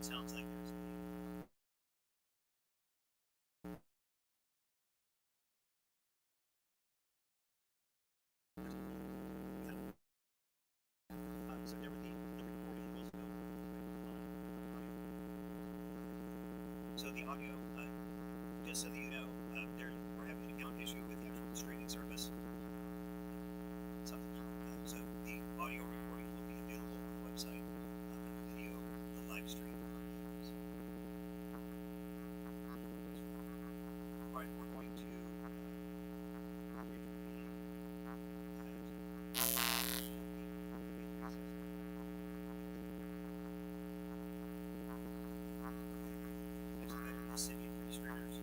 sounds like there's so everything the recording was so the audio, just so that you know, we're having an account issue with the actual streaming service. So the audio recording will be available on the website, video, the live stream. All right, we're going to the city administrators.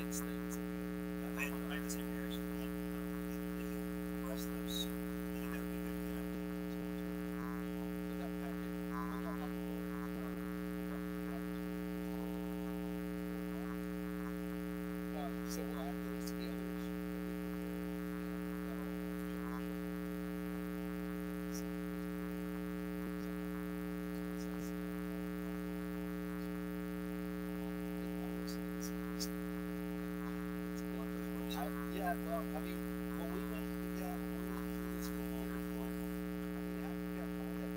fix things. I had the same reaction. If you press those, you know, that would be good to get up. But that package, what y'all talking about? So we'll add those together. Yeah, well, I mean, when we went, yeah, when we went through this school year, I mean, how we got all that.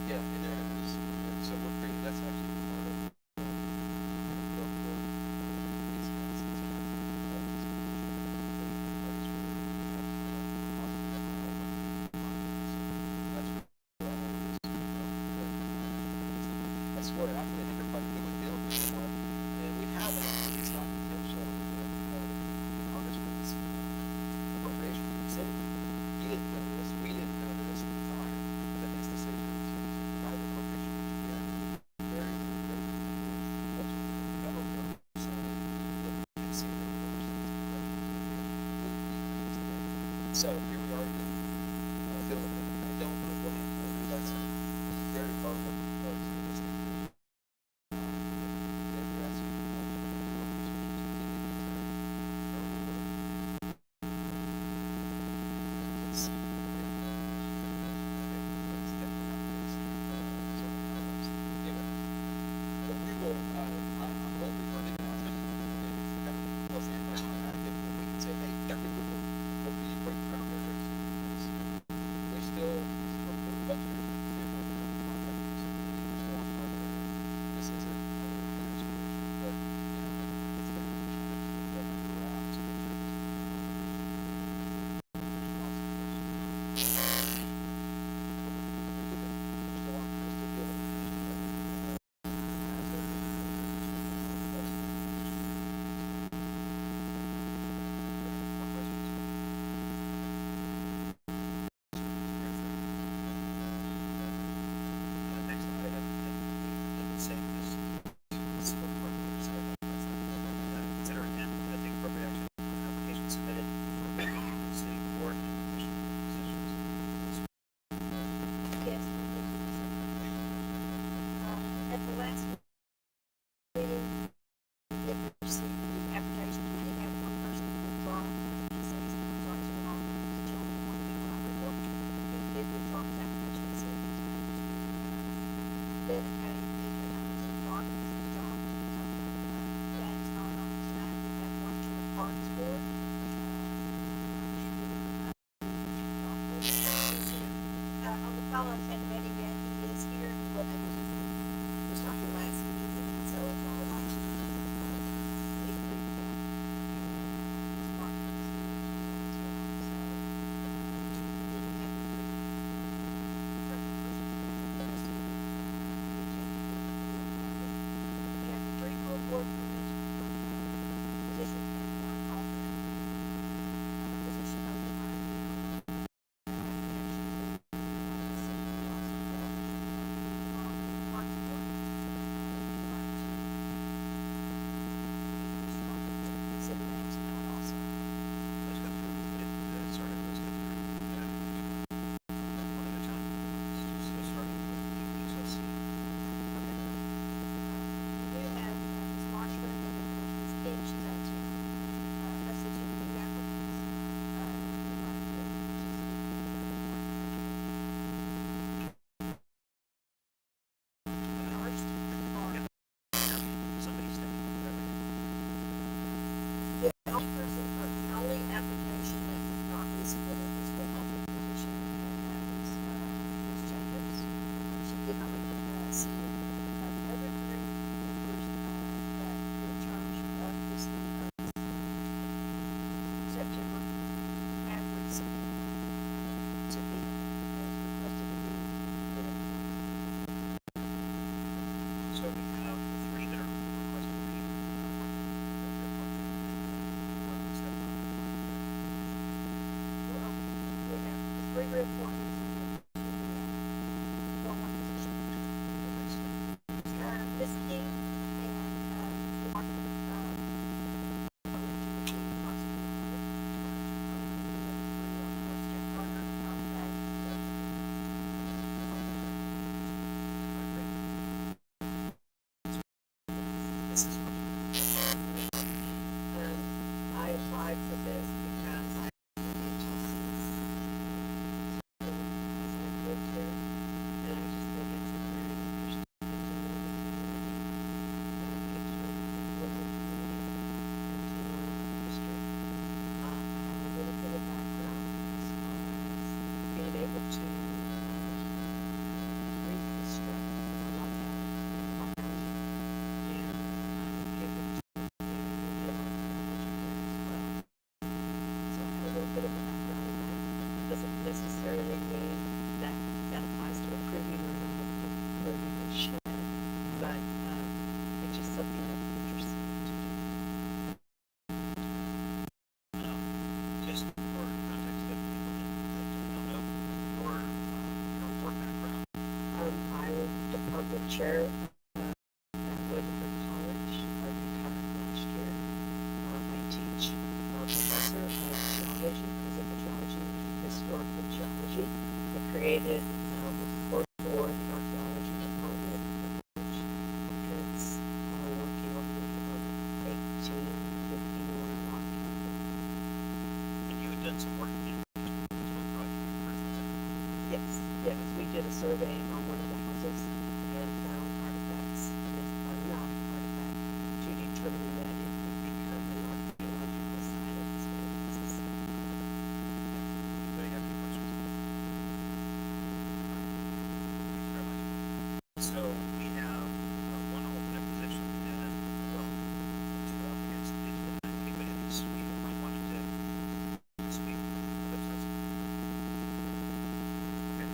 Yeah, it is. So we're bringing, that's actually part of I swear, I think everybody we would build this one, and we haven't. It's not intentional. Congressman's appropriation said he didn't know this. We didn't know this at the time. That his decision to provide the appropriation very, very federal government decided that we could see the so here we are building it. I don't know what that's very far from this thing. Say, hey, Miss King and Mark, This is I applied for this because I lived here, and I just think it's a very interesting history. I have a little bit of background as far as being able to reconstruct a lot of that and I'm able to get archaeology as well. So I have a little bit of a background in that. Doesn't necessarily mean that that applies to approving or not approving the shed, but it's just something that's interesting to do. just for context of people that don't know, or your work background. I was department chair at Woodford College. I retired last year. I teach professor of geology, physical geology, and historical geology. I created course for the archaeology department, which kids are working on the 18, 51 archaeology. And you had done some work in one project first, Yes, yes, we did a survey on one of the houses and found artifacts, not artifacts, to determine that it would become an archaeological site at this place. anybody have any questions? Thank you very much. So we have one open position and, well, two applicants. Anybody that's we might want to speak. Other times. Okay.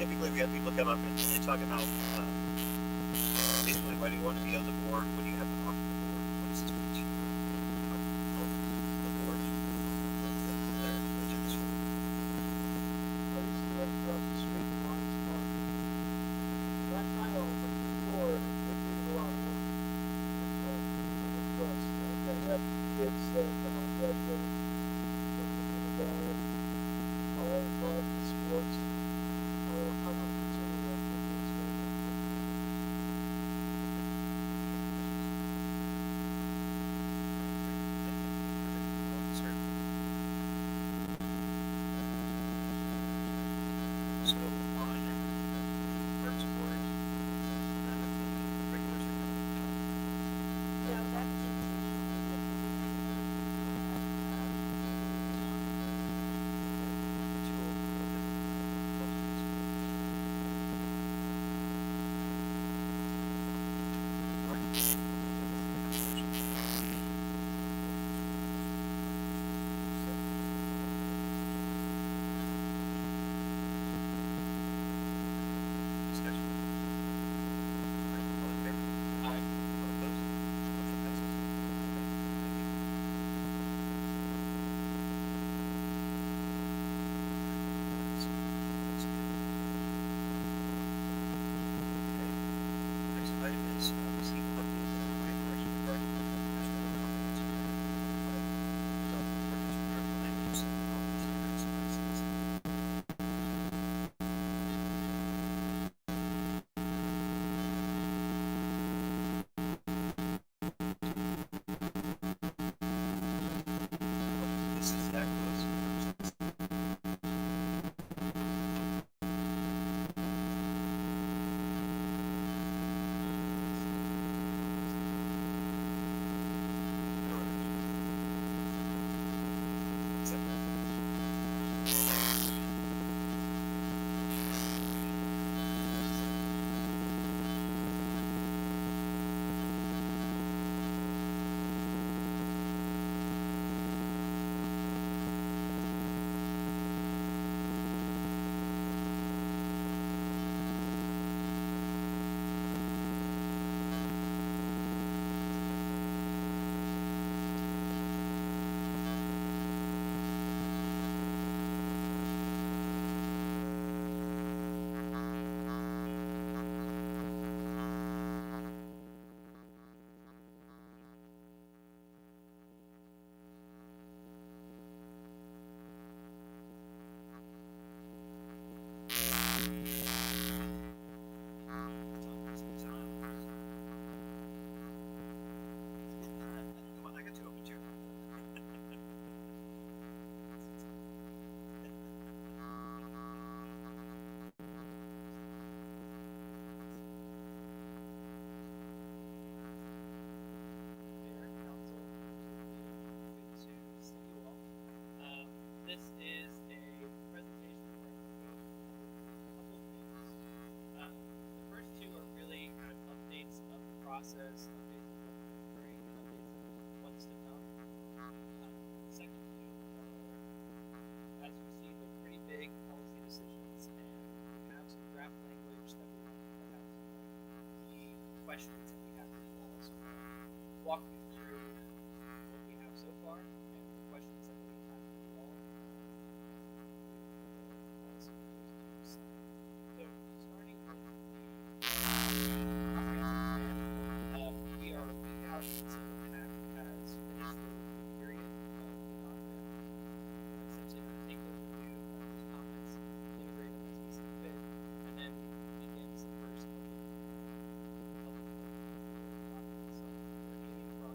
typically we have people come up and talk about basically why do you want to be on the board? What do you have to offer the board? What does this mean to you? The board. Their legends. I used to live across the street from Martin's Park. Last night I opened the door and it did a lot of work. So, trust. I have kids that graduated from the valley. I was involved in sports. I'm going to continue that for years later. So on first board, none of the regulars are coming to talk. Yeah, that's Discussion. All in favor? Aye. All opposed? Motion passes. Thank you. Okay. Next item is receive update from the High Direction regarding the Castroville Conference. Purchase regarding land use and property services. This is Zach Lewis. Come on, I got two open too. Mayor, council, good to see you all. This is a presentation where I'm going to go over a couple of things. The first two are really kind of updates of the process, updates of what's been occurring, and updates of what's to come. The second two are, as you see, they're pretty big policy decisions, and we have some draft language that we want to put out some key questions that we have to resolve. So walk you through what we have so far and the questions that we have to resolve. So starting with the comprehensive plan, we have considered that as finished the review period of the document. Essentially going to take those review of those comments, integrate them as we see fit, and then begins the first of the public document. So we're aiming for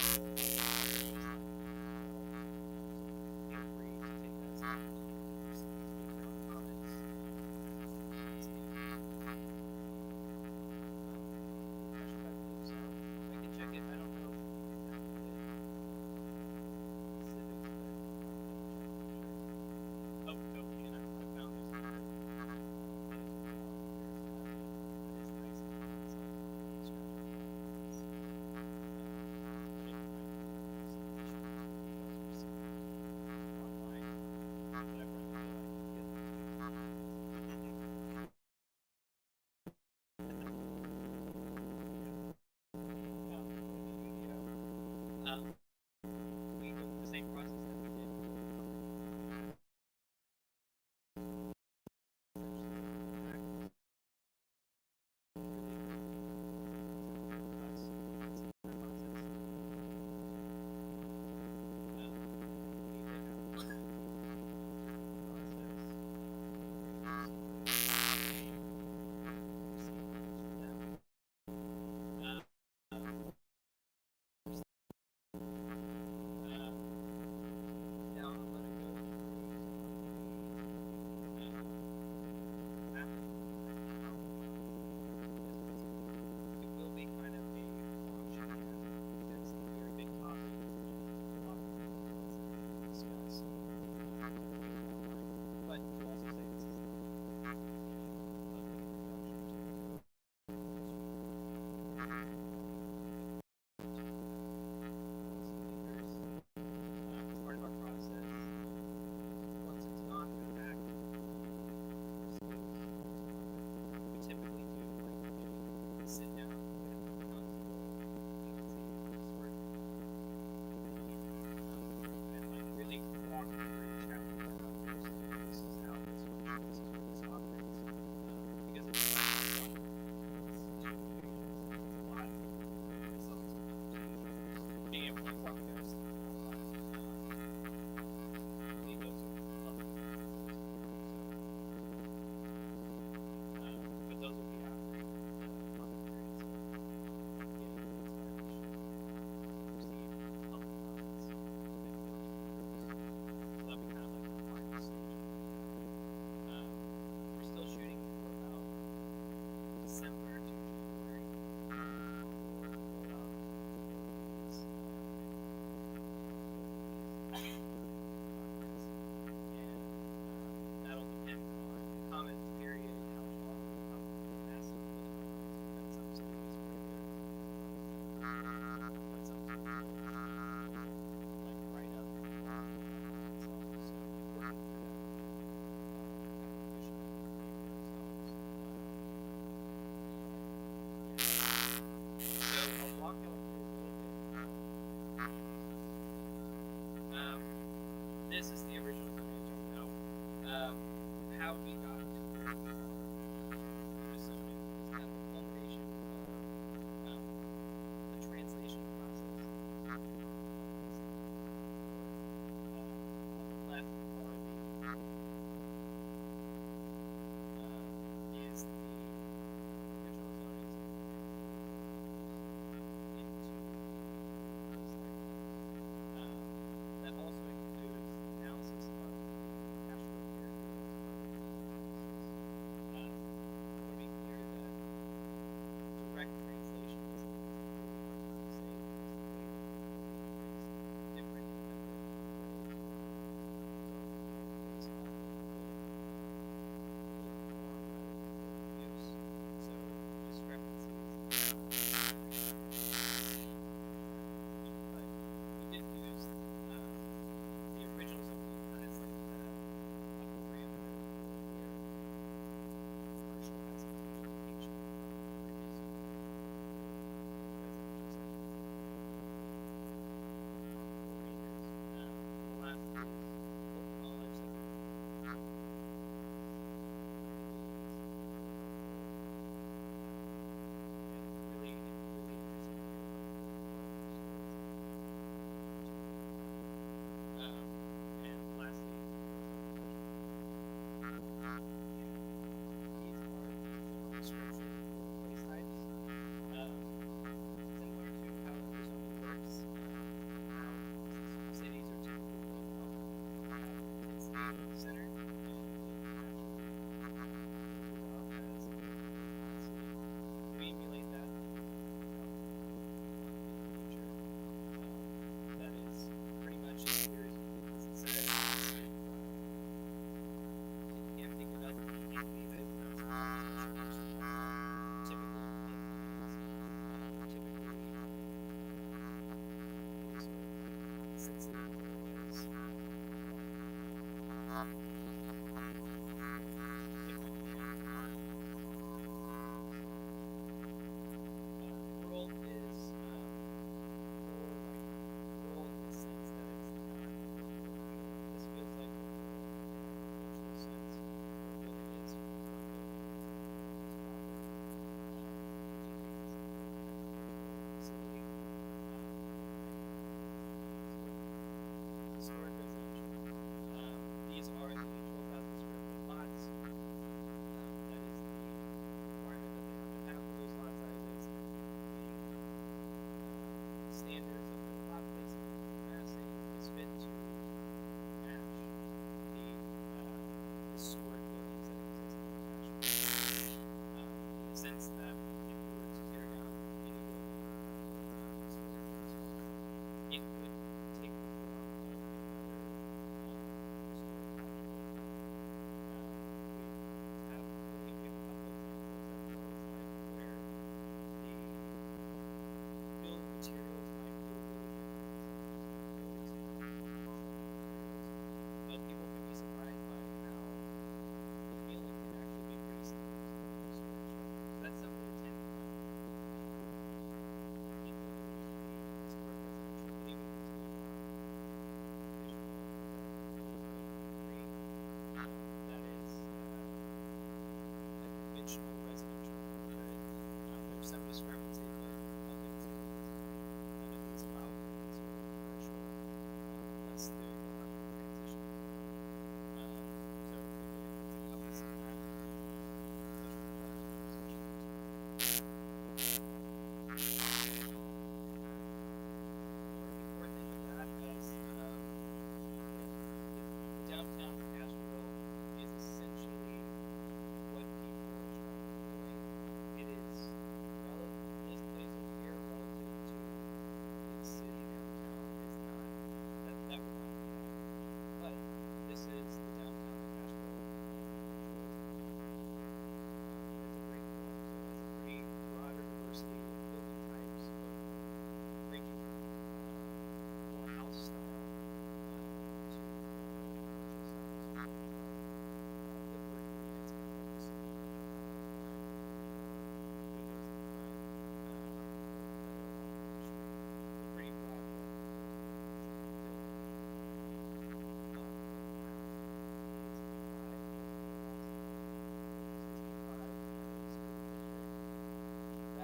Feel free to take that as an opportunity to just make your own comments. I can check it. I don't know if we have to get specifics, but oh no, and I found this one. It's nice and it's like scratch.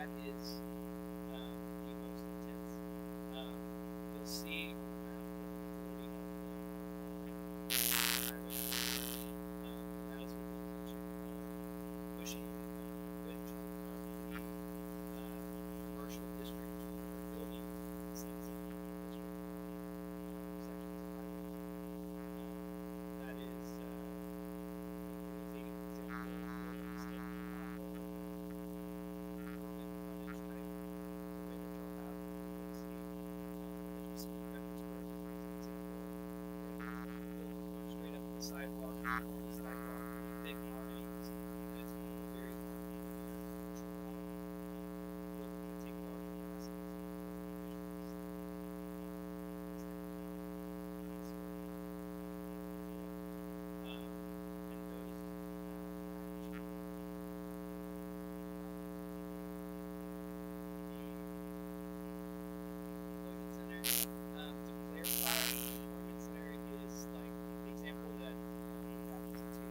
that is the most intense. You'll see on the map the majority of them are on highway 4. That is with the intention of pushing a good chunk of the commercial district or building since district on sections of highway 4. That is, let me take an example of building stuff off of urban frontage type way that y'all have. You'll see, as we see Fredericksburg as an example, where there's a building going straight up the sidewalk, along the sidewalk, with big awnings, because you have a very long linear commercial route. You'll want to take large capacity to visualize that. And notice actually deployment center. To clarify, deployment center is like the example that we have presented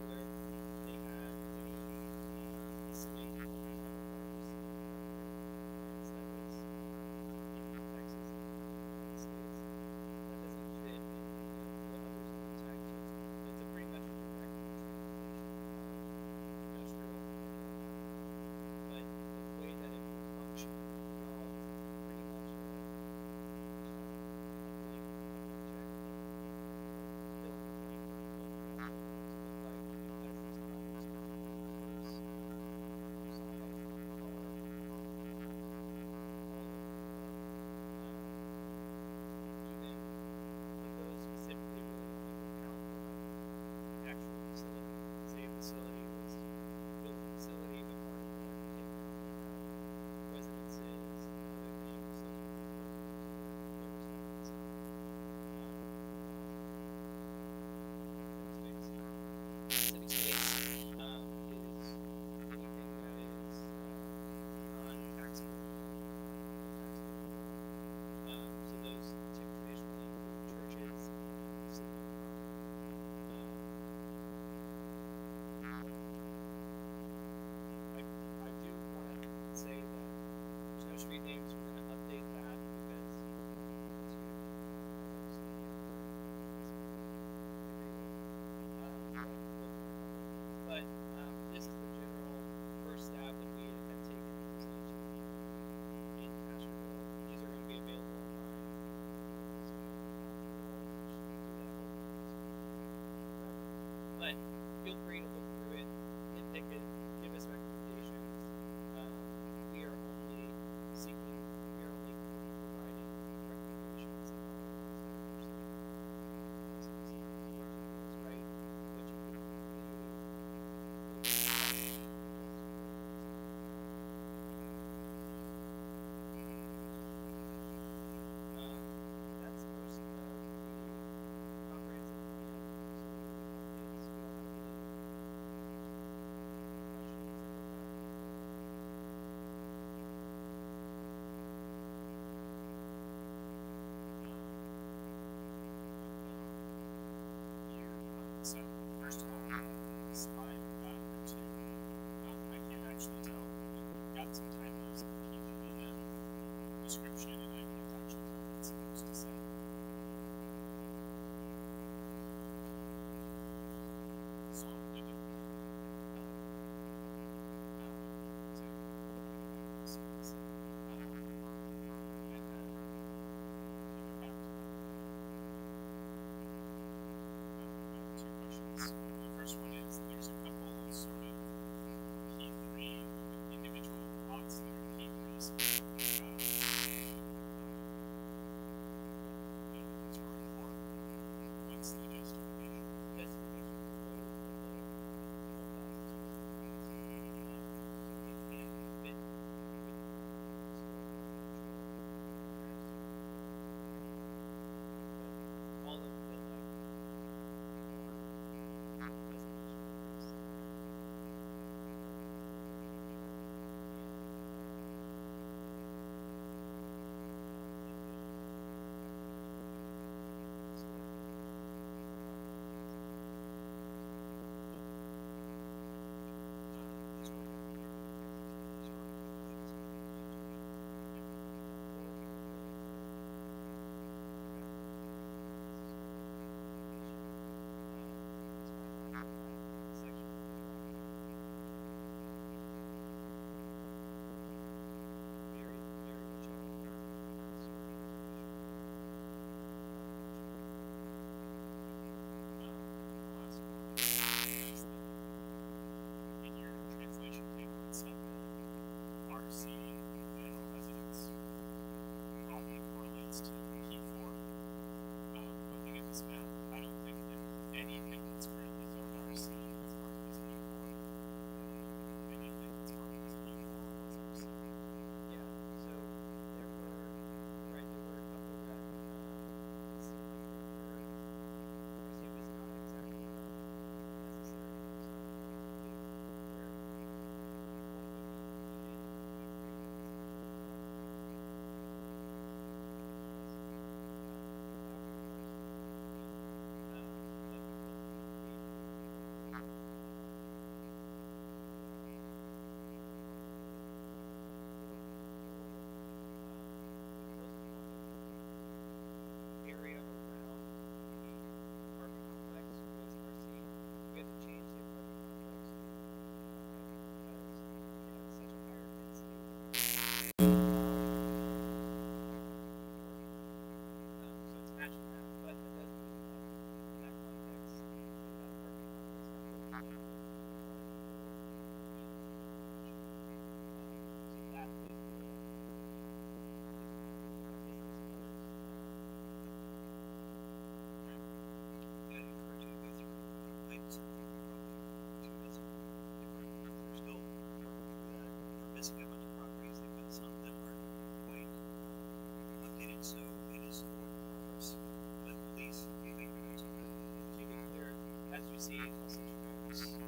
see also tracks the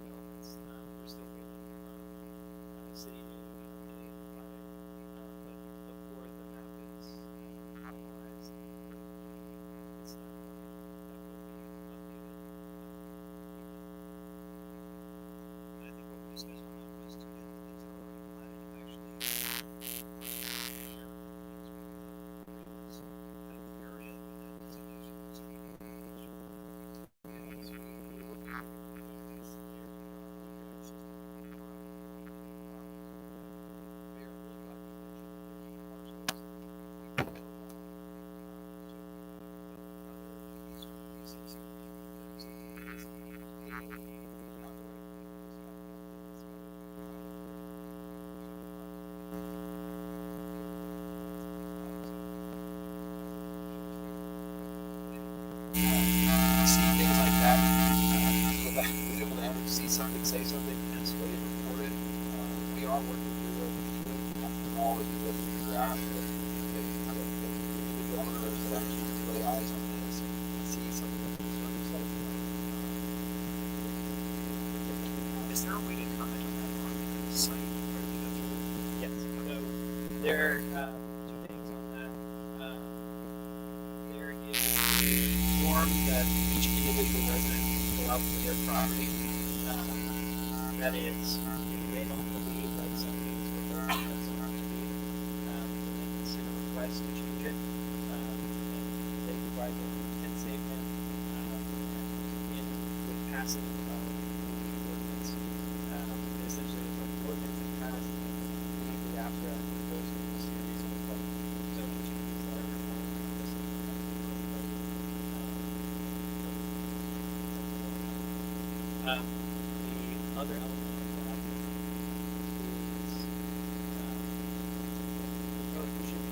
developments. We're still waiting from city to identify, but before the map is finalized, it's that will be updated. And I think what we discussed on that was to get the things that are already platted to actually share things with kind of the area and that designation. So we can see things like that. Go back and be able to have see something, say something, and it's really recorded. We are working through all of the draft that the owners that actually lay eyes on this and see something that Is there a way to comment on that on the site where we go through? Yes. So there are two things on that. There is a form that each individual resident can fill out for their property. That is, if they don't believe that something is what they're going to be, then they can send a request to change it. And they provide their intent statement. And with passing of the ordinance, essentially it's like the ordinance is passed, and immediately after that, it goes through the series of like zoning changes that are required for this. The other element of that is the code should be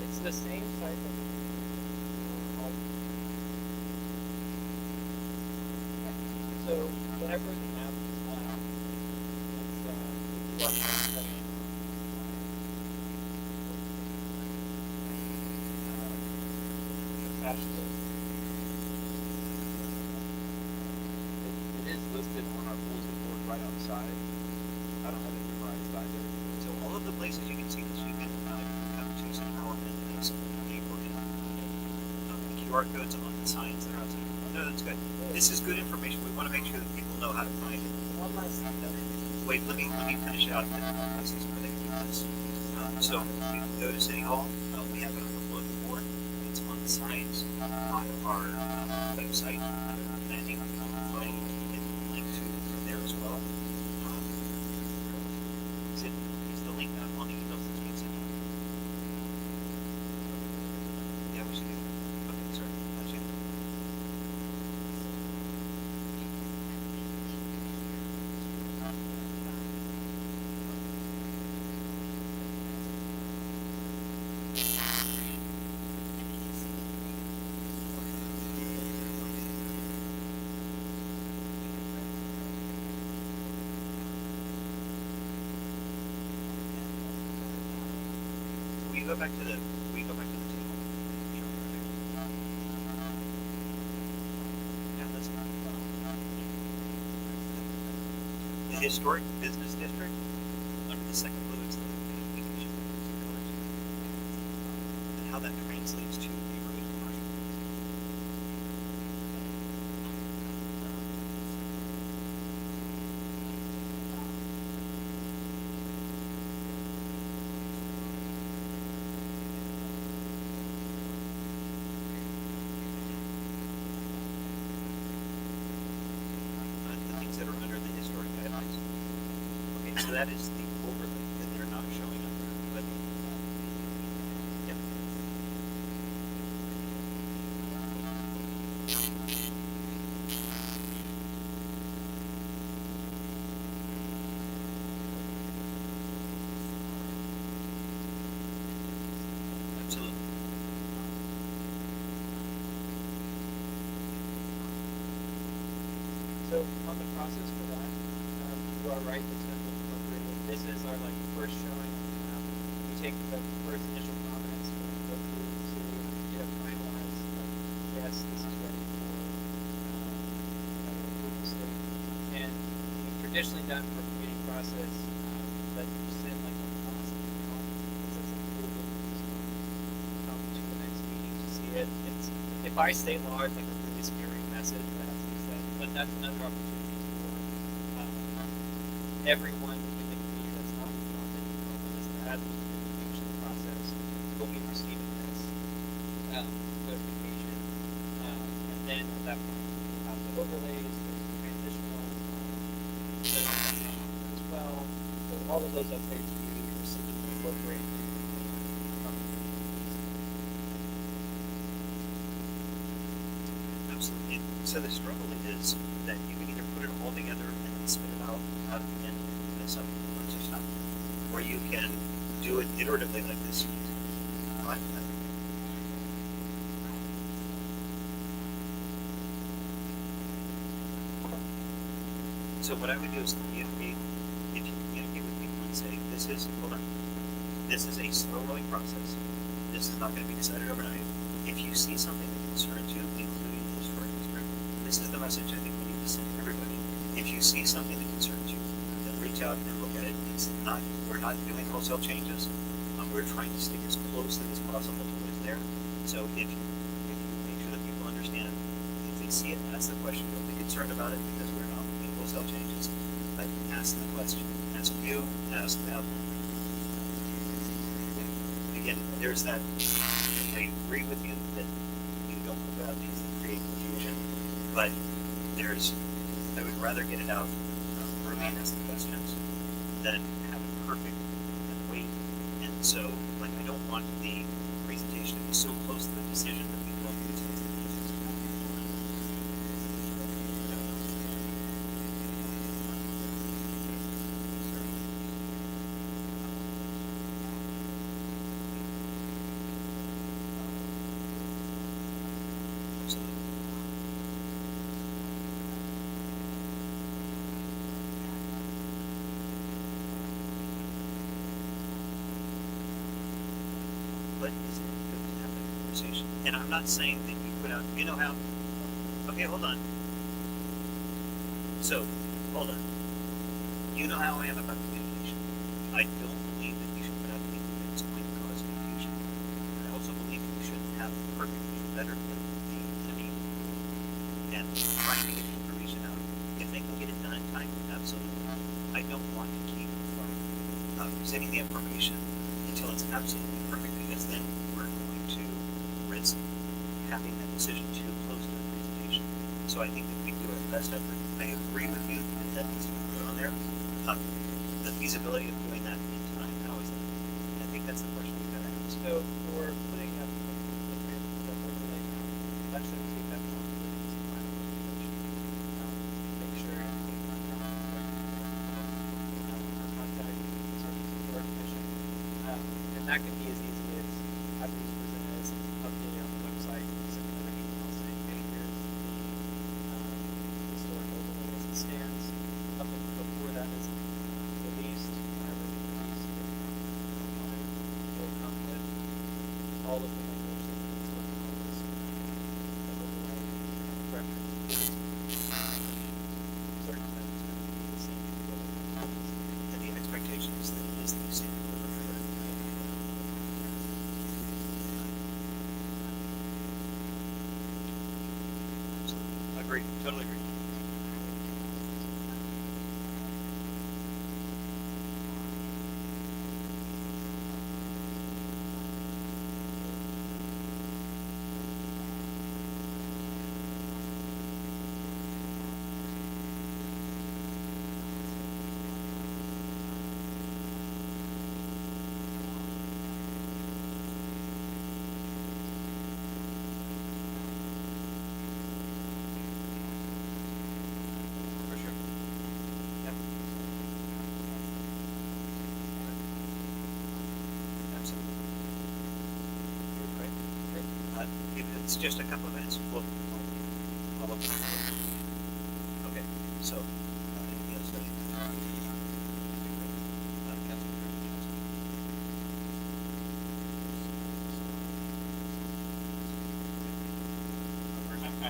it's the same type of so whenever the map is it is listed on our bulletin board right outside. I don't have it memorized either. So all of the places you can see this, you can come to somehow and have some paperwork in the QR codes on the signs that are outside. No, that's good. This is good information. We want to make sure that people know how to find it. One last thing. Wait, let me finish out the places where they keep this. So you can go to City Hall. We have it on the bulletin board. It's on the signs on our website, landing. You can link to there as well. Is the link not on the emails that's being sent out? Yeah, we should do that. Okay, sorry. That's you. We go back to the table. Yeah, that's not. The historic business district, under the second blue, is the vacation colors. And how that translates to neighborhood commercial. The things that are under the historic guidelines. Okay, so that is the overlay that they're not showing up there, but yeah. Absolutely. So on the process for that, our right, it's going to be incorporated. This is our like first showing on the map. We take the first initial comments, we're going to go through the city and get it finalized. Like, yes, this is ready for another approval state. And we've traditionally done for permitting process that you send like a class email that says approval. Come to the next meeting to see it. It's if by state law, it's like a really scary message that has to be said. But that's another opportunity for everyone in the community that's not incumbent is that as we continue the process, will be receiving this notification. And then at that point, we'll have the overlays, there's the transitional as well. So all of those updates will be received and incorporated. Absolutely. So the struggle is that you can either put it all together and then spit it out at the end and miss up a bunch of stuff, or you can do it iteratively like this. So what I would do is communicate, if you communicate with people and say, this is a slow rolling process. This is not going to be decided overnight. If you see something that concerns you, including the historic district, this is the message I think we need to send to everybody. If you see something that concerns you, then reach out and look at it. We're not doing wholesale changes. We're trying to stick as closely as possible to what is there. So if you make sure that people understand, if they see it, ask the question, don't be concerned about it because we're not doing wholesale changes. But ask the question. Ask you, ask them. Again, there's that. I agree with you that you don't put out things that create confusion, but I would rather get it out early and ask the questions than have it perfect and wait. And so, like, I don't want the presentation to be so close to the decision that we don't use it. But isn't it good to have that conversation? And I'm not saying that you put out, you know how, okay, hold on. So, hold on. You know how I am about communication. I don't believe that you should put out anything that's going to cause confusion. I also believe that you shouldn't have perfect, better than the need. And trying to get the information out. If they can get it done in time, absolutely. I don't want to keep presenting the information until it's absolutely perfect, because then we're going to risk having that decision too close to the presentation. So I think that we do our best effort. I agree with you that needs to be put on there. The feasibility of doing that in time, how is that? I think that's the question we've got to ask. So for putting up the overlay now, that shouldn't take that long. Make sure everything runs around our contact our commission. And that can be as easy as having these presented as updated on the website, send another email saying, hey, here's the historic overlay as it stands. Up before that is released, whenever we release it, will come with all of the language that needs to work on this overlay reference. Certain that it's going to be the same overlay. And the expectation is that it is the same. Agree, totally agree. For sure. Yep. Absolutely. Great. Great. If it's just a couple of minutes, we'll follow up. Okay. So, anything else?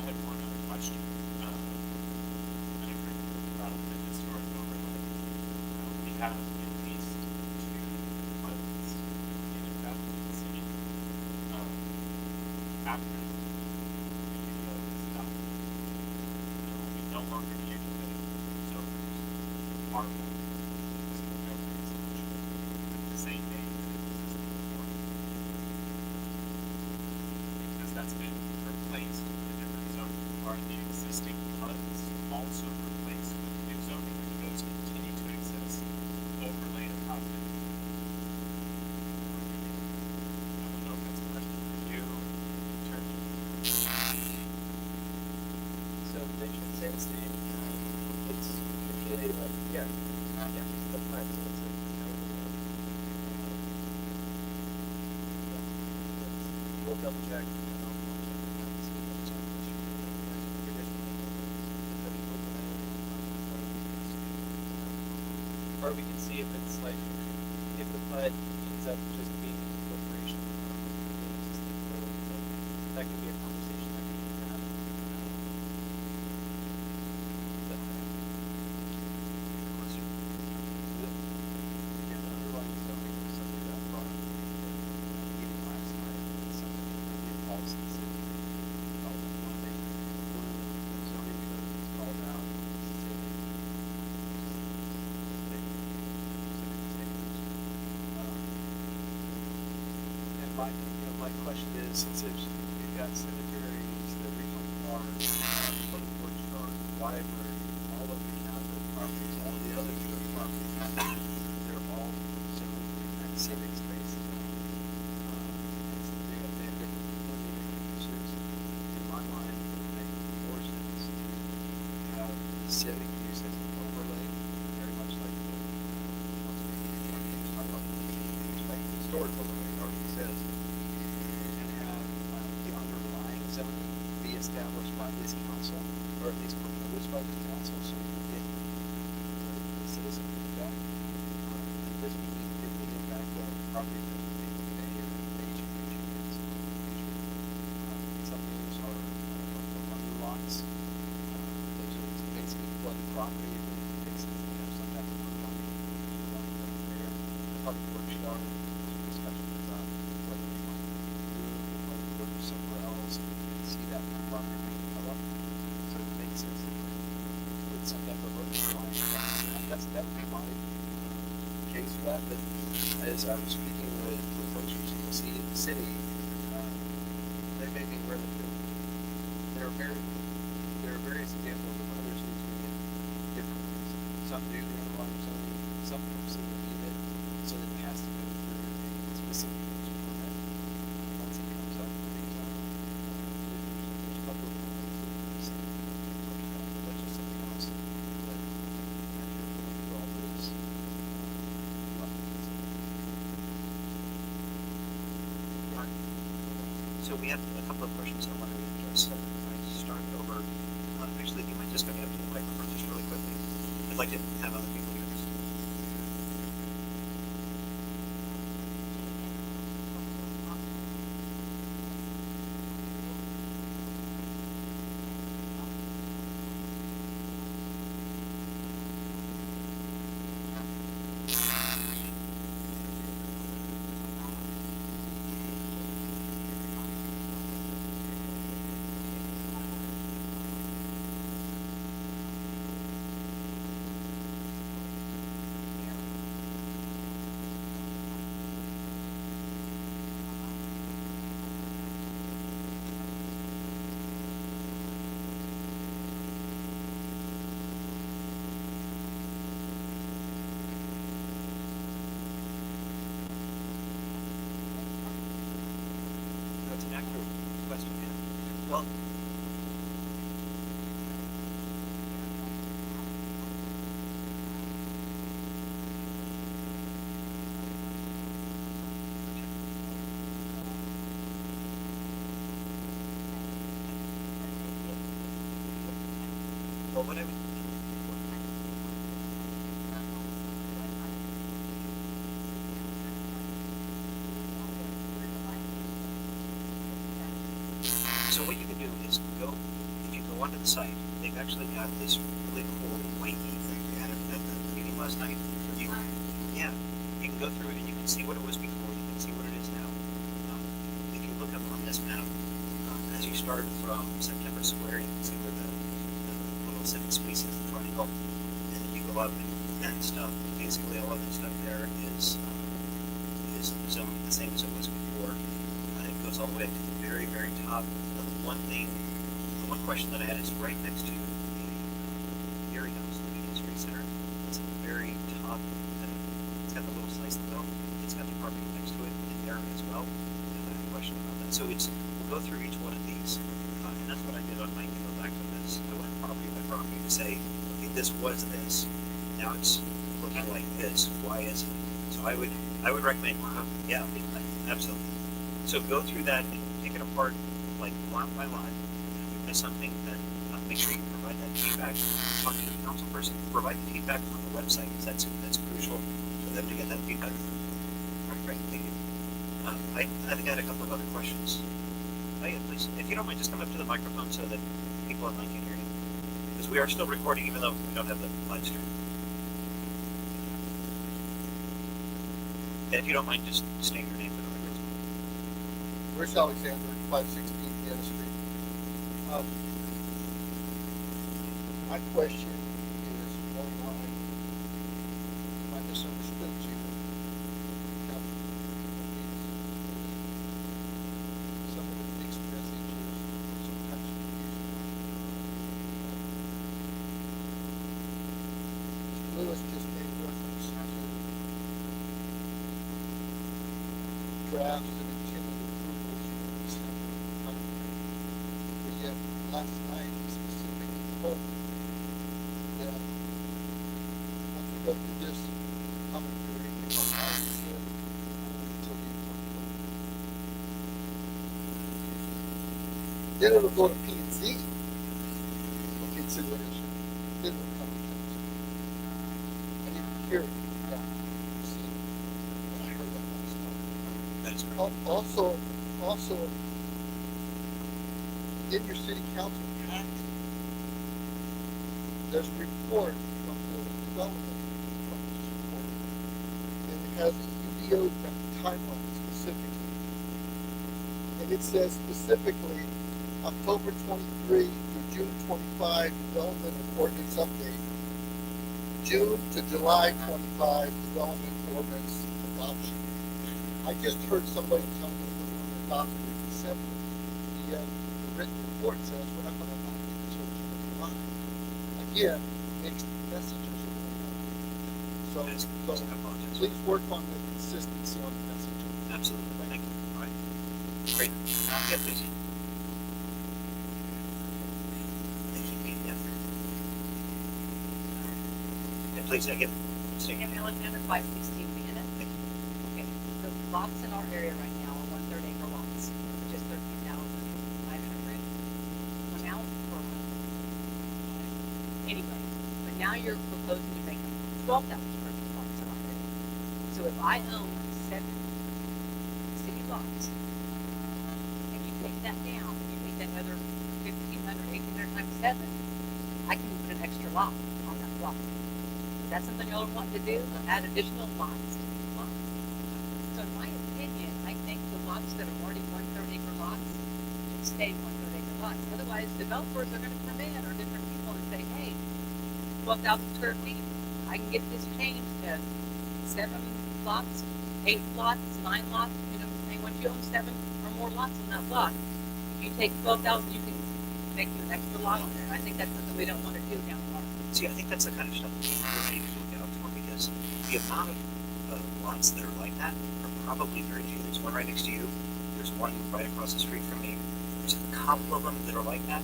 had one other question. I agree about the historic overlay. We have at least two pilots in effect in the city. After the UDO is adopted, there will be no longer be any zoners. Our goal is to have a solution with the same name that existed before. Because that's been replaced with a different zoning. Are the existing HUDs also replaced with new zoning, or do those continue to exist overlaid across it? I don't know if that's a question for you, attorney. So they should say it's the, it's really like, yeah, the plan, so it's like, we'll double check. Or we can see if it's like, if the PUD ends up just being an incorporation of the existing code, so that could be a conversation that we can have. But, yeah, the underlying zoning is something that brought up, even last night, something that maybe involves the city. One of the zoning codes is called out, and my question is, since you've got cemeteries, the regional parks, public works yard, library, all of the Catholic properties, all the other church properties, they're all zoned in civic spaces. They have different uses. In my mind, it would make more sense to have civic use as an overlay, very much like the historic overlay already says, and have the underlying zoning be established by this council, or at least proposed by this council, so we can get the citizen feedback. And this would significantly impact the property that we think today or age is. Some of those are under lots. Those are basically flooded property that fixes, some type of work on there. The public works yard, discussion about whether we want to do it or whether we work somewhere else, and we can see that property being developed. So it makes sense to put some type of urban line. That would be my case for that. But as I was speaking with folks from the city, they made me aware that there are various examples of other cities doing it different ways. Some do the underlying zoning, some don't seem to need it, so that it has to go through a specific use permit. Once it comes up to these there's a couple of things that's just something else that actually for all this. So we have a couple of questions I wanted to address. I start over. Actually, you might just come up to the microphone just really quickly. I'd like to have other people hear this. That's an accurate question, yeah. Well, what I would so what you can do is go go onto the site, they've actually got this really cool wiki thing we had at the meeting last night. You, yeah, you can go through it and you can see what it was before, you can see what it is now. If you look up on this map, as you start from September Square, you can see where the little civic species, the triangle, and then you go up and that stuff, basically all of the stuff there is zoned the same as it was before. It goes all the way up to the very, very top. The one question that I had is right next to the Erie House, the Meeting Street Center. It's at the very top. It's got the little slice of the middle. It's got the property next to it in there as well. And I have a question about that. So we'll go through each one of these, and that's what I did on my email back to this. I went property by property to say, okay, this was this. Now it's looking like this. Why is it? So I would recommend, yeah, absolutely. So go through that and pick it apart, like lot by lot. If you miss something, then make sure you provide that feedback. Talk to the council person. Provide the feedback on the website because that's crucial for them to get that feedback. Great, thank you. I think I had a couple of other questions. Oh yeah, please. If you don't mind, just come up to the microphone so that people online can hear you. Because we are still recording even though we don't have the live stream. And if you don't mind, just state your name for the record. Bruce Alexander, 516 Vienna Street. My question is one line. I misunderstood you. Some of the mixed messages or sometimes confusing. Lewis just made reference to drafts and intended approvals in December timeframe. But yet, last night he specifically told me that once we go through this comment period, we don't have to say only until the end of October. Then it'll go to P and Z for consideration. Then it'll come to council. I didn't hear it that. I heard that last night. That's correct. Also, in your city council packet, there's a report from the development report, and it has a UDO timeline specifically, and it says specifically October 23 through June 25 development and ordinance update, June to July 25 development ordinance adoption. I just heard somebody tell me that we're going to adopt it in December. The written report says we're not going to adopt it until June or July. Again, mixed messages are going on. So please work on the consistency on the messaging. Absolutely. Thank you. All right. Great. Yeah, please. Thank you, Pete. Yeah. Yeah, please, again. Amy Alexander, 516 Vienna. Okay, the lots in our area right now are 1/3 acre lots, which is 13,500 per house per month. Anyway, but now you're proposing to make them 12,000 square foot lots in our area. So if I own 7 city lots, and you take that down, and you make that other 1,500, 1,800 times 7, I can put an extra lot on that block. Is that something y'all want to do? Add additional lots to these lots? So in my opinion, I think the lots that are already 1/3 acre lots should stay 1/3 acre lots. Otherwise, developers are going to come in or different people and say, hey, 12,000 square feet, I can get this changed to 7 lots, 8 lots, 9 lots, you know, saying once you own 7 or more lots on that block, if you take 12,000, you can make an extra lot on there. I think that's something we don't want to do down the road. See, I think that's the kind of stuff that we really need to look out for because the amount of lots that are like that are probably very few. There's one right next to you. There's one right across the street from me. There's a couple of them that are like that.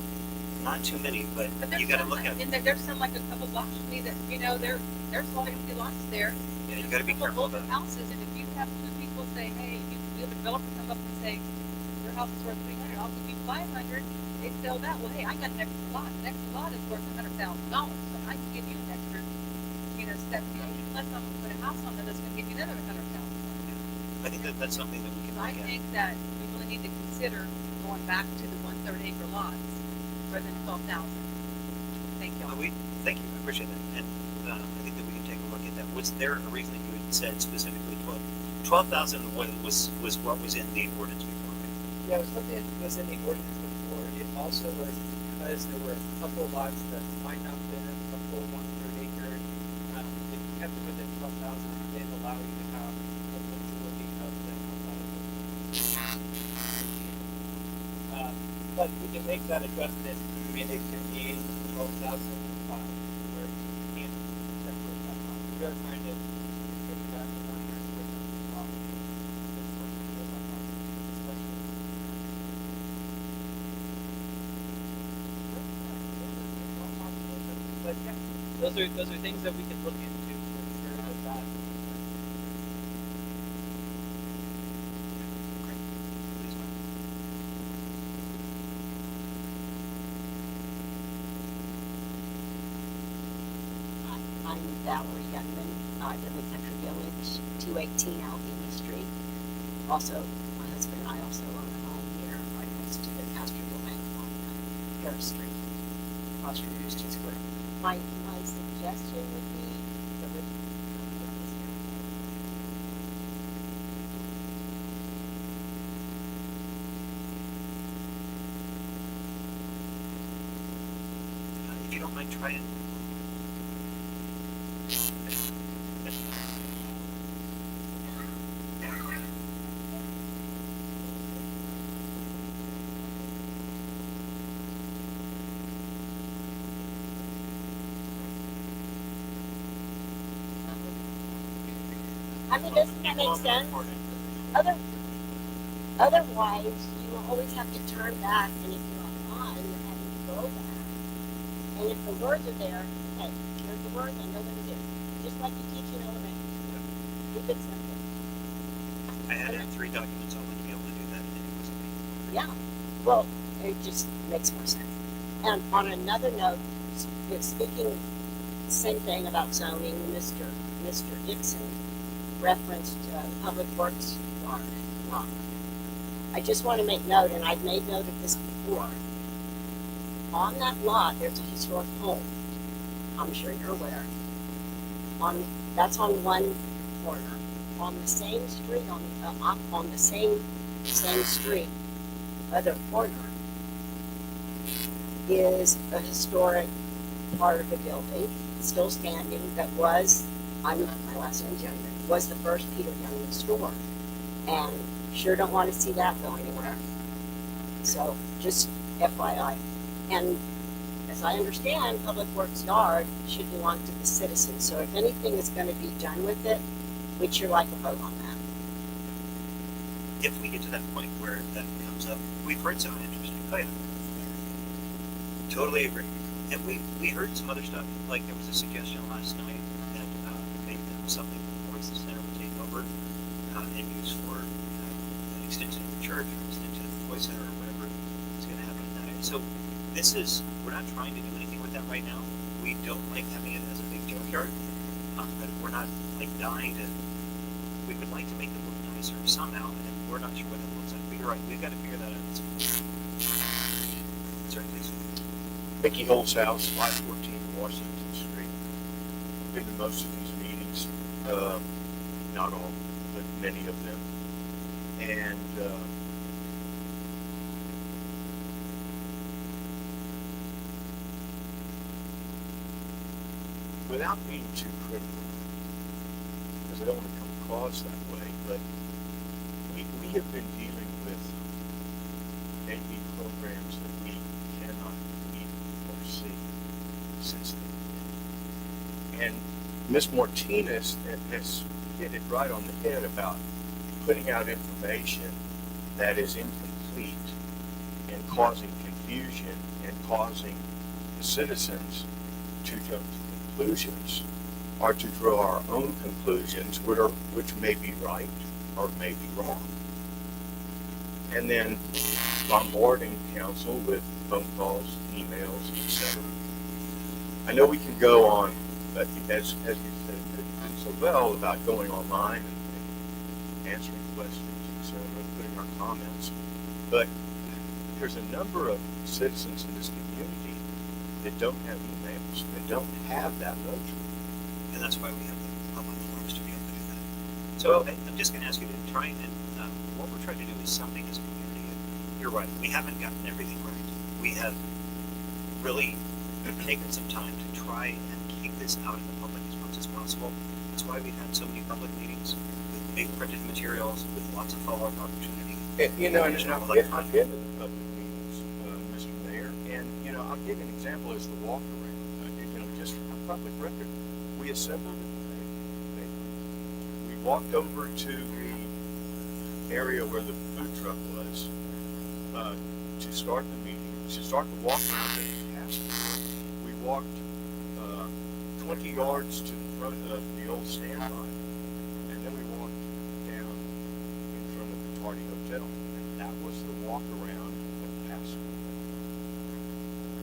Not too many, but you got to look at them. And there's some like a couple blocks from me that, you know, there's a lot of empty lots there. Yeah, you got to be careful older about it. houses, and if you have 2 people say, hey, you have a developer come up and say, your house is worth 300, I'll give you 500. They sell that. Well, hey, I got an extra lot. An extra lot is worth $100,000, so I can give you an extra, you know, 70, 80. Unless I'm gonna put a house on there that's gonna give you another $100,000. I think that's something that we can I look at. think that we really need to consider going back to the 1/3 acre lots for the 12,000. Thank you. Thank you, I appreciate that, and, I think that we can take a look at that. Was there a reason that you had said specifically 12,000 was what was in the ordinance before, right? Yeah, it was something that was in the ordinance before. It also was because there were a couple of lots that might not fit a full 1/3 acre. If you kept it within 12,000, it did allow you to have a flexibility of the outside of it. But we can make that adjustment. I mean, it can be 12,000 where you can't separate that out. We are trying to get back to 100 with the problem. It's what we feel about that, especially. But yeah, those are things that we can look into to ensure that. Please, Mike. I'm Valerie Gunman. I live in Country Village, 218 Allegheny Street. Also, my husband and I also own a home here right next to the Castroville land on Harris Street, across from Houston Square. My suggestion would be that we look this here. If you don't mind trying. I mean, doesn't that make sense? Otherwise, you always have to turn back, and if you're on, you're having to go back. And if the words are there, okay, here's the words, I know what it is. Just like you teach in elementary school. Keep it simple. I had to have 3 documents only to be able to do that, and it wasn't me. Yeah, well, it just makes more sense. And on another note, speaking, same thing about zoning, Mr. Dixon referenced Public Works lot. I just want to make note, and I've made note of this before. On that lot, there's a historic home. I'm sure you're aware. That's on one corner. On the same street, on the same street, other corner, is a historic part of the building, still standing, that was, my last name's Younger, was the first Peter Youngman store. And sure don't want to see that go anywhere. So, just FYI. And as I understand, Public Works Yard should belong to the citizens. So if anything is going to be done with it, we'd sure like a vote on that. If we get to that point where that comes up, we've heard some interesting. Oh yeah, totally agree. And we heard some other stuff. Like there was a suggestion last night that maybe that was something the Voice Center would take over and use for an extension of the church or extension of the Voice Center or whatever is going to happen in that area. So we're not trying to do anything with that right now. We don't like having it as a big junkyard, but we're not like dying to. We would like to make it look nicer somehow, and we're not sure what that looks like. But you're right, we've got to figure that out. Sorry, please. Mickey Holt's house, 514 Washington Street. Been to most of these meetings, not all, but many of them. And without being too critical, because I don't want to come across that way, but we have been dealing with maybe programs that we cannot meet or see since the beginning. And Ms. Martinez has hit it right on the head about putting out information that is incomplete and causing confusion and causing the citizens to jump to conclusions or to draw our own conclusions, which may be right or may be wrong. And then bombarding council with phone calls, emails, etc. I know we can go on, but as you said so well about going online and answering questions, etc., putting our comments, but there's a number of citizens in this community that don't have emails, that don't have that luxury. And that's why we have the public forums to be able to do that. So I'm just going to ask you to try and, what we're trying to do is something as a community. You're right, we haven't gotten everything right. We have really taken some time to try and keep this out in the public as much as possible. That's why we've had so many public meetings with big printed materials, with lots of follow-up opportunity. And, you know, and I've been to public meetings, Mr. Mayor, and, you know, I'll give you an example as the walk around. You know, just for public record, we assembled at the paper. We walked over to the area where the food truck was to start the meeting, to start the walk around the Castroville. We walked 20 yards to the front of the old standby, and then we walked down in front of the Tardy Hotel. And that was the walk around of Castroville.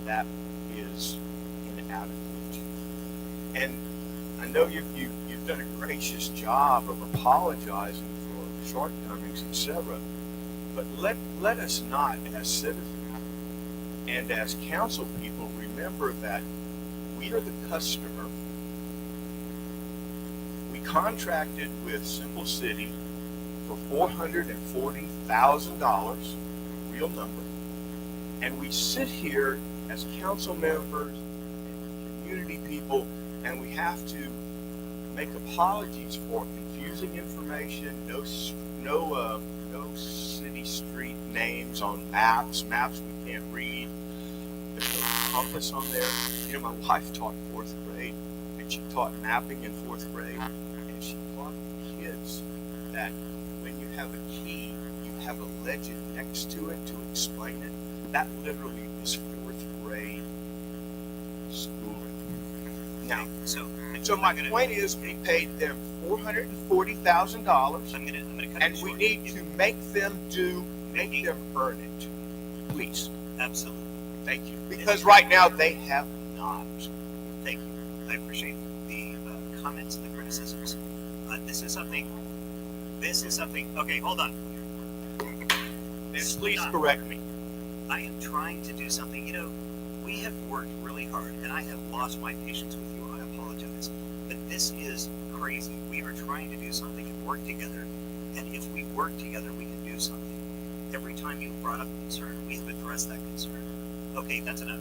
That is inadequate. And I know you've done a gracious job of apologizing for shortcomings, etc. But let us not, as citizens and as council people, remember that we are the customer. We contracted with Simple City for $440,000, real number, and we sit here as council members and community people, and we have to make apologies for confusing information, no city street names on maps we can't read. There's no compass on there. You know, my wife taught 4th grade, and she taught mapping in 4th grade, and she taught kids that when you have a key, you have a legend next to it to explain it. That literally is 4th grade schooling. Now, so my point is, we paid them $440,000, and we need to make them earn it. Please. Absolutely. Thank you. Because right now they have not. Thank you. I appreciate the comments and the criticisms. This is something. Okay, hold on. Please correct me. I am trying to do something. You know, we have worked really hard, and I have lost my patience with you. I apologize, but this is crazy. We are trying to do something and work together, and if we work together, we can do something. Every time you brought up a concern, we have addressed that concern. Okay, that's enough.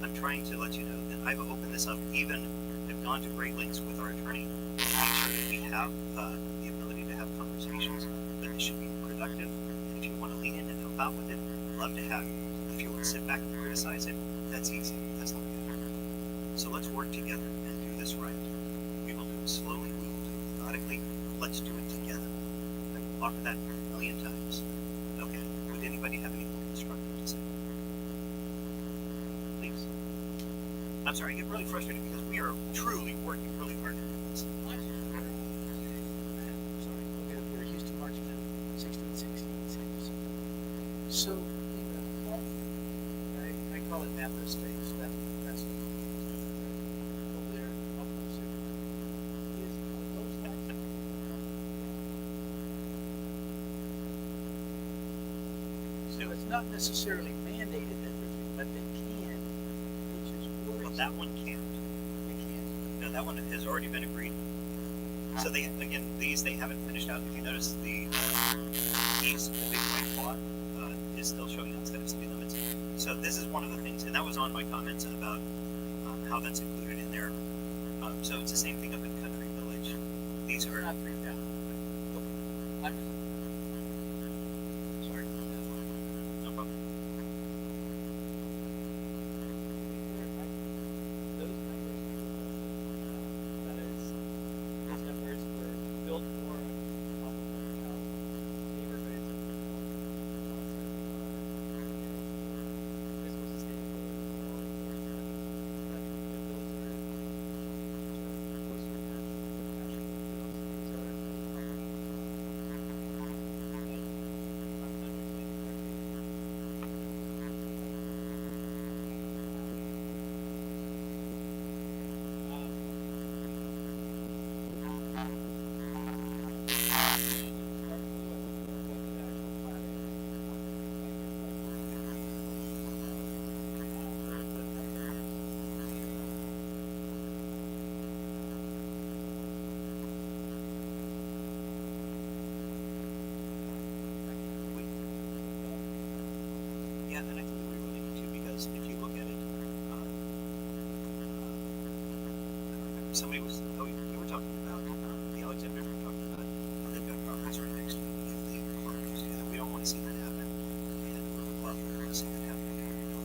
I'm trying to let you know that I've opened this up. Even I've gone to great lengths with our attorney to make sure that we have the ability to have conversations, that this should be productive. And if you want to lean in and help out with it, I'd love to have you. If you want to sit back and criticize it, that's easy. That's not good. So let's work together and do this right. We will do it slowly. We will do it methodically. Let's do it together. I've offered that a million times. Okay. Would anybody have anything constructive to say? Please. I'm sorry, I get really frustrated because we are truly working really hard to do this. Sorry, we're Houston Marching Band, 1616. So, I call it Napa Estates. That's over there, up in the city. Is those lights? So it's not necessarily mandated that they're, but they can, which is Well, worrisome. that one can't. They can. No, that one has already been agreed. So they haven't finished out. If you notice, the east, the big white plot, is still showing outside of city limits. So this is one of the things, and that was on my comments about how that's included in there. So it's the same thing up in Country Village. These We're are not bringing down. I'm sorry. no problem. Those numbers, that is, those numbers were built for neighborhoods and fiscal sustainability. somebody was, you were talking about, the Alexanders were talking about, they've got properties right next to it, if they work together, we don't want to see that happen, and we would love to see that happen.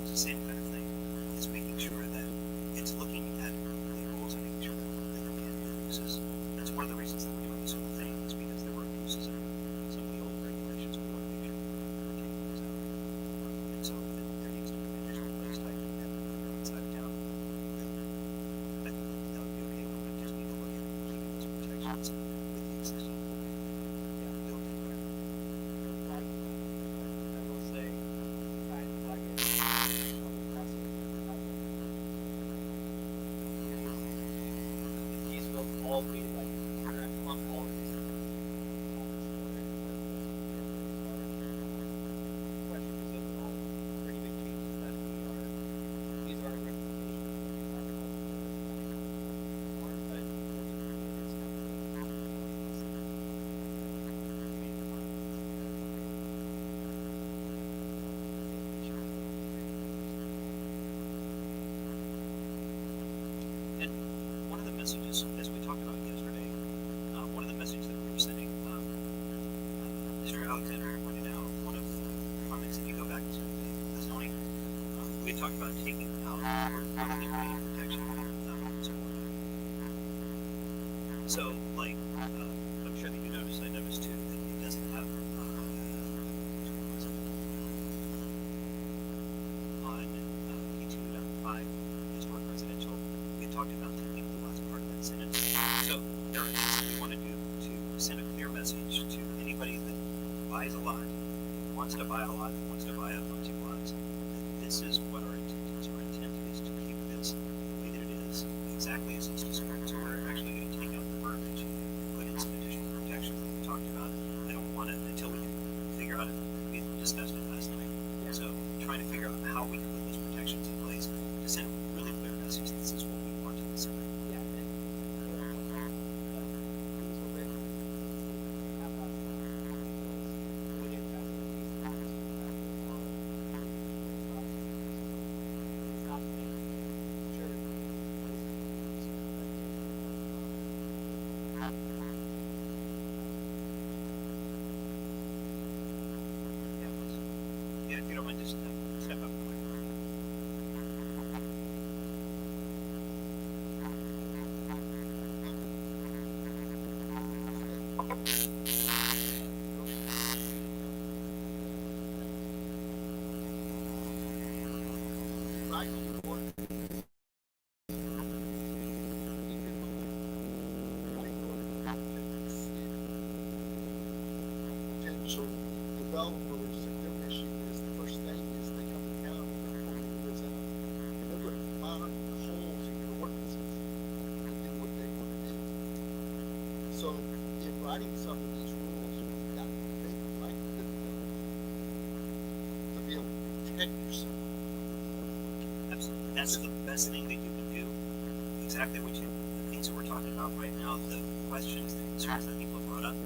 It's the same kind of thing, it's making sure that it's looking at the rules and making sure that they don't get abuses. That's one of the reasons that we're doing this whole thing, is because there were abuses in some of the old regulations, we want to make sure that we're taking those out. And so there needs to be additional place type inside of town. I think that would be okay, we just need to look at keeping those protections with the existing built environment. I will say, trying to flag it, these will all be like, we're gonna clump all of these. Question is, those are all pretty big changes that these are recommendations. And one of the messages, as we talked about yesterday, one of the messages that we were sending, Mr. Alexander pointed out, one of the comments, if you go back to the zoning, we talked about taking out part of the rain protection. So, like, I'm sure that you noticed, I noticed too, that it doesn't have, on P2.5, historic residential, we talked about taking the last part of that sentence. So there are things that we want to do to send a clear message to anybody that buys a lot, wants to buy a lot, wants to buy a bunch of lots. This is what our intent is. Our intent is to keep this the way that it is, exactly as it's described. So we're actually going to take out the verbiage and put in some additional protections that we talked about. I don't want it until we can figure out it. We discussed it last night. So trying to figure out how we can put those protections in place to send a really clear message. This is what we want to consider. Yeah, and these are written. Have not. We didn't have these parts. It's not me. Sure. Yeah, please. Yeah, if you don't mind, just step up. Right, or potential developers, their mission is, the first thing is they come to town and they're pulling the woods out. And they're going to find the holes in your ordinances and do what they want to do. So in writing some of these rules, you've got to think like the developer to be able to protect yourself. Absolutely. That's the best thing that you can do. Exactly what the things that we're talking about right now, the questions, the concerns that people have brought up.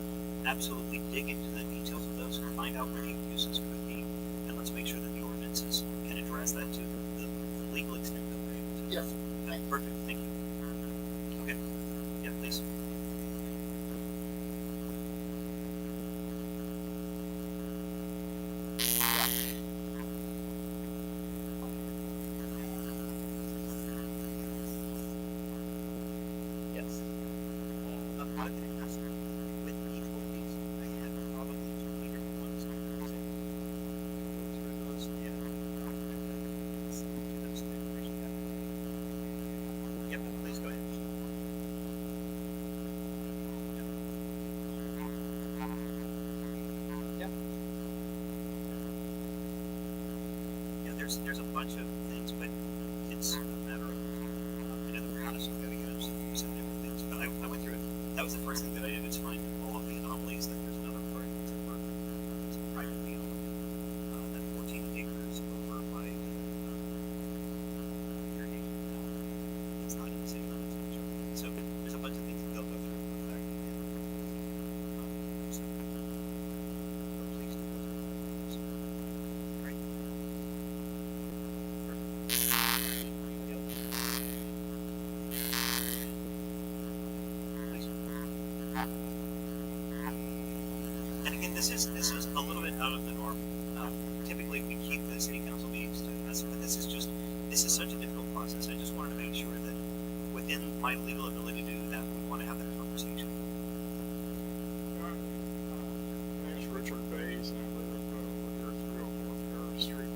Absolutely dig into the details of those and find out where the abuses could be. And let's make sure that the ordinances can address that to the legal extent that we're able to. Yes. Perfect. Thank you. Okay. Yeah, please. Yes. One thing I asked, with each one of these, I had probably 2 different ones. Through those, yeah. Those information. Yep, please go ahead. Yeah. Yeah, there's a bunch of things, but it's a matter of, I know that we're honest, we've got to get into some different things, but I went through it. That was the first thing that I did, was find all of the anomalies. That there's another part that's a park, it's a private field, that 14 acres over by irrigation canal. It's not in the city limits. So there's a bunch of things that they'll go through and look back and so, but please do those. Great. Perfect. Anybody else? this is a little bit out of the norm. Typically, we keep the city council meetings to this, but this is such a difficult process. I just wanted to make sure that within my legal ability to do that, we want to have that conversation. My name is Richard Bays, and I live at 304 Harris Street.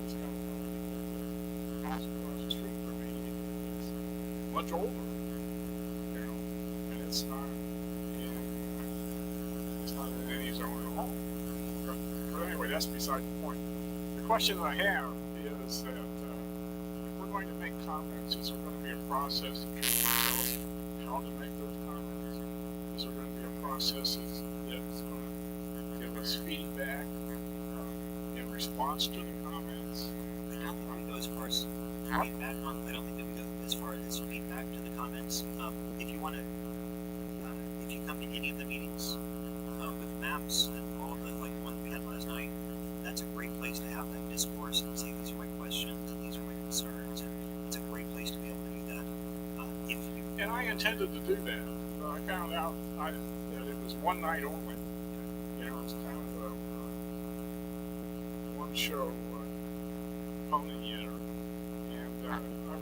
It's kind of funny because the house across the street from me is much older, and it's not in any zone at all. But anyway, that's beside the point. The question I have is that if we're going to make comments, is there going to be a process that can tell us how to make those comments? Is there going to be a process that's going to give us feedback in response to the comments? I don't think we go as far as feedback on. I don't think that we go as far as feedback to the comments. If you want to, if you come to any of the meetings with maps and all of the like the one we had last night, that's a great place to have that discourse and say these are my questions and these are my concerns, and it's a great place to be able to do that. If you And I intended to do that, but I found out that it was one night only. It's kind of a one show pony eater, and I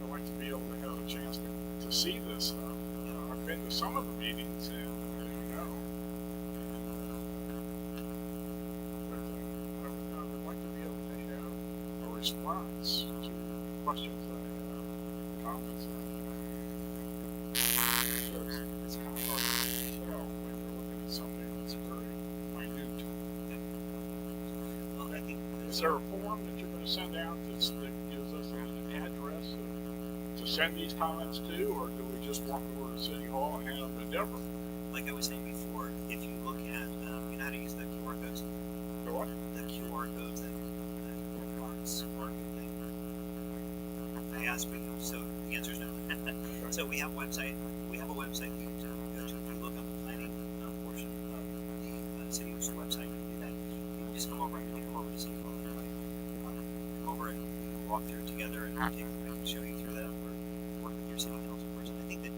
would like to be able to have a chance to see this stuff. I've been to some of the meetings, and I know. But I would like to be able to have a response to questions I have, comments I have. It's kind of hard to tell when you're looking at something that's very minute. well, I think Is there a form that you're going to send out that gives us an address to send these comments to, or do we just walk over to City Hall and hand them to Deborah? like I was saying before, if you look at you know how to use the QR codes, The what? the QR codes that marks or thing. I asked you, so the answer is no. So we have a website. We have a website you can go to. If you look on the planning portion of the city's website, you do that. You can just come over and come over to City Hall and come over and walk through it together and take the and show you through that or work with your city council person. I think that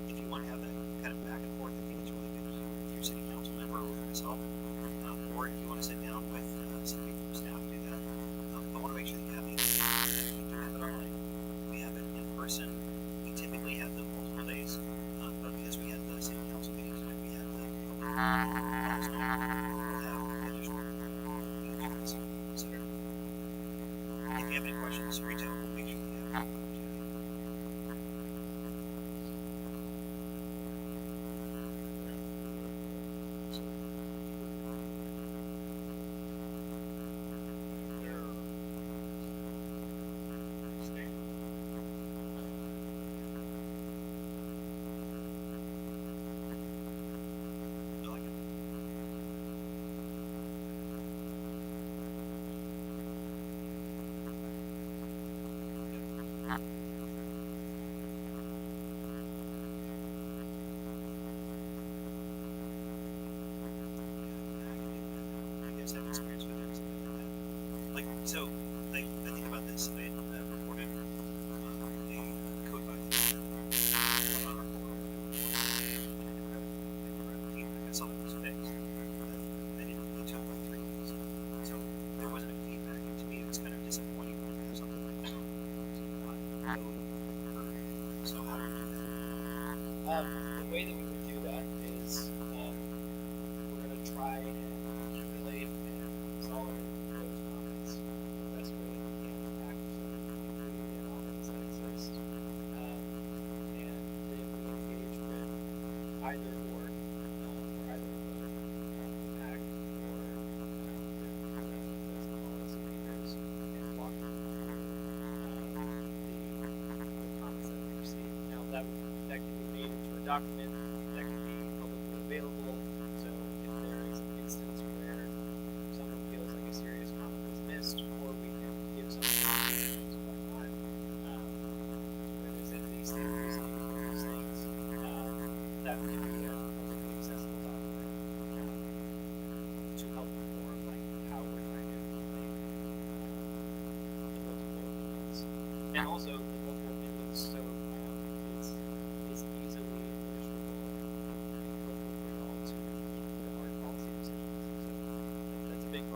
if you want to have that kind of back and forth, I think it's really good to do with your city council member or with myself, or if you want to sit down with somebody from staff to do that. I want to make sure that you have these. We do have it online. We have it in person. We typically have them multiple days, but because we had the city council meeting tonight, we had the last night. We'll have additional meetings to consider. If you have any questions, reach out. We'll make sure that you have an opportunity. I like it. I guess I've experienced with it. Like, so, I think about this. I reported a code violation. I saw that it was fixed. I didn't really check by 3 weeks. So, there wasn't any feedback. And to me, it was kind of disappointing to have something like that. So, how do we do that? The way that we would do that is we're going to try and accumulate and consolidate those comments the best way that we can act in all things that exist. And then we engage with either board or either impact or the policymakers and walk through the comments that we receive. Now that can be made into a document, that can be publicly available. So if there is an instance where someone feels like a serious comment was missed, or we can give some recommendations about time, where there's these things, these things, that can be a publicly accessible document to help inform like how we're trying to implement multiple opinions. And also the multiple opinions, so it's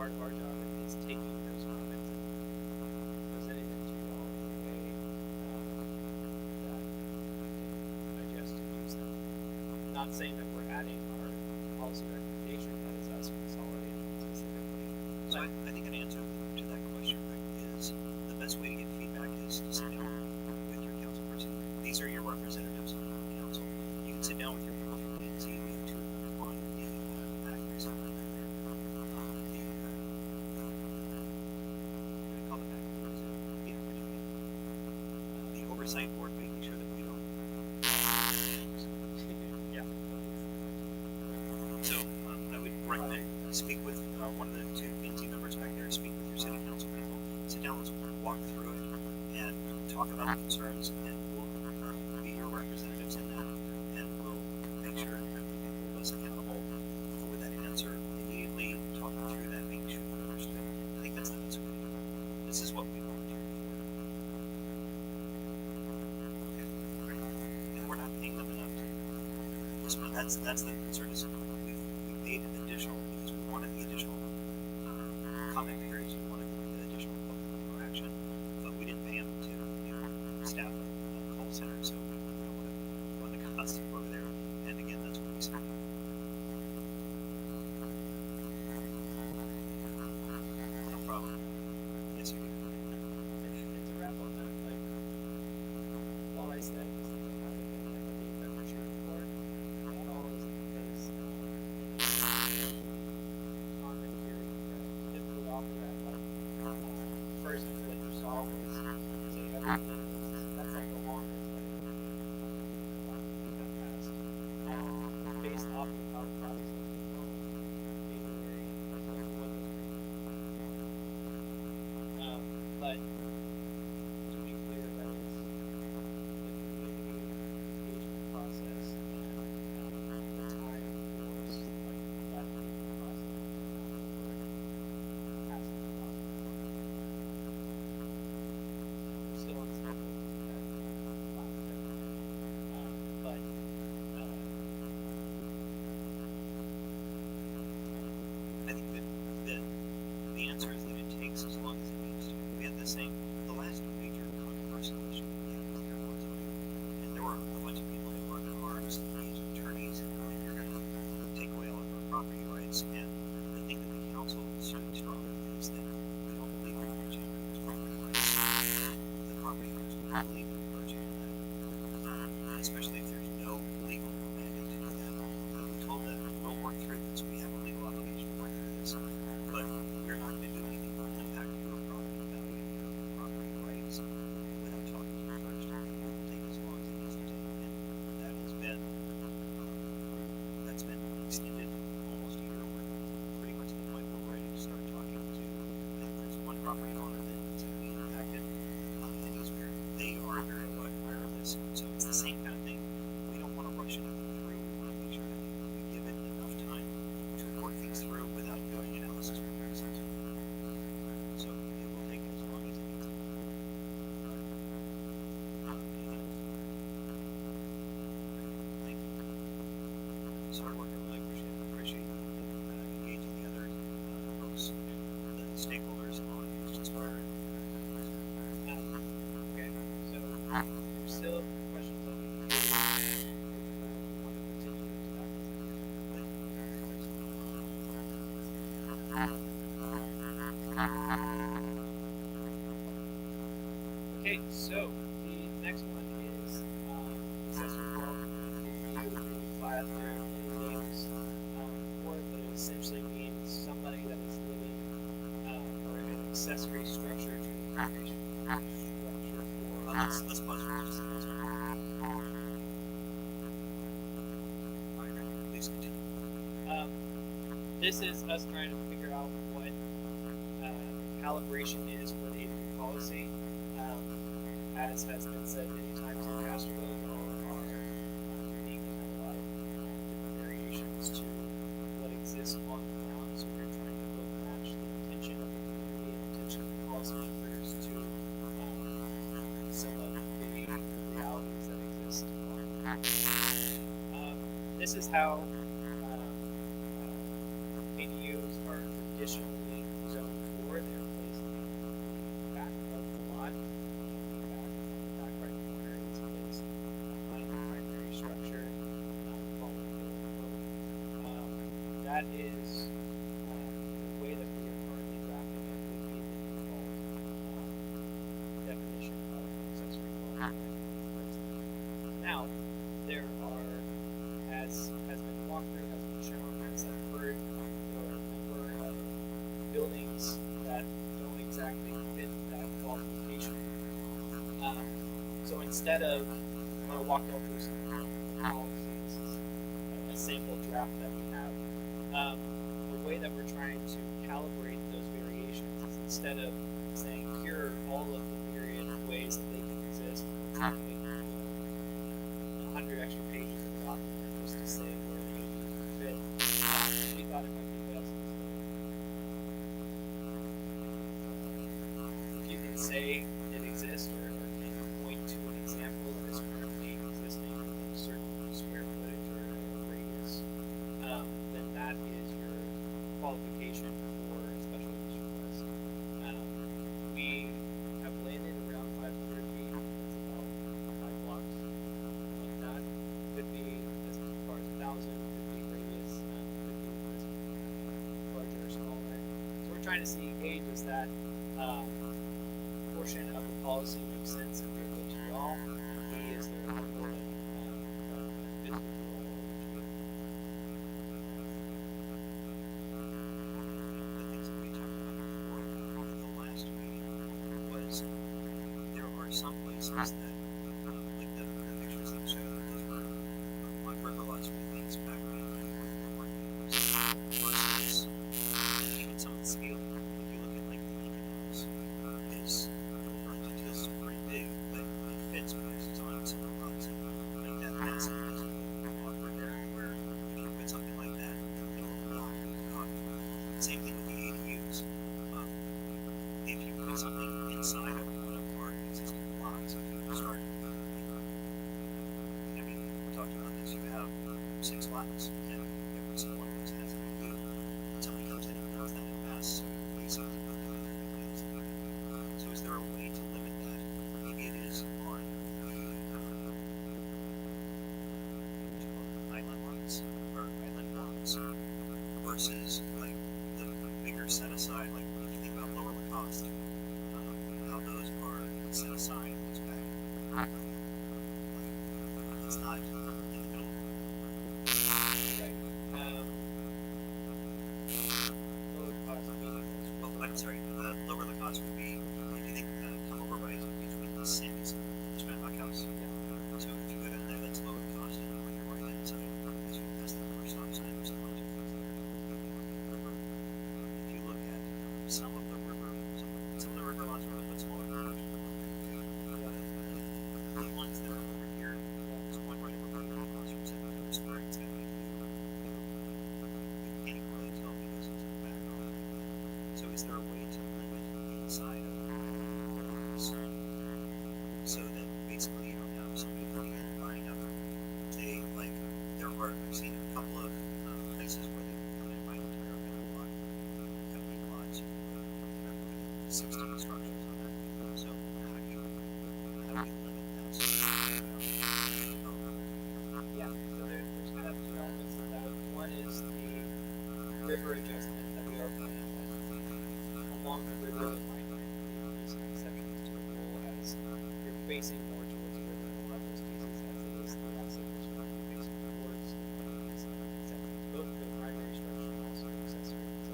part of our job is taking those comments and presenting them to you all in a way that you can digest and use them. Not saying that we're adding our policy recommendation, that is us consolidating specifically. So I think an answer to that question, Rick, is the best way to get feedback is to sit down with your council person. These are your representatives on the council. You can sit down with your council and see if you have to on the accuracy. Call it accuracy. Yeah, we're doing it. The oversight board making sure that we don't. Yeah. So I would recommend speak with one of the two PNC members back there, speak with your city council people, sit down, let's walk through it and talk about the concerns, and we'll be your representatives in that, and we'll make sure that we can hold us accountable for that answer immediately, talking through that, making sure we understand. I think that's the best way to do it. This is what we volunteered for. Okay, great. And we're not paying them enough to this one. That's the concern is we paid an additional because we wanted the additional comment periods, we wanted the additional public interaction, but we didn't pay them to staff a call center, so we don't know what the costs are over there. And again, that's what we spent. No problem. Yes, you do. And to wrap on that, like, all I said was that we have a membership report. That all is because comment period that typically offer at like first what you saw was say everything. That's like the longest that passed. Based off of how the products have been going, maybe very what was but to be clear, that is the community engagement process and the time force like that process passing the process. We're still on schedule to that last step. But I think that the answer is that it takes as long as it needs to. We had the last major controversial issue we had with the airport zoning, and there were a bunch of people who were in arms, these attorneys, and you're going to take away all of our property rights. And the thing that the council certainly strongly is that we don't believe in merging those property rights. The property owners don't believe in merging that, especially if there's no legal mandate to do that. But we told them we'll work through this. We have a legal obligation to work through this, but we're not going to do anything that will impact your property value, your property rights, without talking to you first. It will take as long as it needs to take, and that has been extended almost a year. We're pretty much at the point where we're ready to start talking to. And there's one property owner that's going to be impacted, and they are very aware of this. So it's the same kind of thing. We don't want to rush anything through. We want to make sure that we give it enough time to work things through without doing analysis comparisons. So it will take as long as it needs to. Thank you. It's hard work. I really appreciate engaging the other folks, the stakeholders on Inspire. okay, so there's still questions on the want to continue to back Okay, so the next one is accessory dwelling. You file their names for it, but it essentially means somebody that is living or an accessory structure to the foundation structure for. Let's pause for just a second. All right, please continue. This is us trying to figure out what calibration is for the ADU policy. As has been said many times in Castroville, y'all are unique and have a lot of different variations to what exists on the ground. So we're trying to both match the intention of the community and the intention of the policymakers to some of the realities that exist on the ground. This is how ADUs are traditionally that is the way that we are currently drafting it would be the default definition of accessory dwelling unit. Now, there are, as has been walked through, has been shown, as I've heard, there are a number of buildings that don't exactly fit that qualification. So instead of, I'm going to walk you all through some policies, a sample draft that we have. The way that we're trying to calibrate those variations is instead of saying here are all of the myriad of ways that they can exist, and make 100 extra pages of document just to say where they fit. We thought it might be best if you can say it exists or can point to an example that is currently existing in a certain square footage or a radius, then that is your qualification for a special use request. We have landed around 500 feet. That's about 5 blocks. Like that could be as far as 1,000. Could be radius. Could be larger or smaller. So we're trying to see A, does that portion of the policy make sense and fair to y'all? And B, is there a component that fits with your own The things that we talked about before in the last meeting was there are some places that, like the pictures that show that those were on river lots with things back when versus even some of the scale. If you look at like the Lincoln House, is just pretty big, but it fits because it's on several lots. Like that's awkward there, where if you put something like that, it'll belong. Same thing with the ADUs. If you put something inside of one of our existing lots, if you start, I mean, we talked about this, you have 6 lots, and every single one of those has an ADU. And somebody comes in and does that and asks, so basically, so is there a way to limit that? Maybe it is on island lots, or island lots, versus like the bigger set aside, like if you think about lower cost, how those are set aside, it's back. It's not in the middle. Right. Lower cost meaning Oh, I'm sorry, lower the cost would be, if you think, come over by between the Sands, Spinbach House. So if you go down there, that's lower cost, and on your right hand side, that's the first stop sign or something like that. If you look at some of the river lots are a little bit smaller. The ones that are over here, there's one right over here across from St. Peter's where it's got you can't really tell because it's in the background. So is there a way to limit inside of those so that basically you don't have somebody coming in and buying up? They like there are I've seen a couple of places where they come in and buy an entire block, have 8 lots, 16 structures on that. So how do you limit that? So Yeah, so there's kind of 2 elements of that. One is the river adjustment that we are planning along the river that might be some exceptions to a rule as you're facing more towards the river in a lot of those cases as it is the asset which is facing towards some exceptions both for the primary structure and also the accessory. So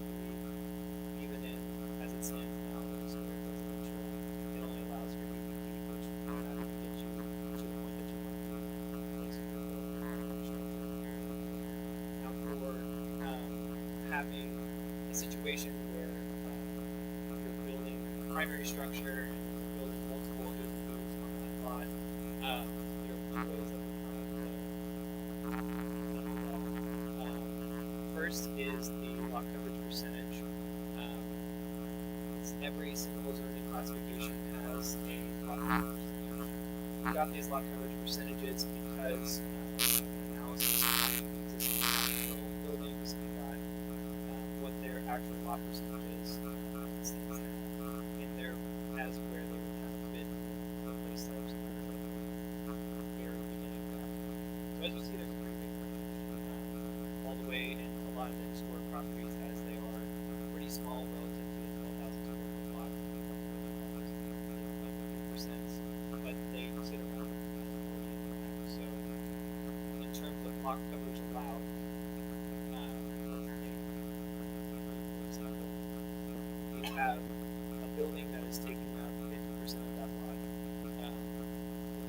even in as it stands now, the square residential, it only allows for 80 feet, which will not get you to the point that you want to place it for the primary structure. Now for having a situation where you're building a primary structure and you're building multiple ADUs on that lot, there are 2 ways that we're trying to limit that. First is the lot coverage percentage. Every single zoning classification has a lot coverage percentage. We got these lot coverage percentages because analysis of the existing capital buildings and got what their actual lot percentage is in there as where they would have been place types and everything here at the beginning of that. So as you see, there's a pretty big range all the way, and a lot of it is square coverage allowed. For example, you have a building that is taking up 50% of that lot.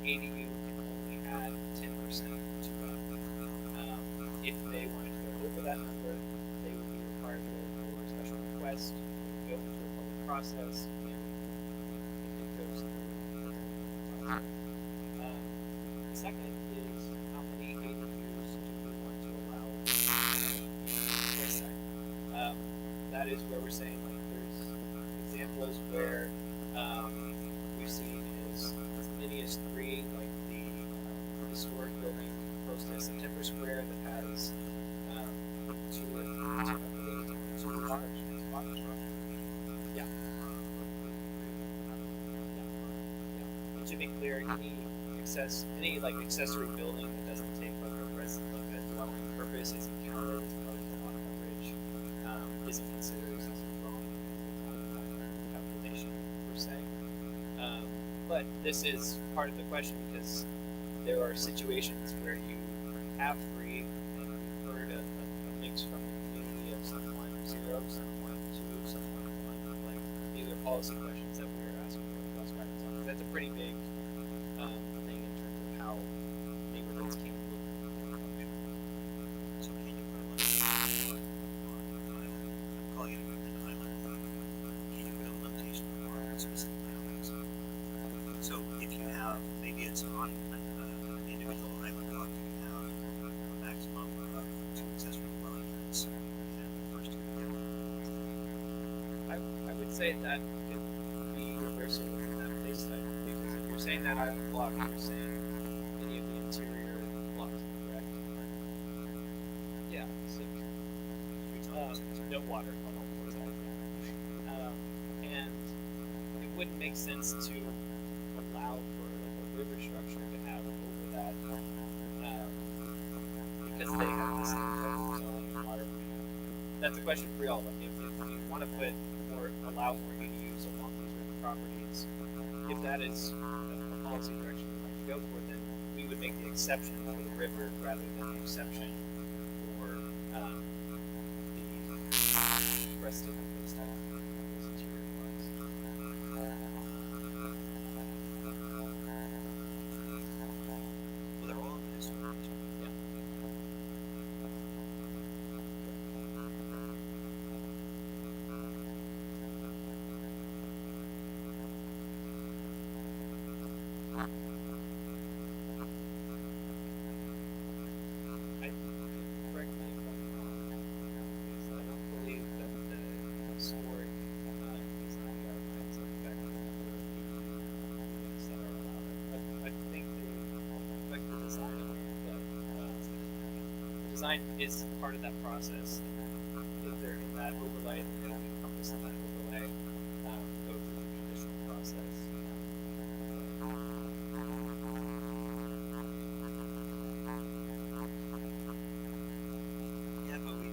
ADU can only add 10% to it. If they wanted to go over that number, they would be required to go for a special request, go through a public process, and it goes. Second is how many ADUs do we want to allow this site? That is where we're saying like there's examples where we've seen as many as 3, like the historic building close to September Square that has 2 or 3, I believe, 2 large structures. Yeah. And to be clear, any like accessory building that doesn't take like a resident like a dwelling purpose isn't counted as part of the lot coverage. Isn't considered accessory dwelling calculation per se. But this is part of the question because there are situations where you have 3 and you've heard a mix from the community of someone 0, someone 2, someone 1. Like these are policy questions that we're asking for the bus guidance on. That's a pretty big thing in terms of how neighborhoods can look and function. So can you put a limitation on calling it an island? Can you put a limitation on specific islands? So if you have, maybe it's on an individual island block, you can have a maximum of 2 accessory dwelling units within the first 2 units. I would say that could be very similar to that base type because if you're saying that island block, you're saying any of the interior blocks, correct? Yeah. So, no water. And it wouldn't make sense to allow for like a river structure to have over that because they have the same type of zoning and water. That's a question for y'all. Like if you want to put or allow for ADUs along these river properties, if that is a policy direction we'd like to go for, then we would make the exception for the river rather than the exception for the rest of those type of interior ones. Well, they're all in the historic district. Yeah. Correct me if I'm wrong, because I don't believe that the historic is not guidelines of fact the number of units that are allowed. I think they affect the design of it, but design is part of that process. If they're in that overlay, they don't encompass in that overlay, go through the traditional process. Yeah, but we.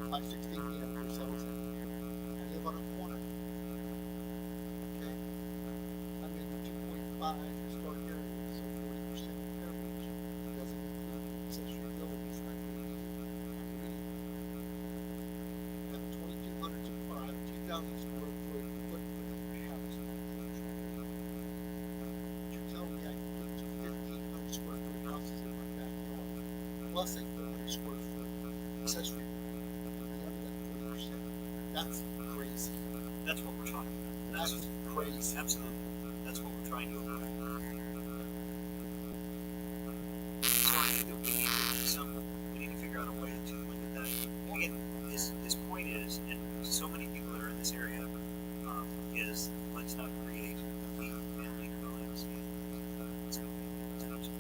By 16 p.m. or 17 p.m. I live on a corner. Okay? I'm in the 2.5 historic area, so 40% coverage doesn't include accessory buildings like we have a 2,200 or I have a 2,000 square foot footprint house. You're telling me I can put 1,500 square foot houses in my backyard plus a 400 square foot accessory. That's crazy. That's what we're talking about. That's crazy. Absolutely. That's what we're trying to avoid. So I think that we need to figure out a way to limit that. Again, his point is, and so many people that are in this area, is let's not create weak family dwellings in this township.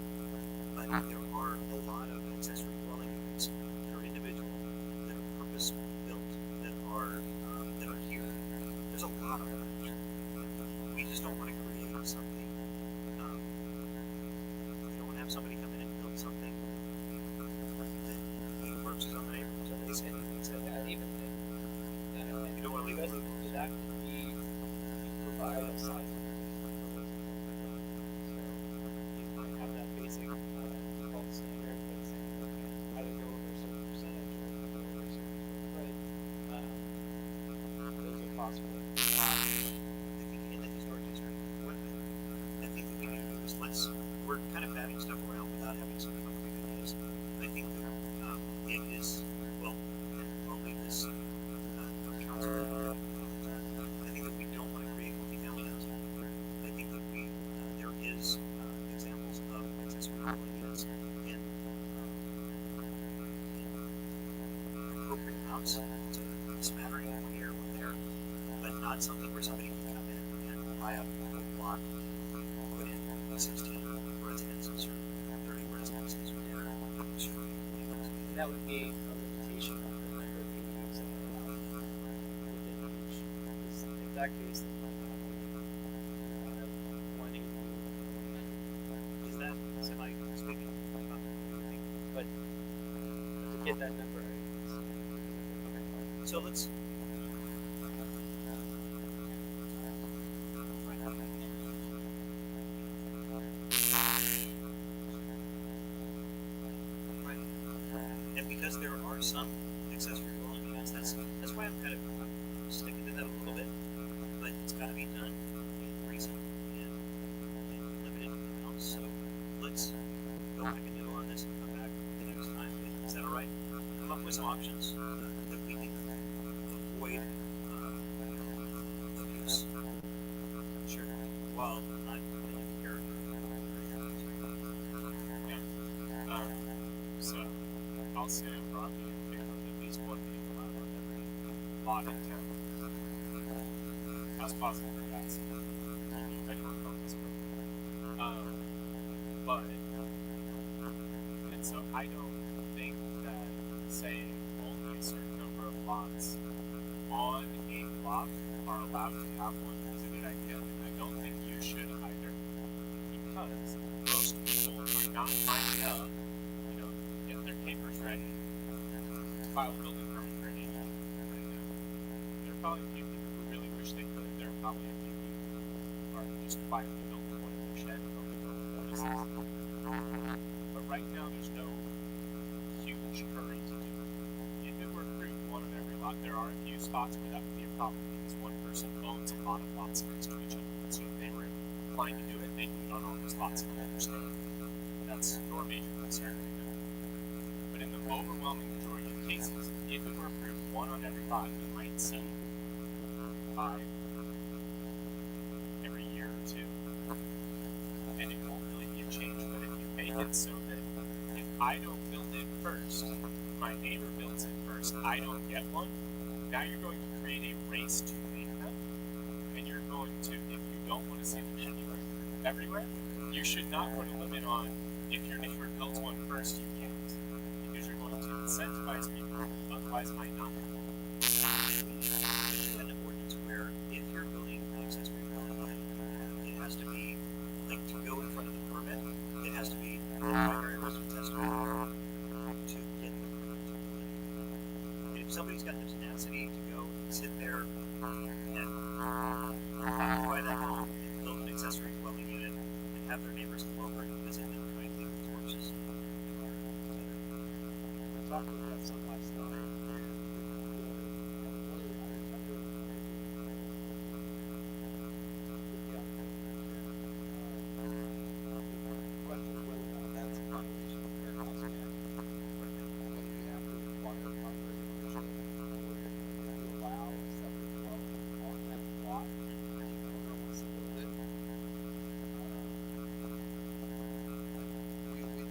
But there are a lot of accessory dwelling units that are individual We just don't want to create something. We don't want to have somebody come in and build something that encroaches on the neighborhood. Yeah, even You don't want to leave it. to that degree, you provide a size. You might have that basic default standard, but saying, how to go over a certain percentage or go over a certain foot. Those are possible. I think in the historic district, what I think that we need to do is we're kind of batting stuff around without having some concrete ideas. I think that it is, well, I'll leave this for council. I think that we don't want to create multifamily housing. I think that there is examples of accessory dwelling units in appropriate amounts. It's a smattering over here or there, but not something where somebody can come in and buy up a whole block, put in 16 residences or 30 residences or whatever. And that would be a limitation on the number of ADUs that are allowed within each. In that case, then you might have one ADU. Is that semi speaking? But to get that number, So let's. And because there are some accessory dwelling units, that's why I'm kind of sticking to that a little bit. But it's got to be done in reason and limited amounts. So let's go back and do on this and come back the next time. Is that all right? Come up with some options that we can avoid abuse. Sure. While not putting in character. So I'll say I'm broadly in favor of at least one being allowed on every lot in town. As possible for that. I don't know this one. But and so I don't think that saying only a certain number of lots on a block are allowed to have one is a good idea. And I don't think you should either. Because most people are not lining up, get their papers ready to file a building permit for an ADU. There are probably people who really wish they could. There are probably a few people who are just quietly building one in their shed and only building notices. But right now there's no huge hurry to do it. If it were approved one on every lot, there are a few spots where that would be a problem because one person owns a lot of lots next to each other. So if they were inclined to do it, they can do it on all those lots and understand. That's your major concern right now. But in the overwhelming majority of cases, if it were approved one on every lot, you might see 5 every year or two. And it won't really be a change, but if you make it so that if I don't build it first, my neighbor builds it first, I don't get one, now you're going to create a race to make them. And you're going to, if you don't want to see them everywhere, you should not put a limit on if your neighbor builds one first, you can't. Because you're going to incentivize people who otherwise might not have one. An ordinance where if you're building an accessory dwelling unit, it has to be, like, to go in front of the permit, it has to be primary residence has to be to get the permit to build it. If somebody's got the tenacity to go and sit there and occupy that home and build an accessory dwelling unit and have their neighbors come over and visit them trying to leave the torches. talk about some lifestyle.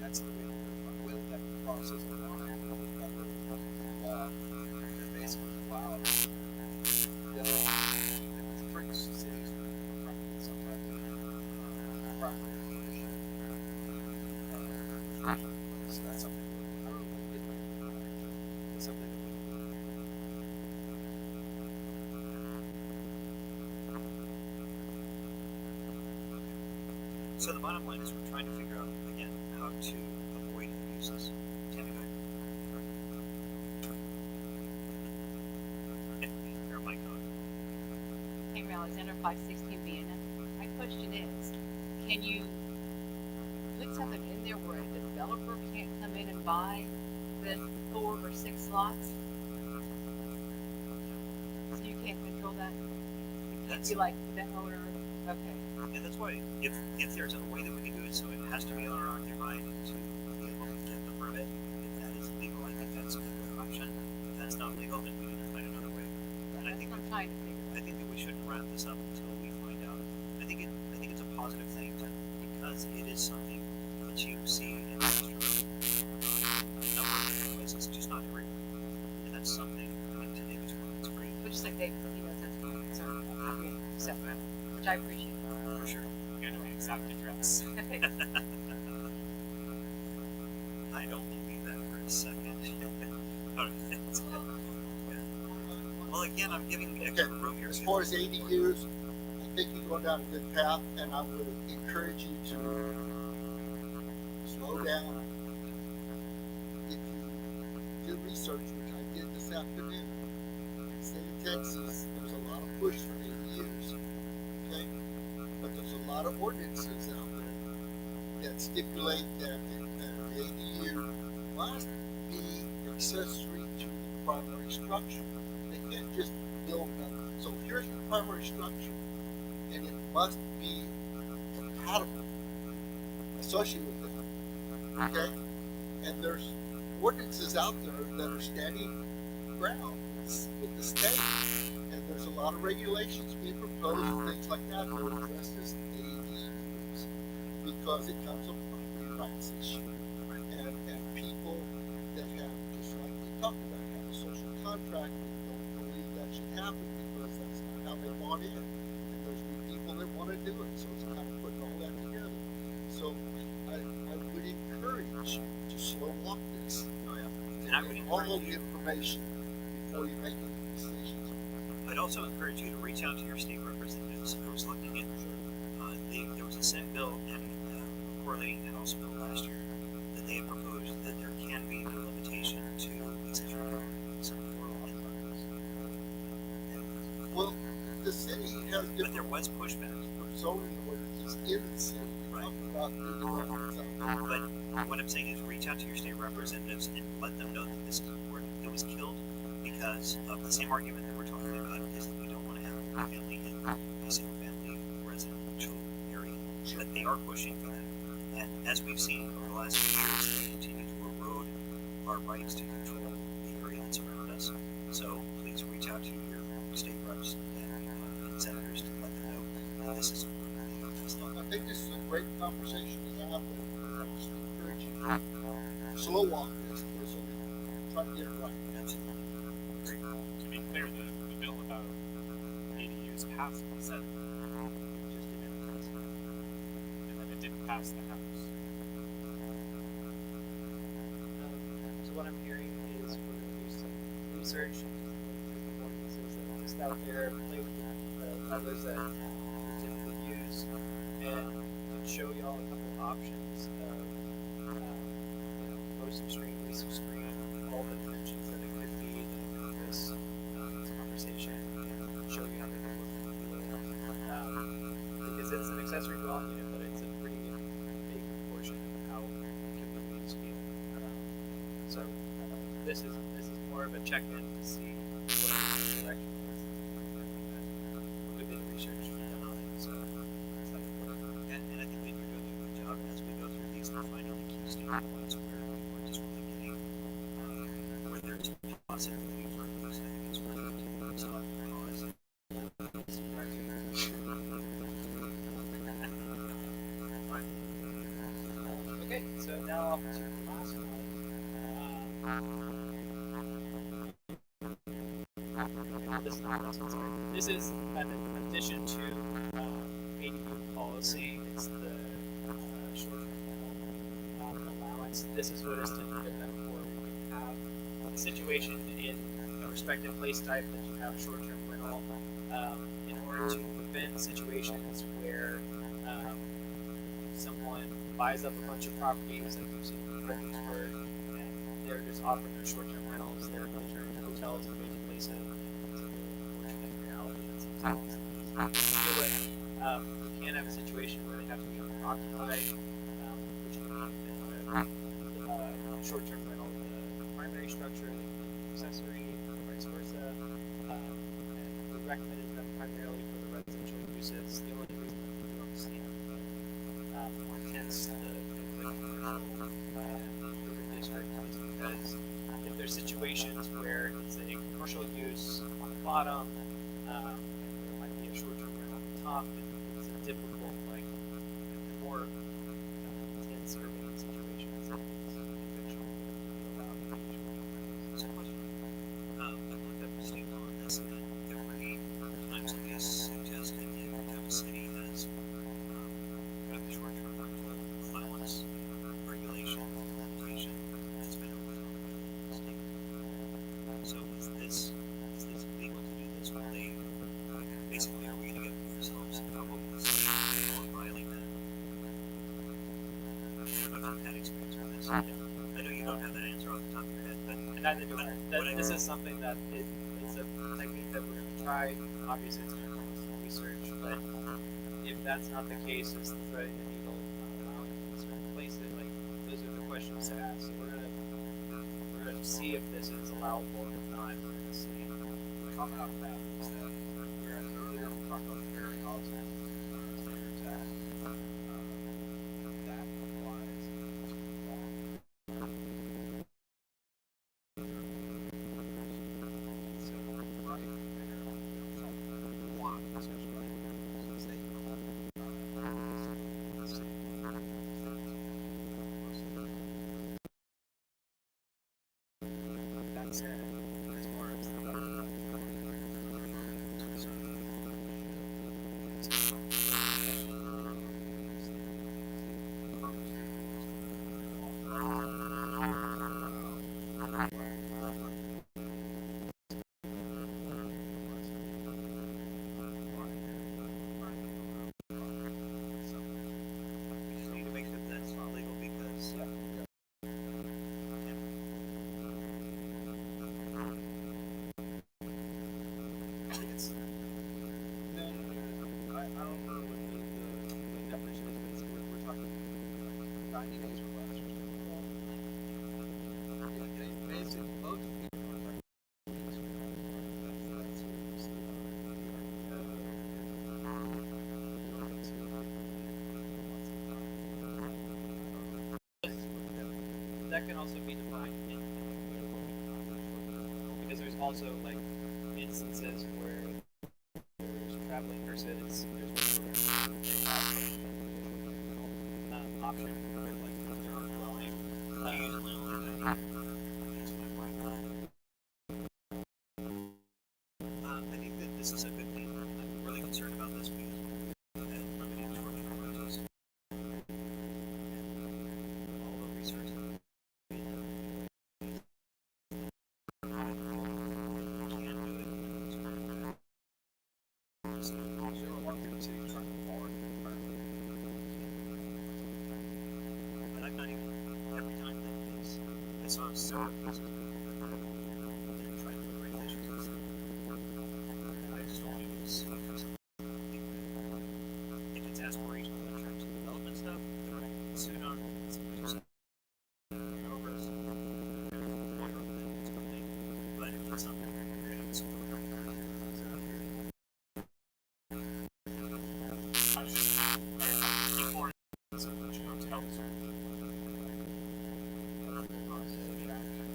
That's the way we'll that process basically allow different cities some type of property ownership. So that's something I don't know if it's something that we So the bottom line is we're trying to figure out, again, how to avoid abuses. Tammy, go ahead. Your mic on. Hey, Alexander, 516 Vienna. My question is, can you put something in there where a developer can't come in and buy the 4 or 6 lots? So you can't control that? That's You like the owner? Okay. And that's why, if there's a way that we can do it so it has to be owner occupied to be able to get the permit, if that is legal, I think that's a good option. If that's not legal, then we need to find another way. And I That's think what I'm trying to figure out. I think that we shouldn't wrap this up until we find out. I think it's a positive thing because it is something that you see in Castroville, a number of different places, just not everywhere. And that's something that to David's point, it's great. But just like David said, he knows that's what I'm concerned about. So, which I appreciate. For sure. You're gonna be exact address. I don't believe that for a second. All right. Yeah. Well, again, I'm giving extra room here. As far as ADUs, I think you're going down a good path, and I would encourage you to slow down. If you do research, which I did this afternoon, in the state of Texas, there's a lot of push for ADUs, okay? But there's a lot of ordinances out there that stipulate that the ADU must be accessory to the primary structure. They can't just build them. So here's your primary structure, and it must be compatible, associated with it, okay? And there's ordinances out there that are standing ground with the state, and there's a lot of regulations being proposed and things like that that addresses ADUs because it comes up with a rights issue, and people that have, just like we talked about, have a social contract and don't believe that should happen because that's not how they bought in, and there's new people that want to do it, so it's kind of putting all that together. So I would encourage you to slow walk this. And I would All encourage the you. information before you make any decisions. I'd also encourage you to reach out to your state representatives. I was looking at, there was a Senate bill and a correlating House bill last year that they had proposed that there can be no limitation to accessory apartments for all apartments. Well, the city has But there different was pushback. zoning ordinances in the city. We're Right. talking about new developments out there. But what I'm saying is reach out to your state representatives and let them know that this is important. It was killed because of the same argument that we're talking about is that we don't want to have a family in a single family residential area. But they are pushing for that. And as we've seen over the last few years, they continue to erode our rights to control the area that's around us. So please reach out to your state reps and senators to let them know that this is important. I think this is a great conversation to have, and I just encourage you to slow walk this, so we can try to get it right. Absolutely. To be clear, the bill about ADUs passed the Senate. It just didn't pass. And then it didn't pass the House. So what I'm hearing is we're going to do some research into the ordinances that are just out there, play with the others that we typically use, and show y'all a couple options of, post screen, lease screen, all the dimensions that it could be in this conversation, and show you how they can work. Because it's an accessory dwelling unit, but it's a pretty big portion of how communities feel. So this is more of a check-in to see what the direction is. We've been researching it on it, so that's how it works. And I think that you're doing a good job as we go through these and finding the key sticking points where we're just really getting where there's possibility for things. I think it's really good. So Okay, so now to the last one. This is an addition to ADU policy. It's the short-term rental allowance. This is what is typically done for when you have a situation in a respective place type that you have short-term rental in order to prevent situations where someone buys up a bunch of properties like you've seen in Fredericksburg, and they're just offering their short-term rentals, they're turning hotels and ways to place it. Unfortunate reality that sometimes do it. You can have a situation where they have to be occupied, which can mean short-term rental, the primary structure, the accessory, or vice versa. And we recommended them primarily for the residential uses. The only reason that we don't see more intense the district is because if there's situations where it's a commercial use on the bottom, and there might be a short-term rental on the top, it's a typical like more intense urban situations. So question. I've looked up the state law on this, and every time somebody has suggested that the city has got the short-term rental allowance regulation limitation, it's been overthrown by the state. So is this legal to do this? Will they basically are we going to get ourselves in trouble with the state for violating that? I don't know if you've had experience with this. I know you don't have that answer off the top of your head, but Neither do I. This is something that it's a technique that we're going to try. Obviously, it's going to require some research, but if that's not the case, it's the threading the needle, allowing it in certain places. Like those are the questions to ask. So we're gonna see if this is allowable. If not, we're going to see. Comment on that is that whereas earlier we talked about the fair housing standards act, that applies to all. So right there, one discussion right there. So That said, as far as the we just need to make sure that that's not legal because it's I don't know what the definition is, but we're talking 90 days or less or something. Basically, most people are like, that can also be defined in because there's also like instances where there's traveling nurses, there's they have option for like their own dwelling. I think that this is a good thing. I'm really concerned about this because we're limiting short-term rentals. All the research. But I'm not even every time that is I saw several cases they're trying to bring issues. I just don't want to see if it's aspirational in terms of development stuff, soon on but if it's something you're going to support.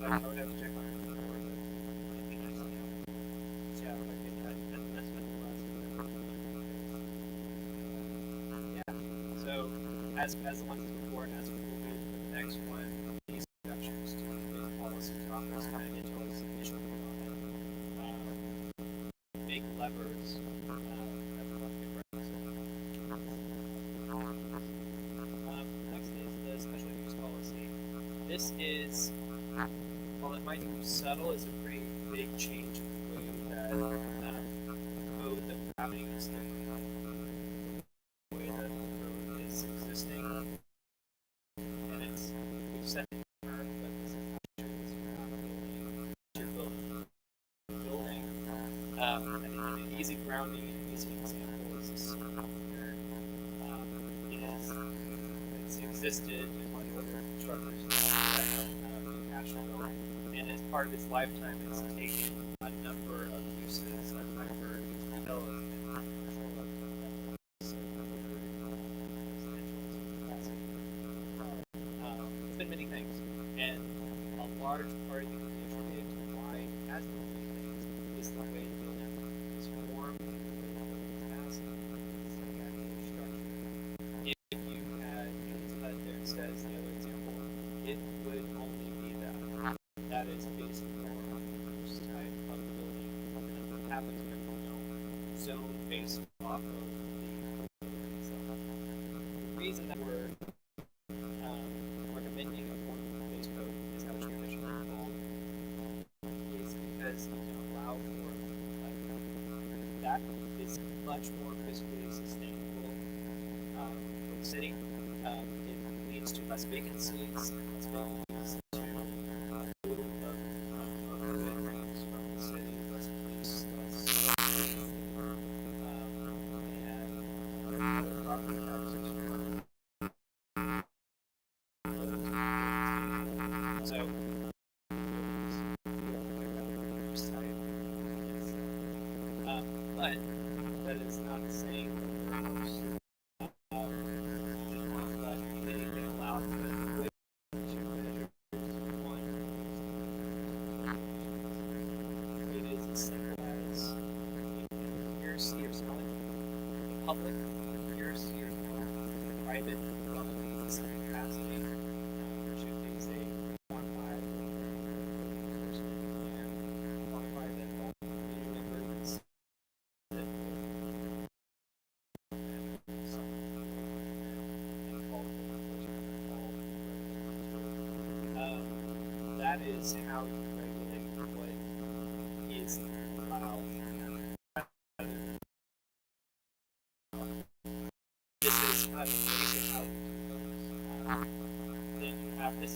I would have to check on it. Yeah, that's been the last. Yeah. So as the ones before, and as we will do for the next one, these introductions to the policy topics kind of get to us initially on it. Big levers that we want to get next is the special use policy. This is, while it might be subtle, it's a pretty big change in the way that code that we're having is the way that the code is existing. second term, but this is actually this Castroville building. I think an easy grounding and easy example is this here. It's existed in one of the other constructors in Castroville, and as part of its lifetime, it's taken a number of uses, a number of development, control of it's been many things, and a large part of the contributed to why it has been many things is the way the building is formed, the capacity, the structure. If you had that there says the other example, it would only be that. That is based on this type of building and happens to zone based off of the building itself. The reason that we're recommending a form-based code is how traditional home is because you can allow for that is much more fiscally sustainable for the city. It leads to less vacancies, less vacancies to veterans from the city, less police, less and property taxes. So, but that is not saying that they can allow for two measures. One, it is as simple as here's selling the public, here's your private companies capacity. There should be say quantify that emergency. That is how you regulate what is allowed. This is kind of the basic how you do things. Then you have this.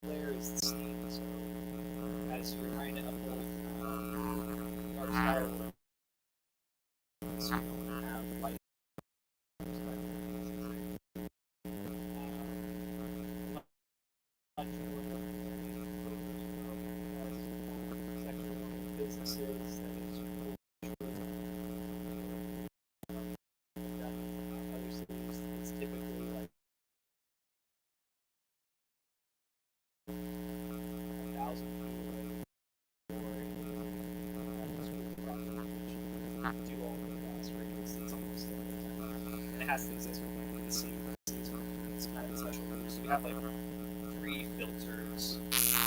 Layer is the same, so as you're trying to upload our style, so you don't have light. Businesses that is other cities, it's typically like 1,000 feet away or do all the gas radius. It's almost and it has to exist within the city. It's kind of special. So you have like 3 filters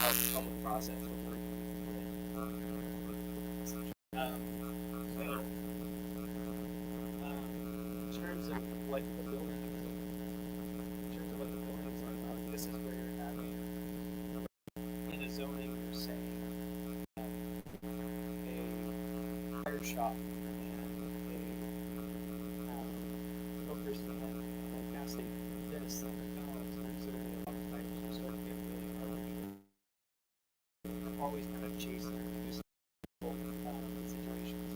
of public process before you in terms of what the building is, in terms of what the buildings are about, this is where you're having in a zoning you're saying a tire shop and a focus on a gas station. This always kind of chase their situations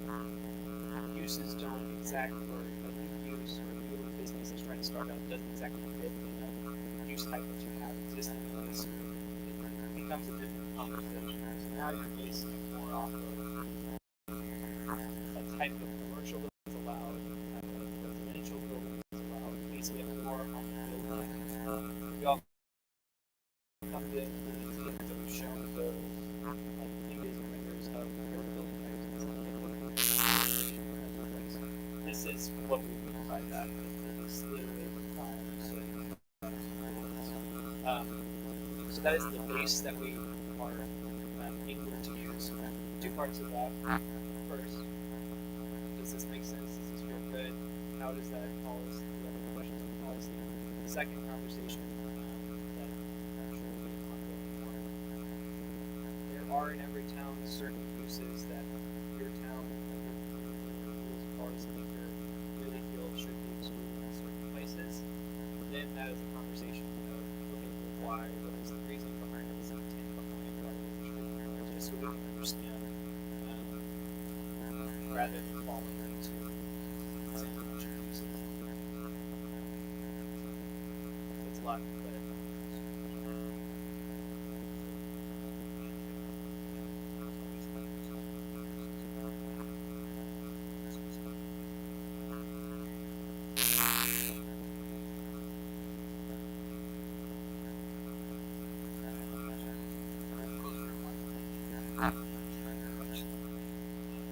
where uses don't exactly, or a new use or a new business that's trying to start up doesn't exactly fit the use type that you have existing. So it becomes a different conversation. So now you're basing it more off of a type of commercial that's allowed, a type of residential building that's allowed, basing it more on the building. We all come to the show the images and renders of your building types. This is what we mean by that. It's literally so that is the base that we are able to use. 2 parts of that. First, does this make sense? Does this feel good? How does that policy? Do you have any questions on the policy? The second conversation that I'm sure we can talk about more. There are in every town certain uses that your town, as far as liquor, really feel should be excluded in certain places, then that is a conversation of, okay, why, what is the reason behind it, what's the intent behind why it should be there, just so we can understand, rather than falling into saying a bunch of uses. It's a lot, but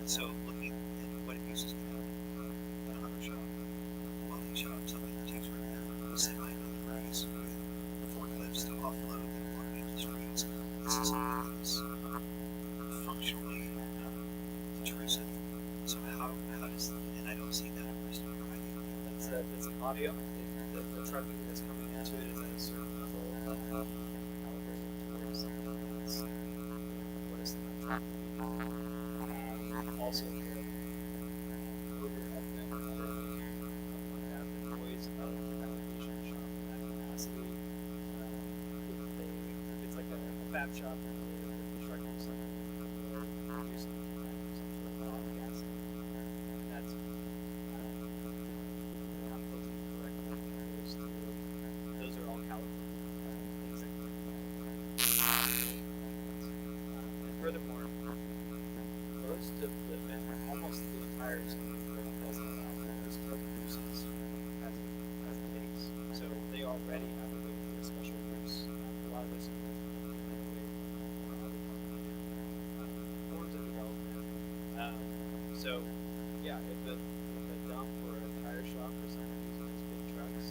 So looking at what it uses now, an auto shop, a welding shop, something that takes right semi-motorized with forklifts to offload and plug into streets. This is something that's functionally intrusive. So how does, and I don't see that person providing. that's an audio. The truck that's coming into it is at a certain level calibrated towards something that's what is the truck. Also, the overhead then have employees of the fabrication shop in that capacity. If it's like a fab shop, then the truck has something or do something like some sort of oil gas, and that's not filtered correctly. Those are all calibrated things that can and furthermore, most of the, almost the entire zone doesn't allow those type of uses as the case. So they already have a way for a special use. A lot of those forms of development. So yeah, if a dump or a tire shop or someone using those big trucks,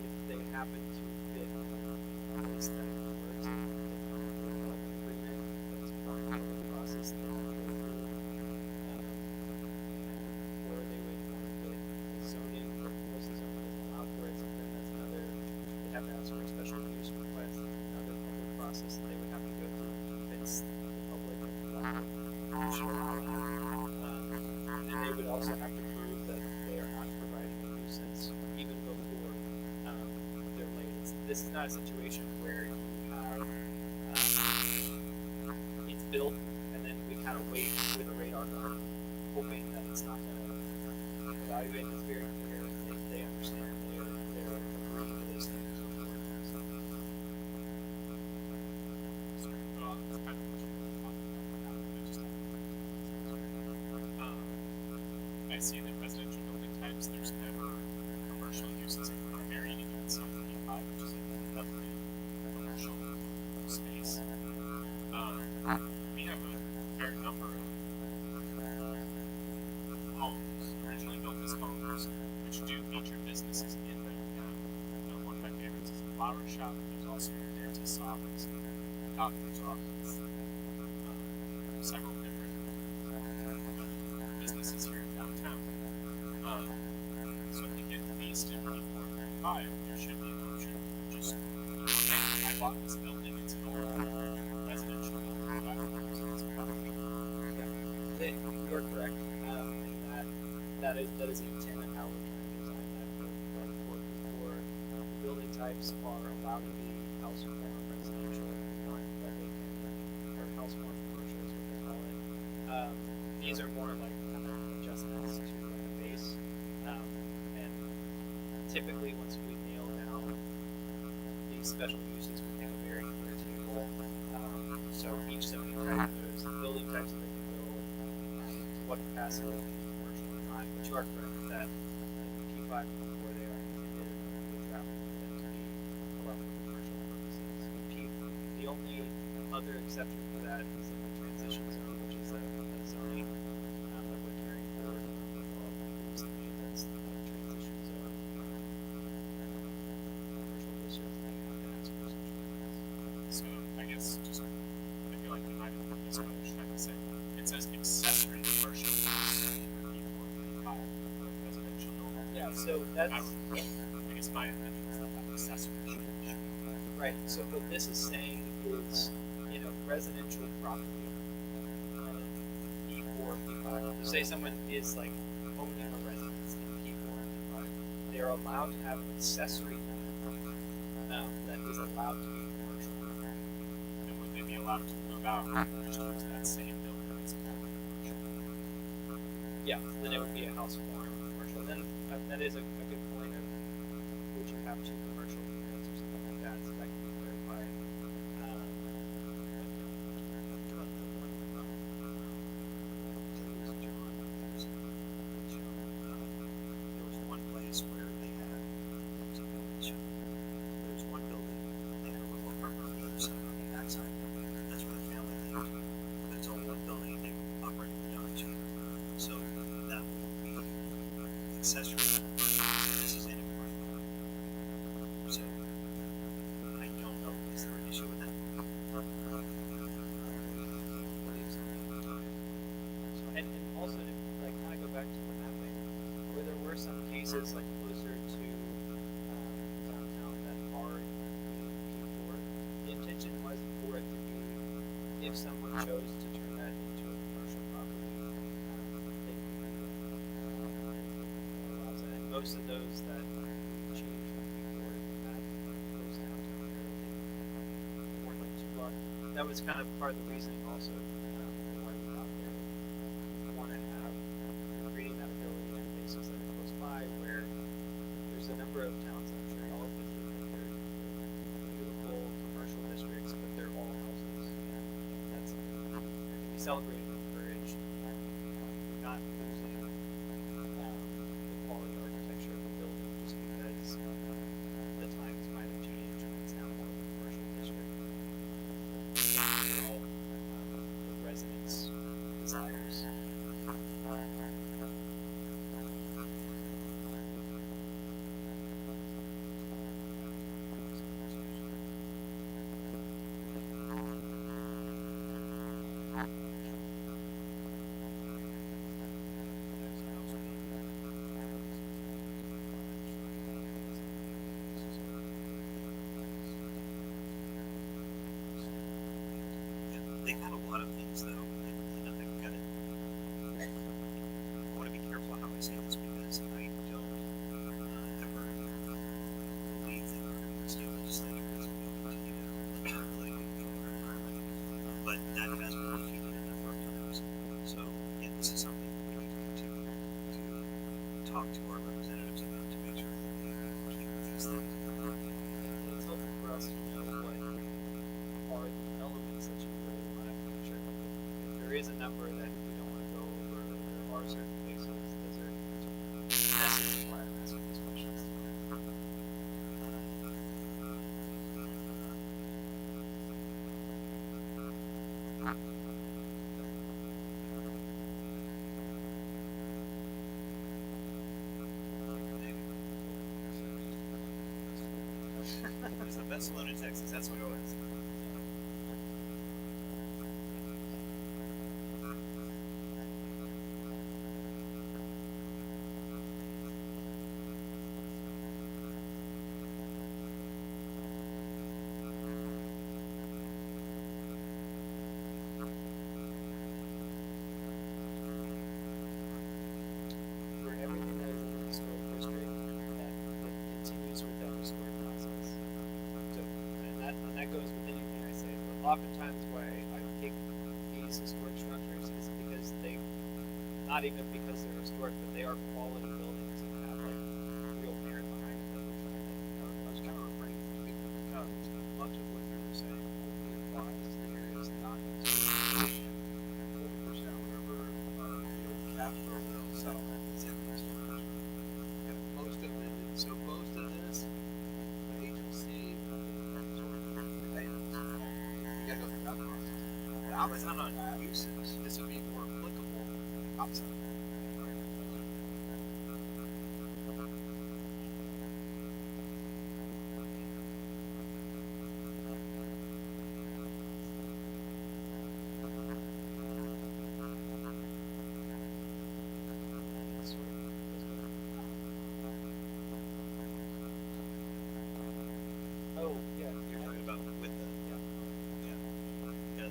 if they happen to fit this that works, like agreement that's part of the process that they go through, or they would want to fit zoning, or most of the zoning isn't allowed for it, so then that's another, they have to ask for a special use request, another public process that they would have to go through to convince the public that you should allow that. And they would also have to prove that they are not providing a nuisance even before they're laid. This is not a situation where you have it's built and then we kind of wait with a radar gun, hoping that it's not going to evaluate. It's very clear. They understand. They're agreeing to those things. I see that residential building types, there's never commercial uses in primary, and even in some which is another commercial space. We have a fair number of homes, originally built as homes, which do feature businesses in them. One of my favorites is a flower shop. There's also a dentist's office, a doctor's office, several different businesses here in downtown. So if you get leased in 435, there should be an option for just, hey, I bought this building, it's an old residential building, I don't know, so it's property. You are correct. That is the intent and how we're trying to design that for building types are allowed to be house form residential, that they can, or house form commercial is what they call it. These are more like kind of adjustments to the base, and typically once we nail down these special uses, we have a very clear table. So each zoning type knows the building types that they can build, to what capacity they can be commercial or not. But you are correct that in P5 before they are intended to draft them to be allowed for commercial purposes. The only other exception to that is in the transition zone, which is a zoning that we're carrying forward recently. That's the transition zone. Commercial districts that have to ask for special permits. So I guess just, I feel like we might have misunderstood what I say. It says accessory commercial use in P435 for residential building. Yeah, so that's I guess my intention is that accessory should. right. So what this is saying is, residential property, P4, P5. So say someone is like owning a residence in P4 and P5, they are allowed to have an accessory that is allowed to be commercial. And would they be allowed to move out and just use that same building as a home? Yeah, then it would be a house form commercial. Then that is a good point of would you have two commercial units or something like that? So that can be clarified. There was one place where they had, there was a village, there was one building, they had a little apartment on the other side, on the back side. That's where the family lived. But it's all one building, they operated the donut shop. So that will be accessory. This is in it. So I don't know, is there an issue with that? And also to like kind of go back to the mapping, where there were some cases like closer to downtown that are P4, the intention was for it to be if someone chose to turn that into a commercial property, they can allows that. And most of those that change from P4 to that goes downtown area, more like 2 block. That was kind of part of the reasoning also why we got there. We want to have creating that ability and bases that are close by where there's a number of towns that I'm sure all of us live in. They're beautiful commercial districts, but they're all houses. And that's something that can be celebrated and encouraged. Not losing the quality architecture of the building just because the times might have changed and it's now more of a commercial district. All the residents' desires. They've had a lot of things though, and I've got it. I want to be careful how I say this because I don't ever believe that our state legislature is going to continue to politically control our environment. But that has been repeated a number of times. So yeah, this is something we need to continue to talk to our representatives about to make sure that they keep these things. It's helpful for us to know what are the elements that you really want to feature. If there is a number that we don't want to go over, there are certain places, those are necessary why I'm asking these questions. It was the best saloon in Texas, that's what it was. For everything that is in the historic district, that it continues with that historic process. So, and that goes with anything I say. But oftentimes, why I pick these historic structures is because they, not even because they're historic, but they are quality buildings and have like real merit behind it that we're trying to. I was kind of referring to it because much of what you were saying only applies to areas not in the 40% whatever the old Castroville settlement is in this district. And most of it, so most of this, the agency, sort of related, you gotta go through that process. Now, it's not on uses, this would be more applicable outside. Oh, yeah. You're talking about with the, yeah,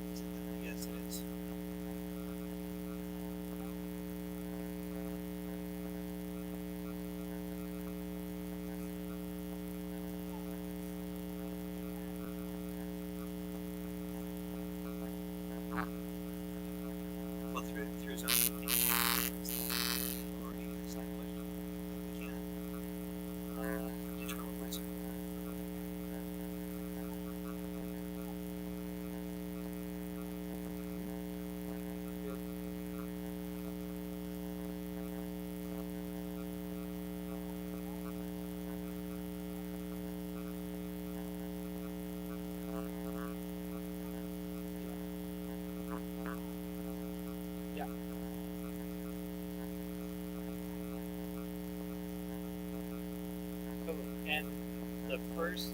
first,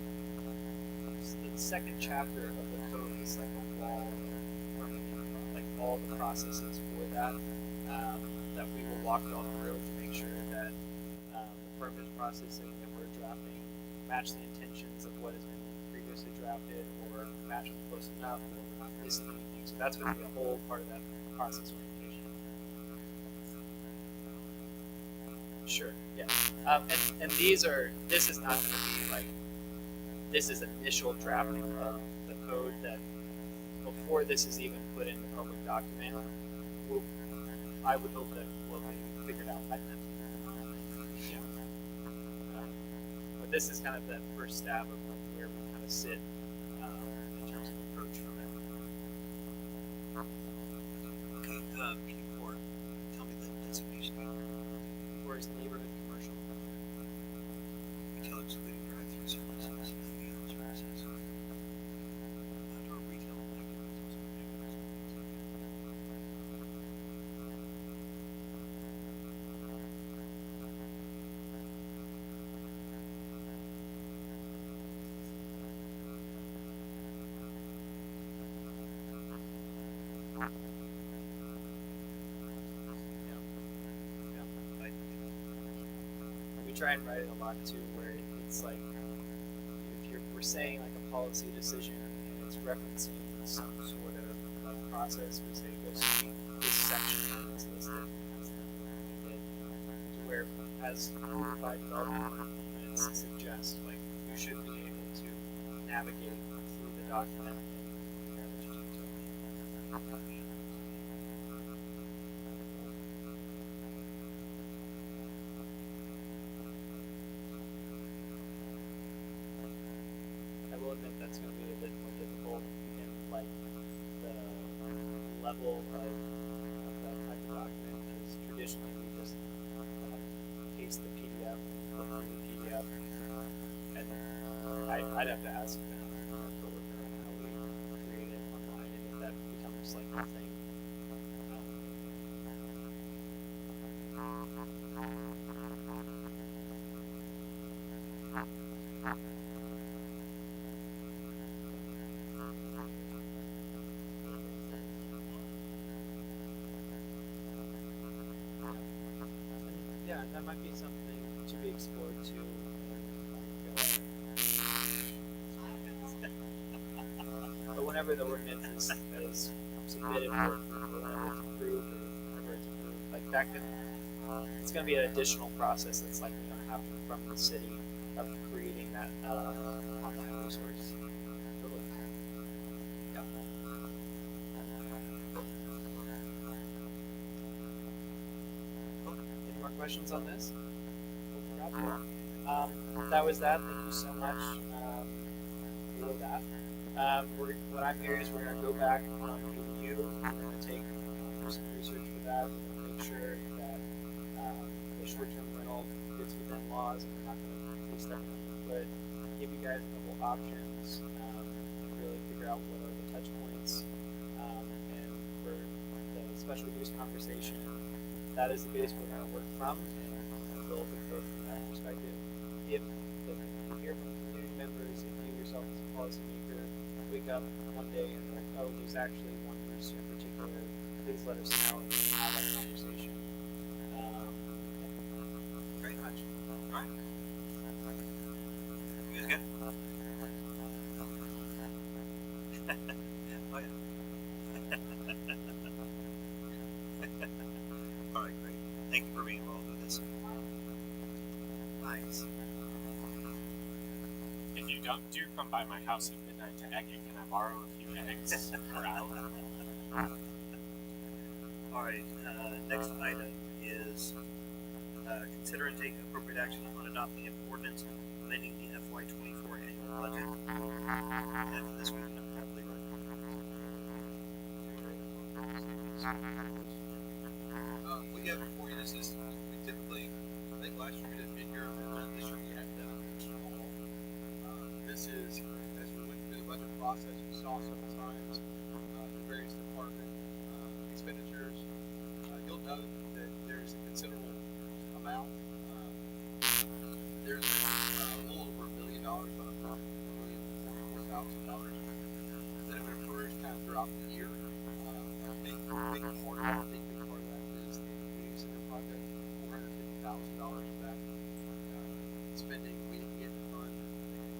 the second chapter of the code is like a wall of permitting, like all the processes for that, that we will walk y'all through to make sure that the permit processing that we're drafting match the intentions of what has been previously drafted, or match them close enough, or not missing anything. So that's going to be a whole part of that process orientation. Sure. Yeah. And this is not going to be like, this is initial drafting of the code that before this is even put in the public document, I would hope that we'll be figured out by then. Yeah. But this is kind of the first stab of where we kind of sit in terms of approach from it. Okay, P4, tell me the designation again. P4 is neighborhood commercial. Retail excluding drive-through services, convenience services, outdoor retail, like. We try and write it a lot too, where it's like, if we're saying like a policy decision and it's referencing some sort of process, we say go see this section that is listed. To where, as by development plans suggest, like you should be able to navigate through the document and manage detail. I will admit that's going to be a bit more difficult in like the level of that type of document, because traditionally we just paste the PDF, look through the PDF, and I'd have to ask our coworker on how we create it online, and if that becomes like the thing. Yeah, that might be something to be explored too. But whenever the ordinance is submitted for approval, whenever it's approved, or whenever it's approved, like that could, it's going to be an additional process that's likely going to happen from the city of creating that online resource. Totally. Yeah. Any more questions on this? That was that. Thank you so much for that. What I'm hearing is we're going to go back on review. We're going to take some research for that. We're going to make sure that the short-term rental fits within laws, and we're not going to completely step on the foot. Give you guys a couple options and really figure out what are the touch points. And for the special use conversation, that is the base we're going to work from, and build the code from that perspective. If you hear from community members, if you yourself as a policymaker wake up one day and like, oh, there's actually one person in particular, please let us know and have that conversation. Very much. All right. You guys good? Oh, yeah. All right, great. Thank you for being involved with this. Nice. If you do come by my house at midnight to egg it, can I borrow a few eggs per hour? All right, next item is consider and take appropriate action on adopting an ordinance amending the FY24 annual budget. And for this, we can have Leroy. What you have before you, this is, we typically, I think last year we didn't get here, this year we had done. This is, as we went through the budget process, we saw several times the various department expenditures. You'll note that there's a considerable amount. There's a little over $1 million on a big part of that, big part of that is the community center project, $450,000 of that spending we didn't get to fund.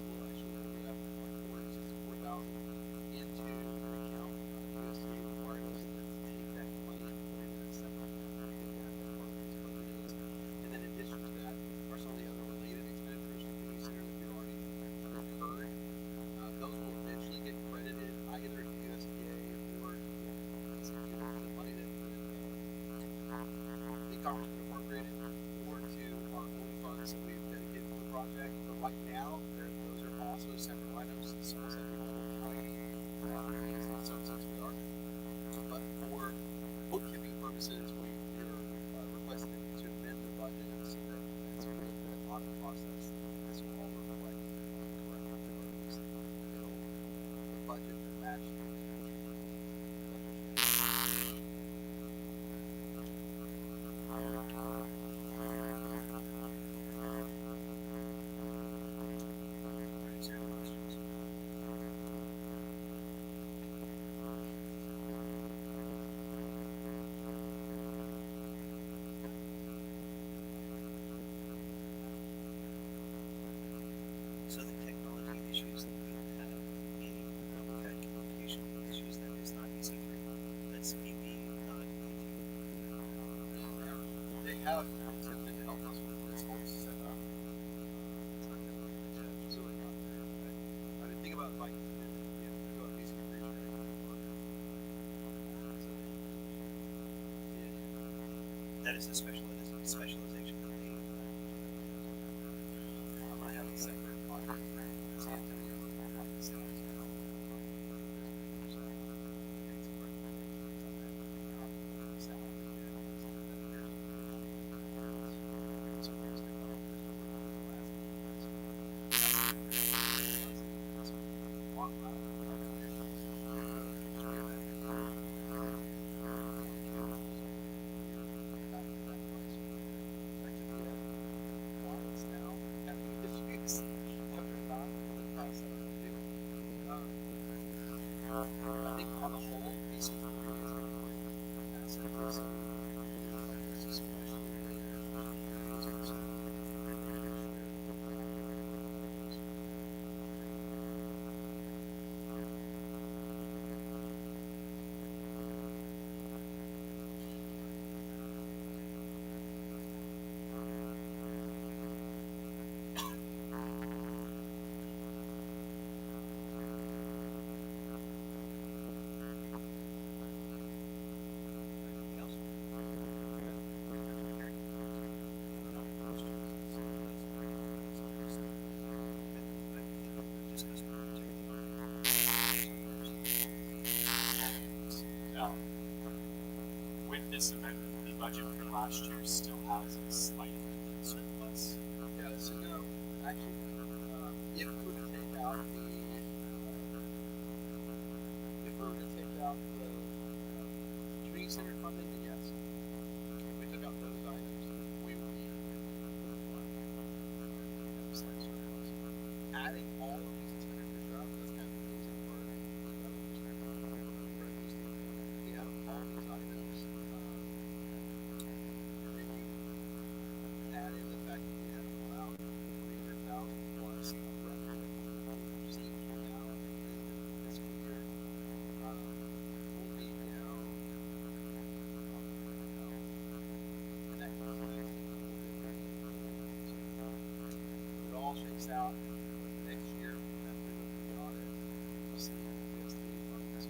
We'll actually we have $464,000 into an account. USDA required us to take that money and put it in a separate account. And then in addition to that are some of the other related expenditures in community center that we already incurred. Those will eventually get credited either to USDA or the money that the Congress appropriated or to our own funds that we've dedicated to the project. But right now, those are also separate items. It's almost like substance we are. But for bookkeeping purposes, we're requesting to amend the budget so that as we go through the audit process, this will all reflect correctly. The budget to match the So the technology issues that we have, meaning communication issues, that is not easy for you. That's maybe not easy. They have attempted to help us with this whole setup. It's not really not there. I mean, think about like, think about basic information. That is the specialization that they I have a separate project for San Antonio like this now. I think on the whole, BC is a asset. With this amendment, the budget for last year still has a slight surplus. Yeah, so no, actually, if we were to take out the community center funding, then yes. If we took out those items, we would be slight surplus. Adding all of these expenditures up, that's kind of the reason for it. We have all these items. Add in the fact that we have about 300,000 plus of revenue received from now in this year. We'll be now it all shakes out next year after the audit. We'll see if the funds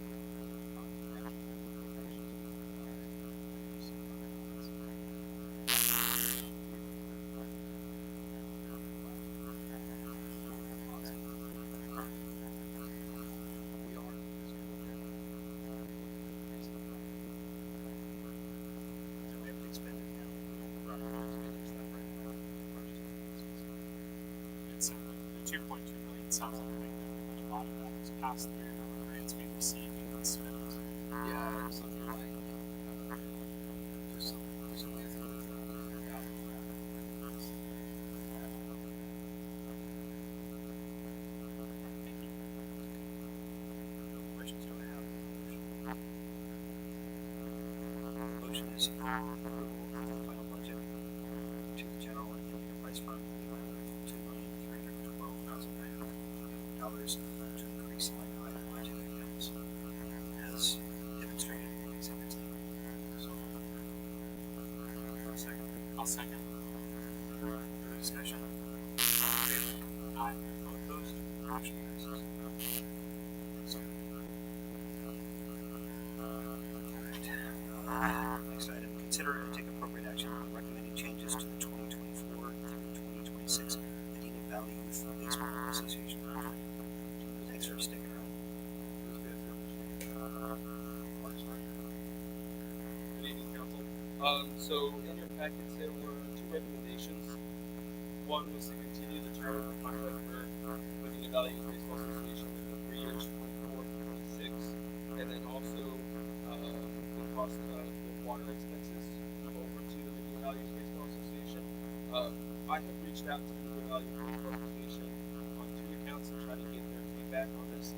And so the 2.2 million sounds like a big number, but a lot of that was passed through the grants we received and spent. Yeah, it's something like there's some things that we got from that. Thank you. no questions you have. motion is approval of the final budget to the general and enterprise fund in the amount of $2,312,950 to increase line item budget items as demonstrated in Exhibit A. So, second. I'll second. Further discussion? All in favor? Aye. All opposed? Motion passes. So, next item, consider and take appropriate action on recommending changes to the 2024 through 2026 Medina Valley Youth Baseball Association contract. Thanks for sticking around. Good evening, council. So in your packets there were two recommendations. One was to continue the term of the contract for Medina Valley Youth Baseball Association for the 3 years, 24 to 26, and then also the cost of the water expenses over to the Medina Valley Youth Baseball Association. I have reached out to the Medina Valley Youth Baseball Association on 2 accounts to try to get their feedback on this.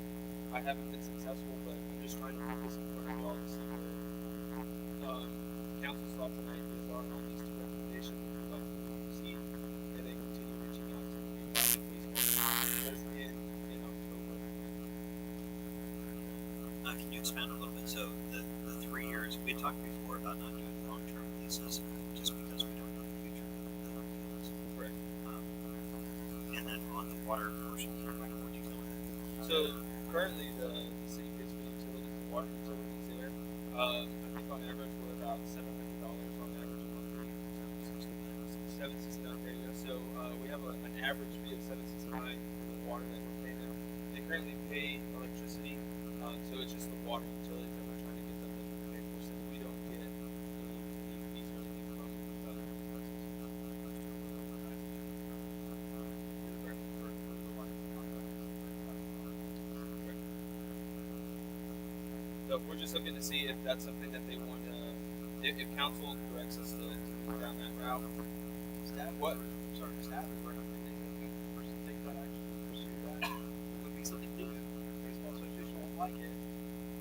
I haven't been successful, but I'm just trying to put this in front of y'all to see what council's thoughts and ideas are on these 2 recommendations. If you'd like to proceed, and then continue reaching out to the Medina Valley Baseball Association in October. Can you expand a little bit? So the 3 years, we had talked before about not doing long-term leases just because we don't know the future of the fields. Correct. And then on the water portion, can you provide more detail on that? So currently the city pays for utilities, the water utilities there. I think on average we're about $700 on average monthly. $769. There you go. So we have an average fee of $769 for the water that we're paying them. They currently pay electricity, so it's just the water utilities that we're trying to get them to pay for, so that we don't get any fees or anything from other expenses. So we're just looking to see if that's something that they want to, if council directs us to go down that route. Staff is recommending that we first take that action and pursue that. It would be something new. The baseball association won't like it,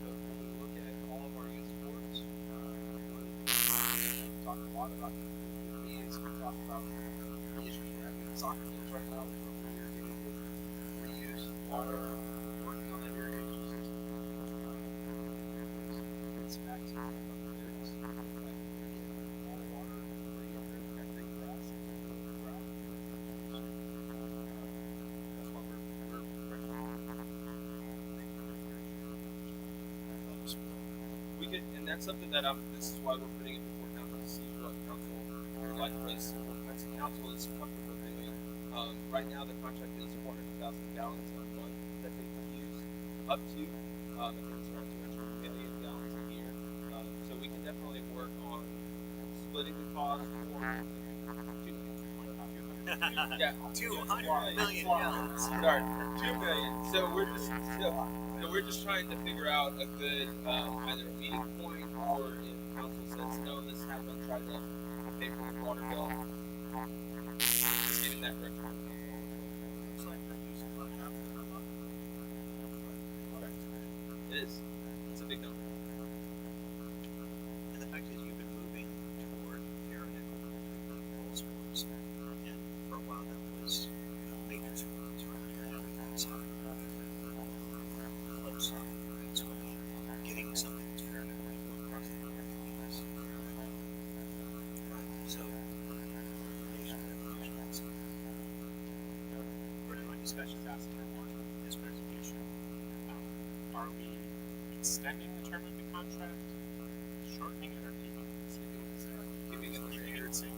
but when we look at all of our youth sports, we talk a lot about the needs. We talk about the issues we're having in soccer fields right now. We're getting with reuse, water, working on that irrigation system. It's back to the lyrics. More water, free, and big grass. That's what we're we could, and that's something that this is why we're putting it before council to see what council would like for us, what council is comfortable doing. Right now the contract is 400,000 gallons a month that they can use up to. I think it's around 200 million gallons a year. So we can definitely work on splitting the cost or yeah, 200 million gallons. Sorry, 2 million. So we're just trying to figure out a good either a meeting point or if council says no, let's have them try to pay for the water bill. Just getting that direction from council. Looks like they're using about half of their month. It is. It's a big number. And the fact is, you've been moving toward air and ball sports, and for a while that was major sports around here. Now we've got soccer, club soccer, and so getting something that's fair and equitable across the board is so. Further discussions asking for this presentation. Are we extending the term of the contract, shortening it, or keeping it the same? Keeping it the same.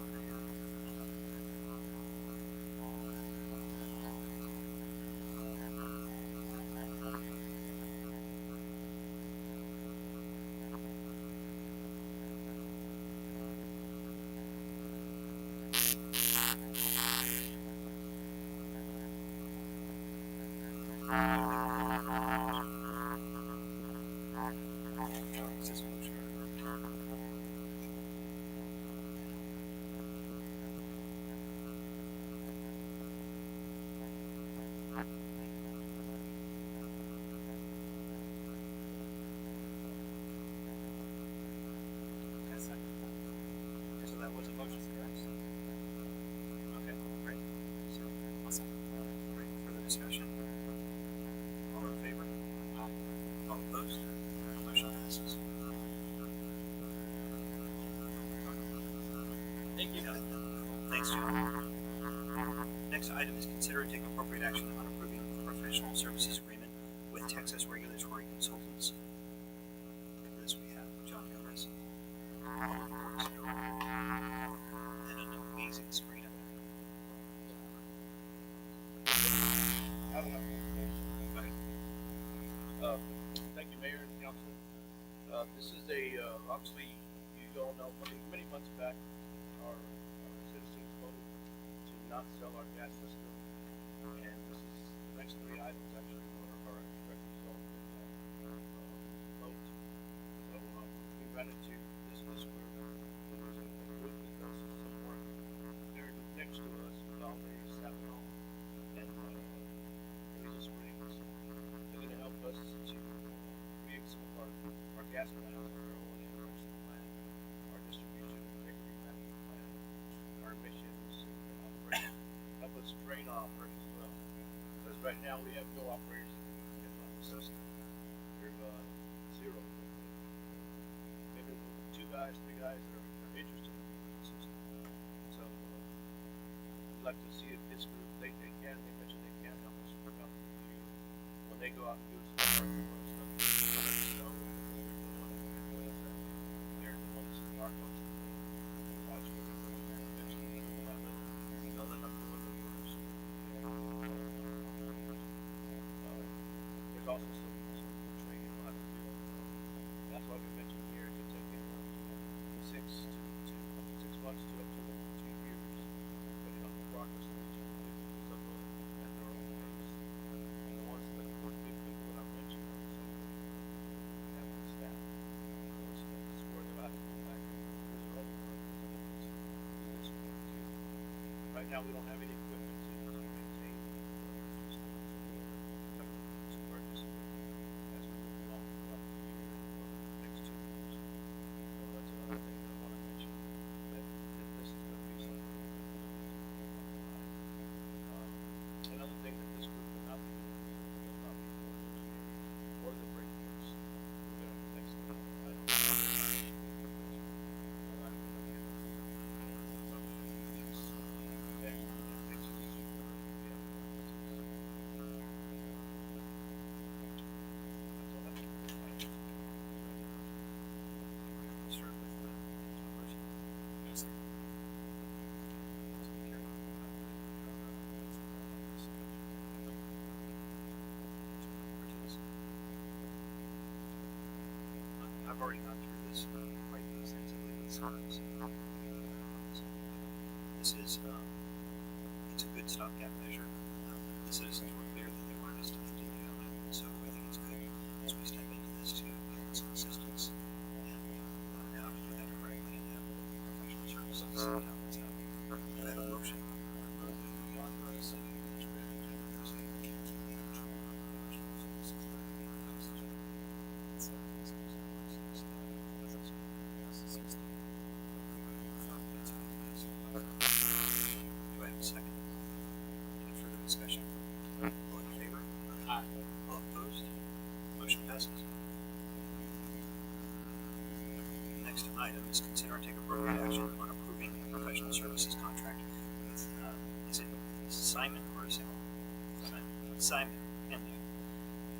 Second. That was a motion, correct? Okay, great. So, Awesome. great. Further discussion? All in favor? All opposed? Motion passes. Thank you. Thanks, John. Next item is consider and take appropriate action on approving a professional services agreement with Texas Regulatory Consultants. For this we have John Gomez. And an amazing screen up I don't have any information. Thank you, Mayor and Council. This is obviously, you all know, many months back, our citizens voted to not sell our gas system. And this is the next three items actually are a direct result of that vote. So we ran into this group. There's a group that does some work. They're next to us with all their Savino and Reasons Springs. They're going to help us to create some of our gas plants, our own international plant, our distribution and delivery management plant, our emissions, and operation. Help us drain our operators as well. Because right now we have no operators in the system. We're zero. Maybe three guys that are interested in the system. So we'd like to see if this group, they mentioned they can help us work out the computer. When they go out and do some work for us, let us know what they're doing and what is that. They're the ones that are going to watch what they're doing and eventually we'll have it. They'll end up doing the work. There's also some training we'll have to do. That's why we mentioned here to take it from 6 months to up to 2 years, depending on the progress of each of them at their own pace. And the ones that the big people that I mentioned are some of them have the staff. Those things where they're out to go back. There's other programs that do this work too. Right now we don't have any equipment to maintain the system. So to purchase it as we move along throughout the year or the next 2 years. So that's another thing that I want to mention, that this is going to be something that another thing that this group will not be doing, will not be negotiating or the breakers. We're going to next I don't know. start with John first. Yes, sir. I've already gone through this quite extensively with SARS. This is it's a good stopgap measure. The citizens were clear that they wanted us to continue on it, so I think it's good as we step into this to get some assistance and now to do that correctly and have professional services. So I have a motion. Do I have a second? Any further discussion? All in favor? Aye. All opposed? Motion passes. Next item is consider and take appropriate action on approving a professional services contract with, is it Simon or is it Simon Henry,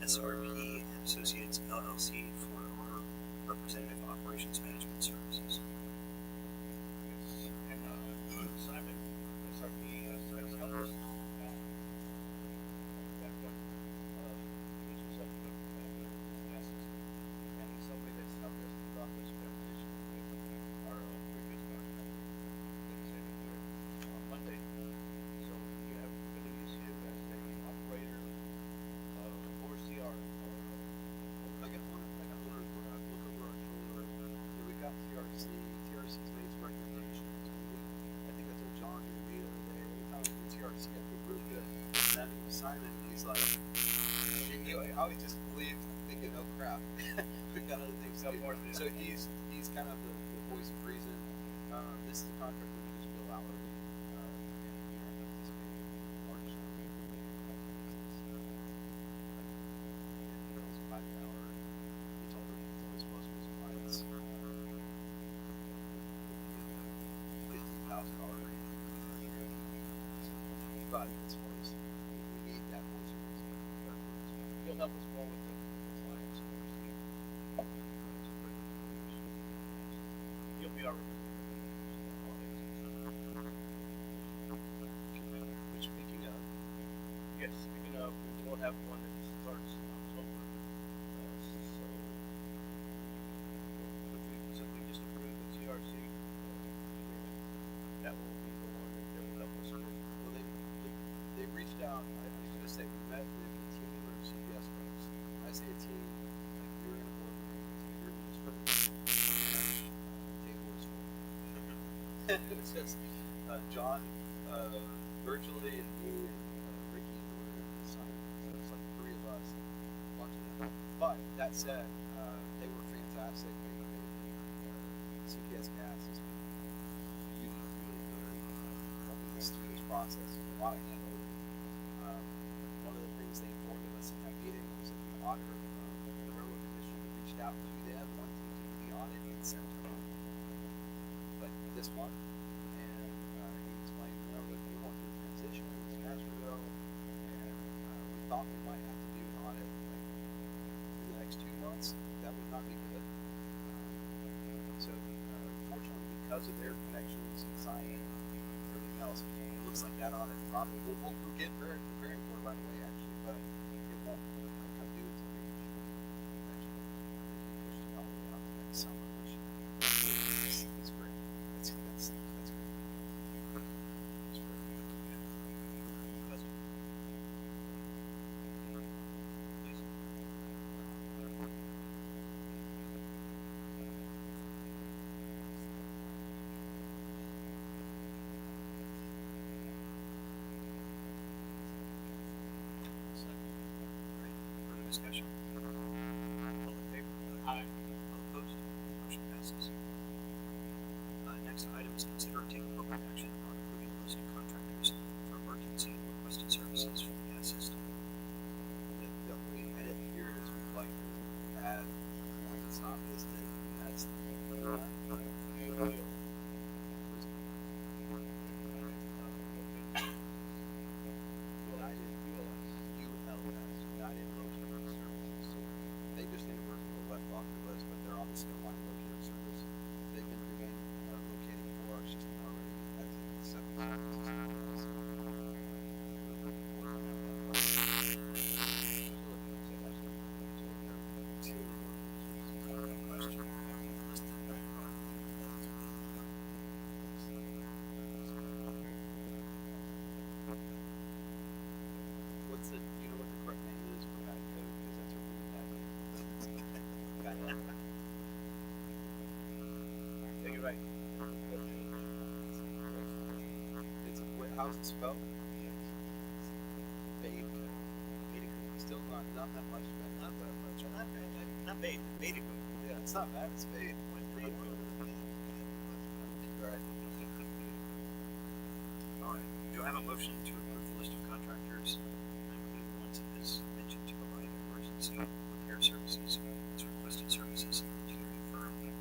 SRP and Associates LLC for our representative operations management services. And Simon, SRP, has helped us. That one, he was up with gas system. And he's somebody that's helped us throughout this transition with our previous contract. That he's in here on Monday. So we have going to use him as a operator, oversee our, I got one look over our shoulder. Yeah, we got TRC. TRC's made some recommendations. I think that's what John did the other day. Every time the TRC, I feel really good. And then Simon, he's like, I always just believe, thinking, oh crap, we got other things to do. So he's kind of the voice of reason. This is a contract we just bill hourly, and we are anticipating the largest company in the business. It bills by the hour. It's always supposed to be supplies. $15,000 range. But as far as we need that voice of reason, you'll help us more with the compliance. You'll be our which speaking of, yes, speaking of, we will have one that starts in October. So if we just approve the TRC agreement, that will be the one that will help us. Well, they reached out. I was going to say we met with a team of CBS folks. When I say a team, like we were in a boardroom, we were in this room, and table was full. It was just John, virtually, and me, and Ricky, were in the sign. So it was like three of us, and a bunch of them. But that said, they were fantastic. CPS Gas has been really good helping us through this process. A lot of handholding. One of the things they informed us in that meeting was that the auditor of the railroad commission reached out to them wanting to do the audit in Central, but this month, and he explained to them that we want to transition to Castroville, and we thought we might have to do an audit like in the next 2 months. That would not be good. So, fortunately, because of their connections and signing and everything else, it looks like that audit probably we'll get preparing for it right away, actually, but it won't come due until we reach next year. Pushed it all the way out to next summer, which is great. That's great. That's great. Please. Further discussion? All in favor? Aye. All opposed? Motion passes. Next item is consider and take appropriate action on approving the list of contractors for emergency requested services from the gas system. The only edit here is we'd like to add one that's not listed, and that's the wheel. United Rotating Services. So they just need to work with the wet locker list, but they're obviously a line locator service. They can remain locating for our system already. That's the 7 services. What's the, do you know what the correct name is for that code? Because that's a really bad name. Take it right. It's how's it spelled? Bait. Still not that much, but not that much. Not bait. Bait. Yeah, it's not bad. It's bait. All right. Do I have a motion to approve the list of contractors, including the ones that is mentioned to provide emergency repair services as requested services to confirm the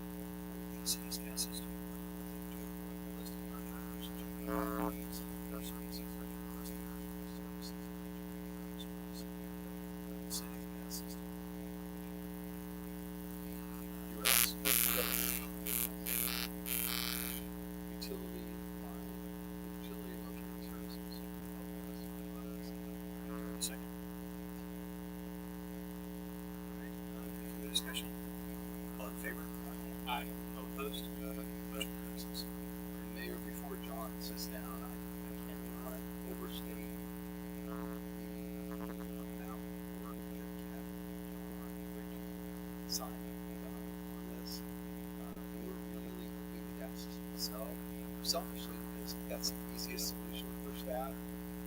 city's gas system? To approve the list of contractors to provide repair services as requested services to the city's gas system. US utility line, utility locating services. Second. Alright, any further discussion? All in favor? Aye. All opposed? Motion passes. Mayor, before John sits down, I cannot overstate the amount of work that Kevin, John, Ricky, Simon have done on this. We're really hoping the gas system itself, selfishly, because that's the easiest solution for staff.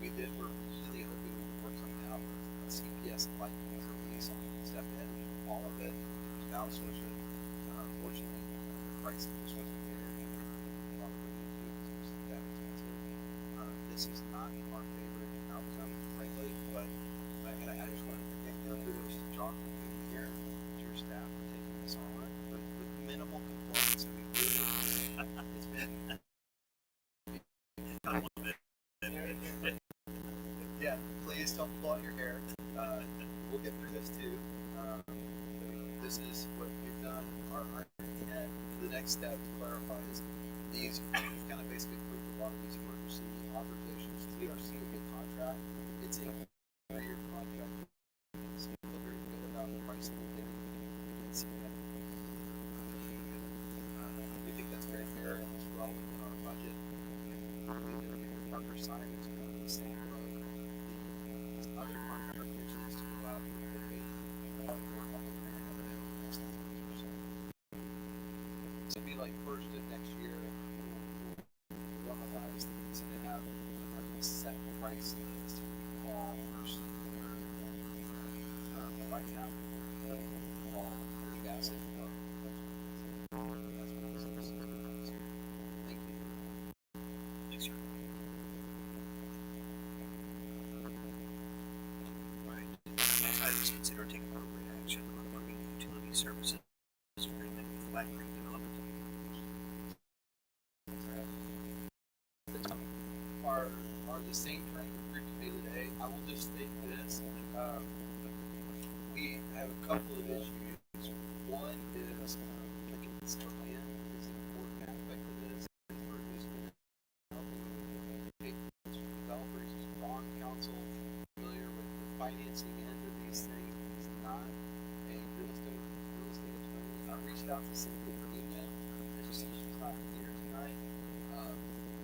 We're really hoping we can work something out with a CPS like release on step in, all of it, outsource it. Unfortunately, the price of this wasn't there. A this is not our favorite outcome, frankly, but I just want to thank kudos to John for being here, to your staff for taking this on with minimal complaints. I mean, really, it's been. Yeah, please don't pull out your hair. We'll get through this too. This is what we've done. Our intent for the next step to clarify is these kind of basically prove a lot of these emergency authorizations. The ERC will get contract. It's a 3-year contract. So we feel very good about the pricing we're getting. We think that's very fair and as well within our budget. Partner Simon's going to the same road. These other partner applications to go out and pay for a couple of grand over the next 10 years or so. So it'll be like first of next year, we'll realize that it's going to have a set price list all first year. Right now, all gas and that's what this is. Thank you. Thanks, sir. Right. Next item is consider taking appropriate action on approving utility services agreement with Black Creek Development. Are the same terms agreed to pay today. I will just state this. We have a couple of issues. One is the consent plan is an important aspect of this. Developers, bond counsel, familiar with the financing end of these things. It's not a real estate attorney. I reached out to Cynthia for email. She's not here tonight.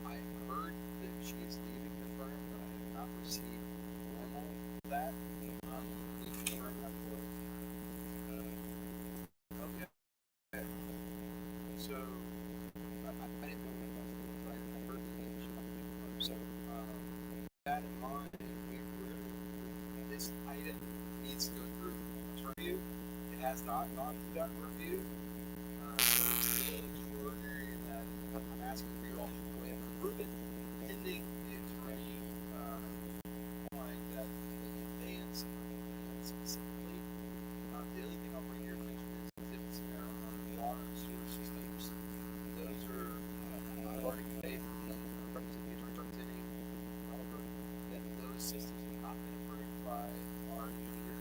I heard that she is leaving the firm, but I have not received formal that. You can confirm that for me. Okay. So I didn't know what it was, but I heard that she might be the firm. So that in mind, this item needs to go through review. It has not gone through that review. So it's still extraordinary in that I'm asking for you all to go ahead and approve it, pending the attorney find that the conveyance specifically. The other thing I'll bring your attention is if it's error on the water and sewer systems. Those are I've already paid for the representing that those systems have not been approved by our engineer.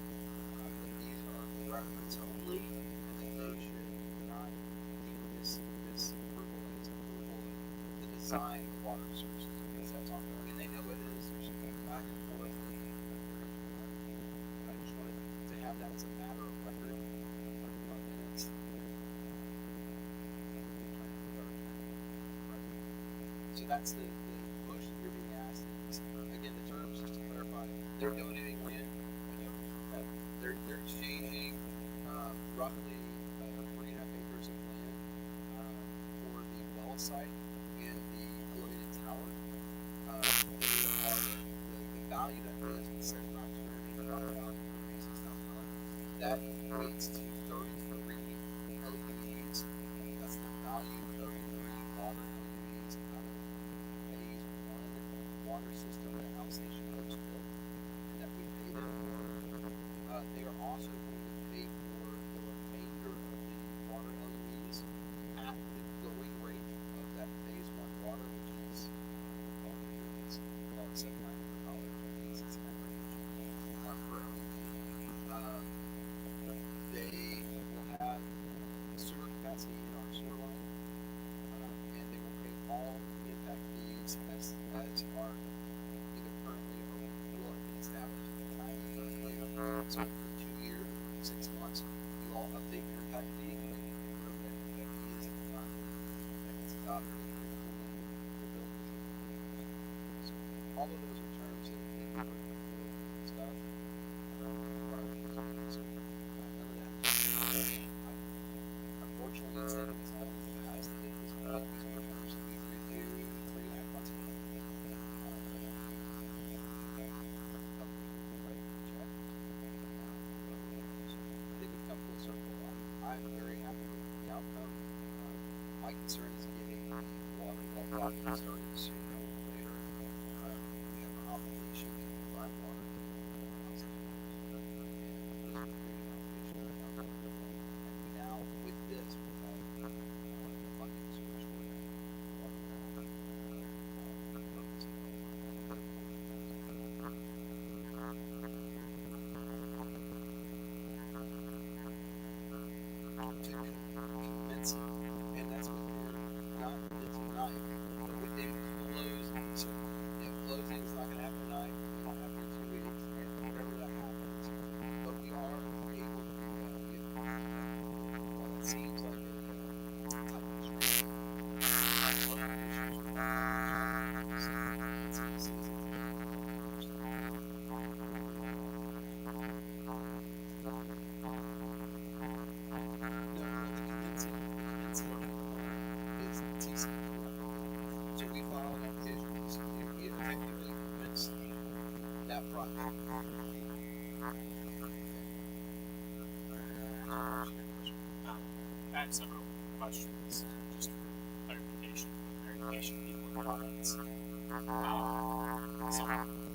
That these are reference only, and that they should not keep this approval as approval of the design of water sources. Because that's ongoing, and they know it is. There's back and forth. I just wanted to have that as a matter of record. Minutes. So that's the motion you're being asked. Again, the terms, just to clarify, they're donating land. They're exchanging roughly 3.5 acres of land for the well site and the elevated tower. The value that is set around $285,000, that equates to 33 LEDs. That's the value of 3 water LEDs out of phase 1 water system that outstation was built and that we paid them for. They are also going to pay for the remainder of the water LEDs at the going rate of that phase 1 water, which is about $700 per LED. They will have sewer capacity in our sewer line, and they will pay all the impact fees as are either currently or will have been established at the time of the plan. So for 2 years, 6 months, you all update your impact fee, and then you can approve that impact fee is at the time that it's adopted and the bill is approved. So all of those are terms that we can stuff. So none of that. Unfortunately, it's in this item has to get this terms that we reviewed 3.5 months ago. I think we've come full circle. I'm very happy with the outcome. My concern is getting water project started sooner or later. to convince it. And that's what we're not convincing tonight. But we think closing, so closing is not going to happen tonight. It's not happen in 2 weeks, and whenever that happens. But we are able to get what it seems like a type of stream. So we file an application and we effectively convince that project. I have several questions, just for clarification, people in the audience. So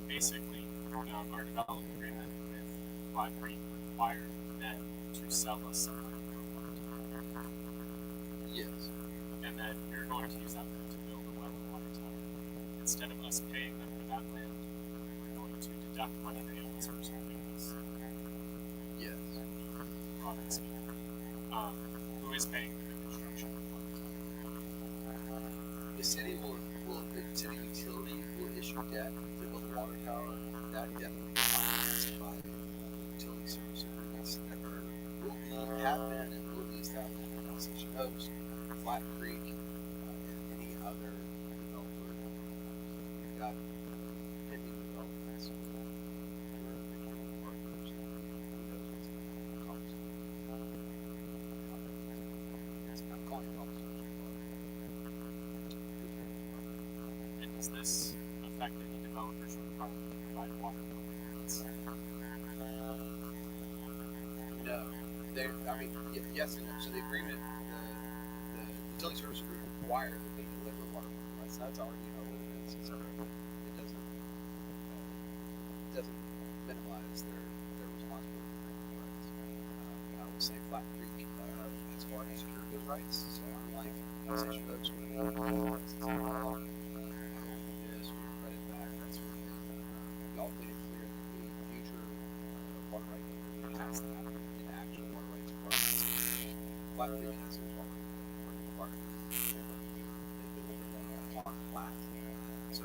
basically, our development agreement with Black Creek required them to sell us some land. Yes. And then you're going to use that land to build a well and water tower. Instead of us paying them for that land, we're going to deduct money they owe us for something else. Yes. Broadly speaking. Who is paying for the construction of the water tower? The city the city utility will issue debt to build a water tower. That debt will be financed by utility service agreements that have been and will be established in Osage Coast, Flat Creek, and any other developer. We've got pending developments. We're becoming partners. Who knows what's going to come. I'm calling it And does this affect any developers requiring to provide water permits? No. Yes and no. So the agreement, the utility service agreement requires that they deliver water rights. That's already in our ordinance. It doesn't minimize their responsibility for rights. I will say Flat Creek, as far as secure those rights, so unlike Osage Coast, where they this or credit back, that sort of thing. We all made it clear that the future water right has that in actual water rights requirements. Flat Creek has those water requirements. They deliver them on flat. So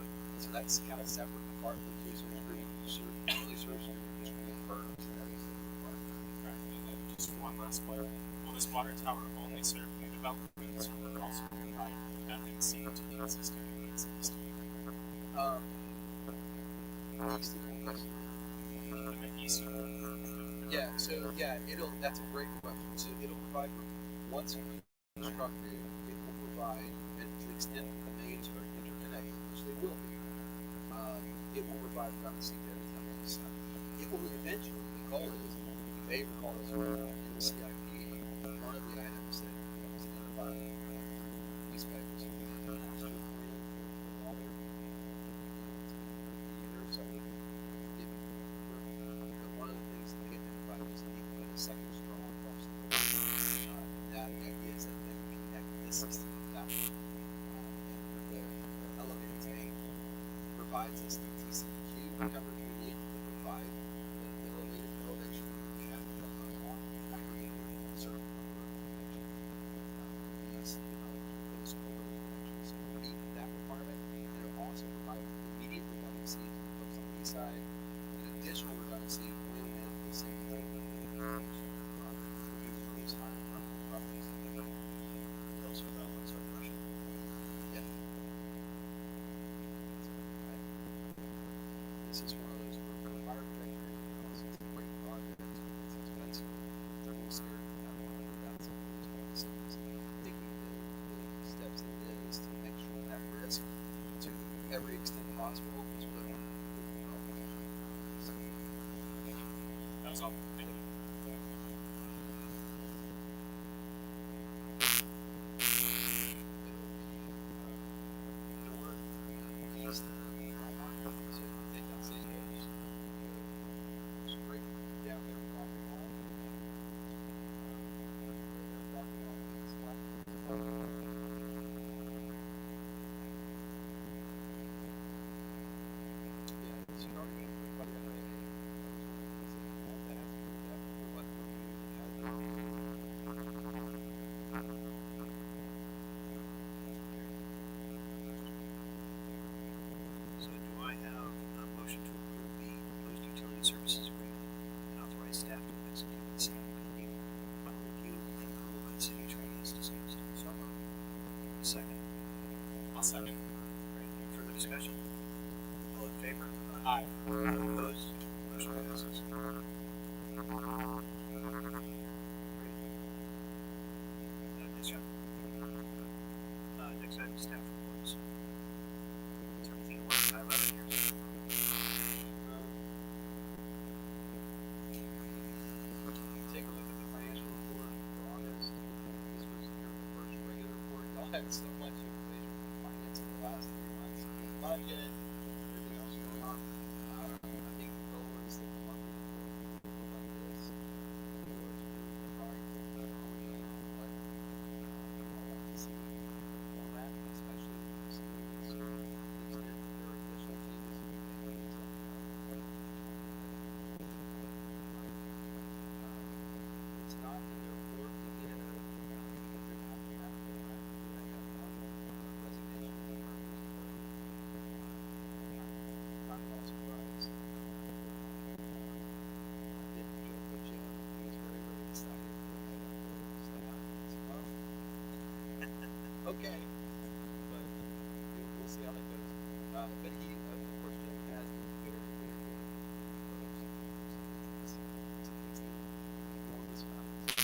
that's kind of separate and apart from the utility agreement. Utility service agreement just reaffirms that that is the requirement. Right. And then just one last one. Will this water tower only serve new developments, or will it also provide methane seed to the existing units in the state? That's a great question. So it'll provide, once constructed, it will provide, and to the extent the mains are interconnected, which they will be, it will provide redundancy there. It will eventually be called, you may recall this in the CIP, one of the items that was identified these papers. One of the things that they identified was the need a second straw across the board. That idea is that they would connect this system to that one. And the elevated tank provides us the TCQ coverage we need to provide the elevated elevation we have on aggregated a certain number of these those solar connections. So we meet that requirement, and it will also provide immediate redundancy on the east side, and additional redundancy when the same thing these higher properties. Those developments are pressure. Yeah. This is one of those fire protection because it's a great project, it's expensive, they're scared of that one, that's taking the steps that it is to make sure that risk to every extent possible is what I want. That was all. Thank you. second. Any further discussion? All in favor? Aye. Opposed? Motion passes. Nice job. Next item, staff reports. Is there anything you want to highlight on yours? Take a look at the financial report for August. This was your first regular report. Y'all had so much information from finance in the last 3 months. Budget, everything else going on. I think the goal is that the monthly report will look like this. Of course, we're trying to put it on the but I want to see format, especially for the students. To the extent that there are additional changes you can make, please let me know. It's not in their report to get a resignation from our not at all surprised. I did joke with Jim. He was very, very excited. Okay. But we'll see how that goes. But he, of course, Jim has been very, very good. It's enormous amount of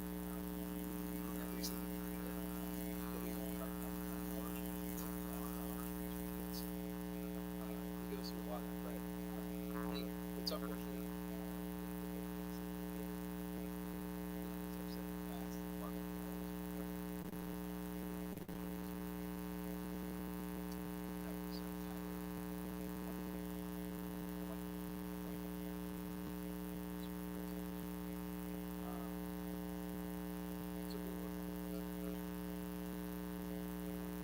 at least in the area that we don't try to come from he goes through a lot of that, but it's unfortunate. As I've said in the past, the department that was so we'll work on that.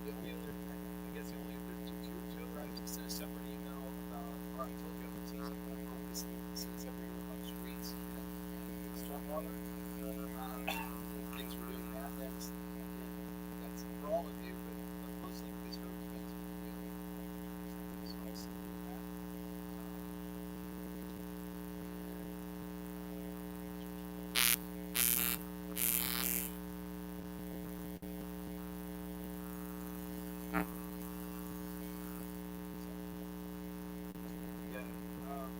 The only other, I guess the only other two other items, I sent a separate email about, or I told you I would see something on this, sent a separate email about streets and stormwater. Things we're doing that next. Again, that's for all of you, but mostly because her expense is doing. So I'll send you that.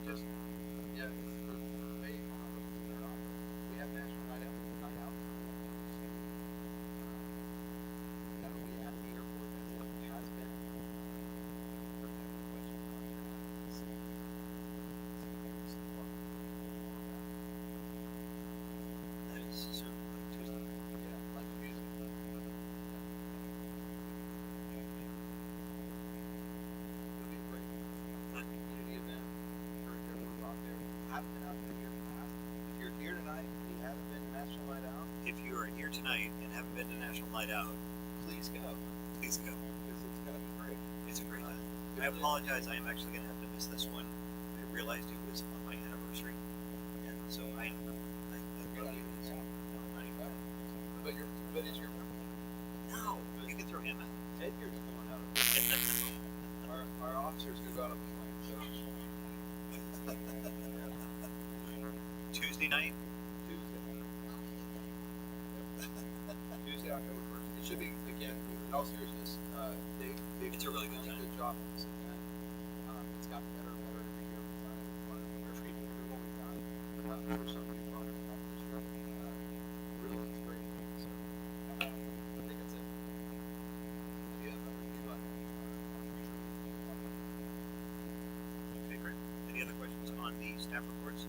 Just yeah, for May, I don't know if it's or not, but we have National Night Out. Not only at the airport, that's what it has been. For that question on That is certainly like Tuesday. yeah, like music. It'll be a great community event. Encourage everyone out there. Haven't been out there in years past. If you're here tonight and you haven't been to National Night Out, If you are here tonight and haven't been to National Night Out, please go. please go. Because it's gonna be great. It's a great time. I apologize. I am actually going to have to miss this one. I realized it was on my anniversary, and so I am. You're not even in town. No, I'm not even. But is your birthday? No, you can throw him out. Edgar's going out of our officers go out of the plane. So Tuesday night. Tuesday, October 1st. It should be, again, in all seriousness, they've It's a really good done time. a good job on this event. It's gotten better and better every year. We've done it. We want to treat what we've done. For some new products out this year. Really, it's great. So, I think that's it. If you have other new items, Okay, great. Any other questions on the staff reports?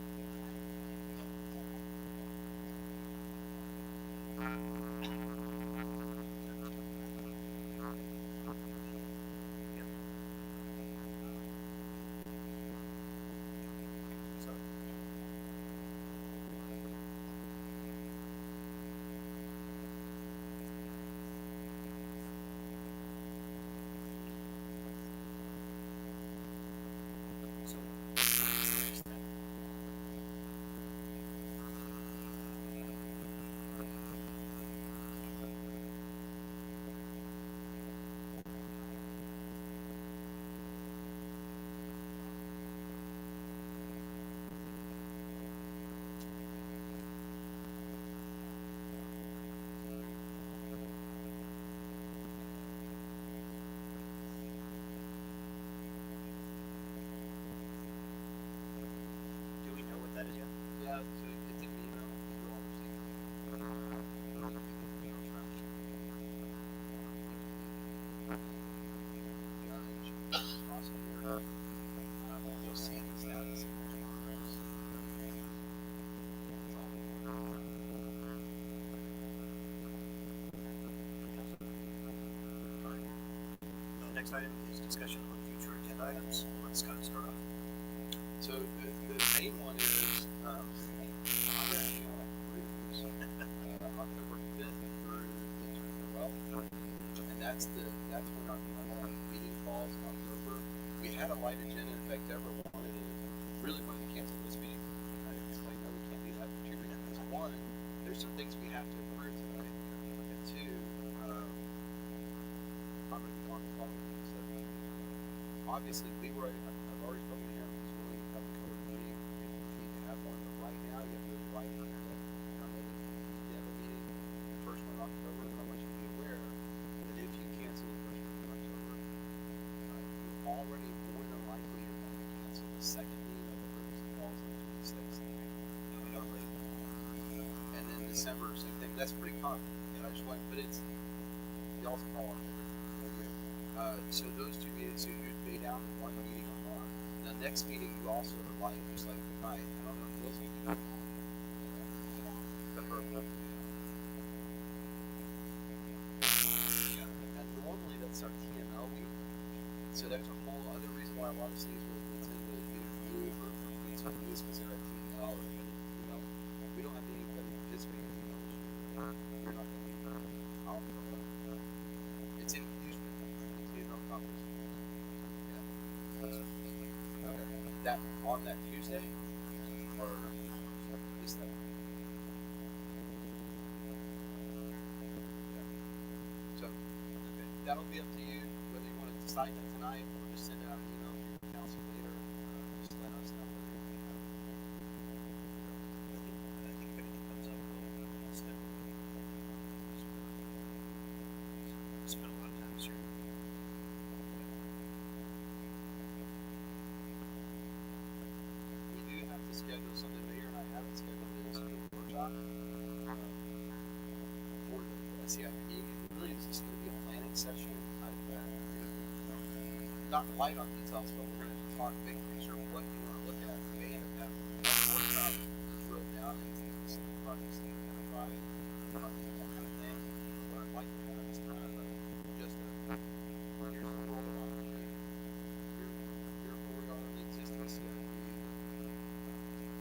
that as yet? Yeah, so it's an email. We're all receiving. You'll see the status of the programs. The next item is discussion on future agenda items. Let's kind of start off. So the main one is I'm going to hang out cruise October 5th through the 12th, and that's when our meeting falls in October. We had a light agenda. In fact, everyone really wanted to cancel this meeting. I explained, no, we can't do that for two reasons. One, there's some things we have to approve tonight, and two, I'm going to be on the phone. So obviously, I've already spoken to him. He's willing to have a covered meeting. If you need to have one, but right now you have to write it here. You have a meeting the first one in October, and I want you to be aware that if you cancel the first one in October, you're already more than likely you're going to cancel the second meeting of the purpose that falls on the 26th. And then December, same thing. That's pretty common. I just want, but it's y'all's call on it. So those two meetings, so you'd pay down one meeting a month. The next meeting you also are like, just like tonight. I don't know if those of you do the purple. Yeah. And normally that's our TML week. So there's a whole other reason why a lot of cities will tend to either move or it's on news because they're at TML or we don't have anybody participating in TML this year. You're not going to be out. It's in Houston. TML conference. Yeah. That on that Tuesday or this that. Yeah. So that'll be up to you whether you want to decide that tonight or just send out an email to your council later. Just let us know. I think if anything comes up, we'll spend a lot of time this year. We do have to schedule something. Mayor and I haven't scheduled it. It's a workshop for the SCIP. It really is just going to be a planning session. Not light on details, but we're going to talk big picture of what you want to look at. We may end up having another workshop drill down into specific projects that we identify, that kind of thing. What I'd like to have is kind of just here's the world around the tree. Here's where we are in the existing CIP.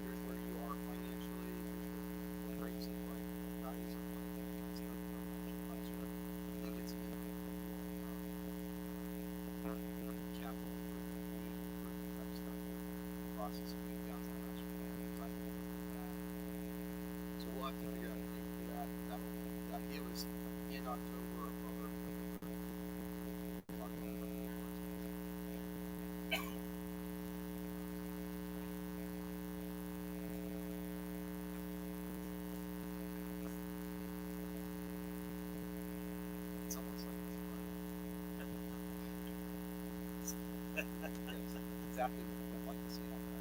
Here's where you are financially. Here's what rates look like, values look like, that kind of stuff. I think it's going to be capital type stuff. Process of being downtown type of that. So we'll have to figure out a date for that. The idea was in October or it's almost like exactly what I'd like to see on that.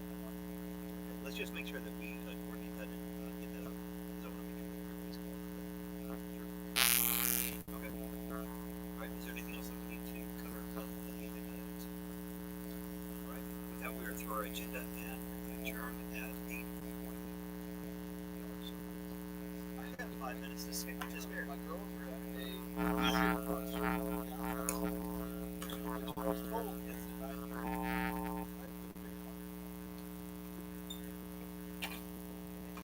Let's just make sure that we coordinate that and get that up. Because I want to make sure that everybody's cool. Sure. Okay. All right. Is there anything else that we need to cover on the agenda items? All right. With that, we are through our agenda and adjourn at 8:40. I have 5 minutes to participate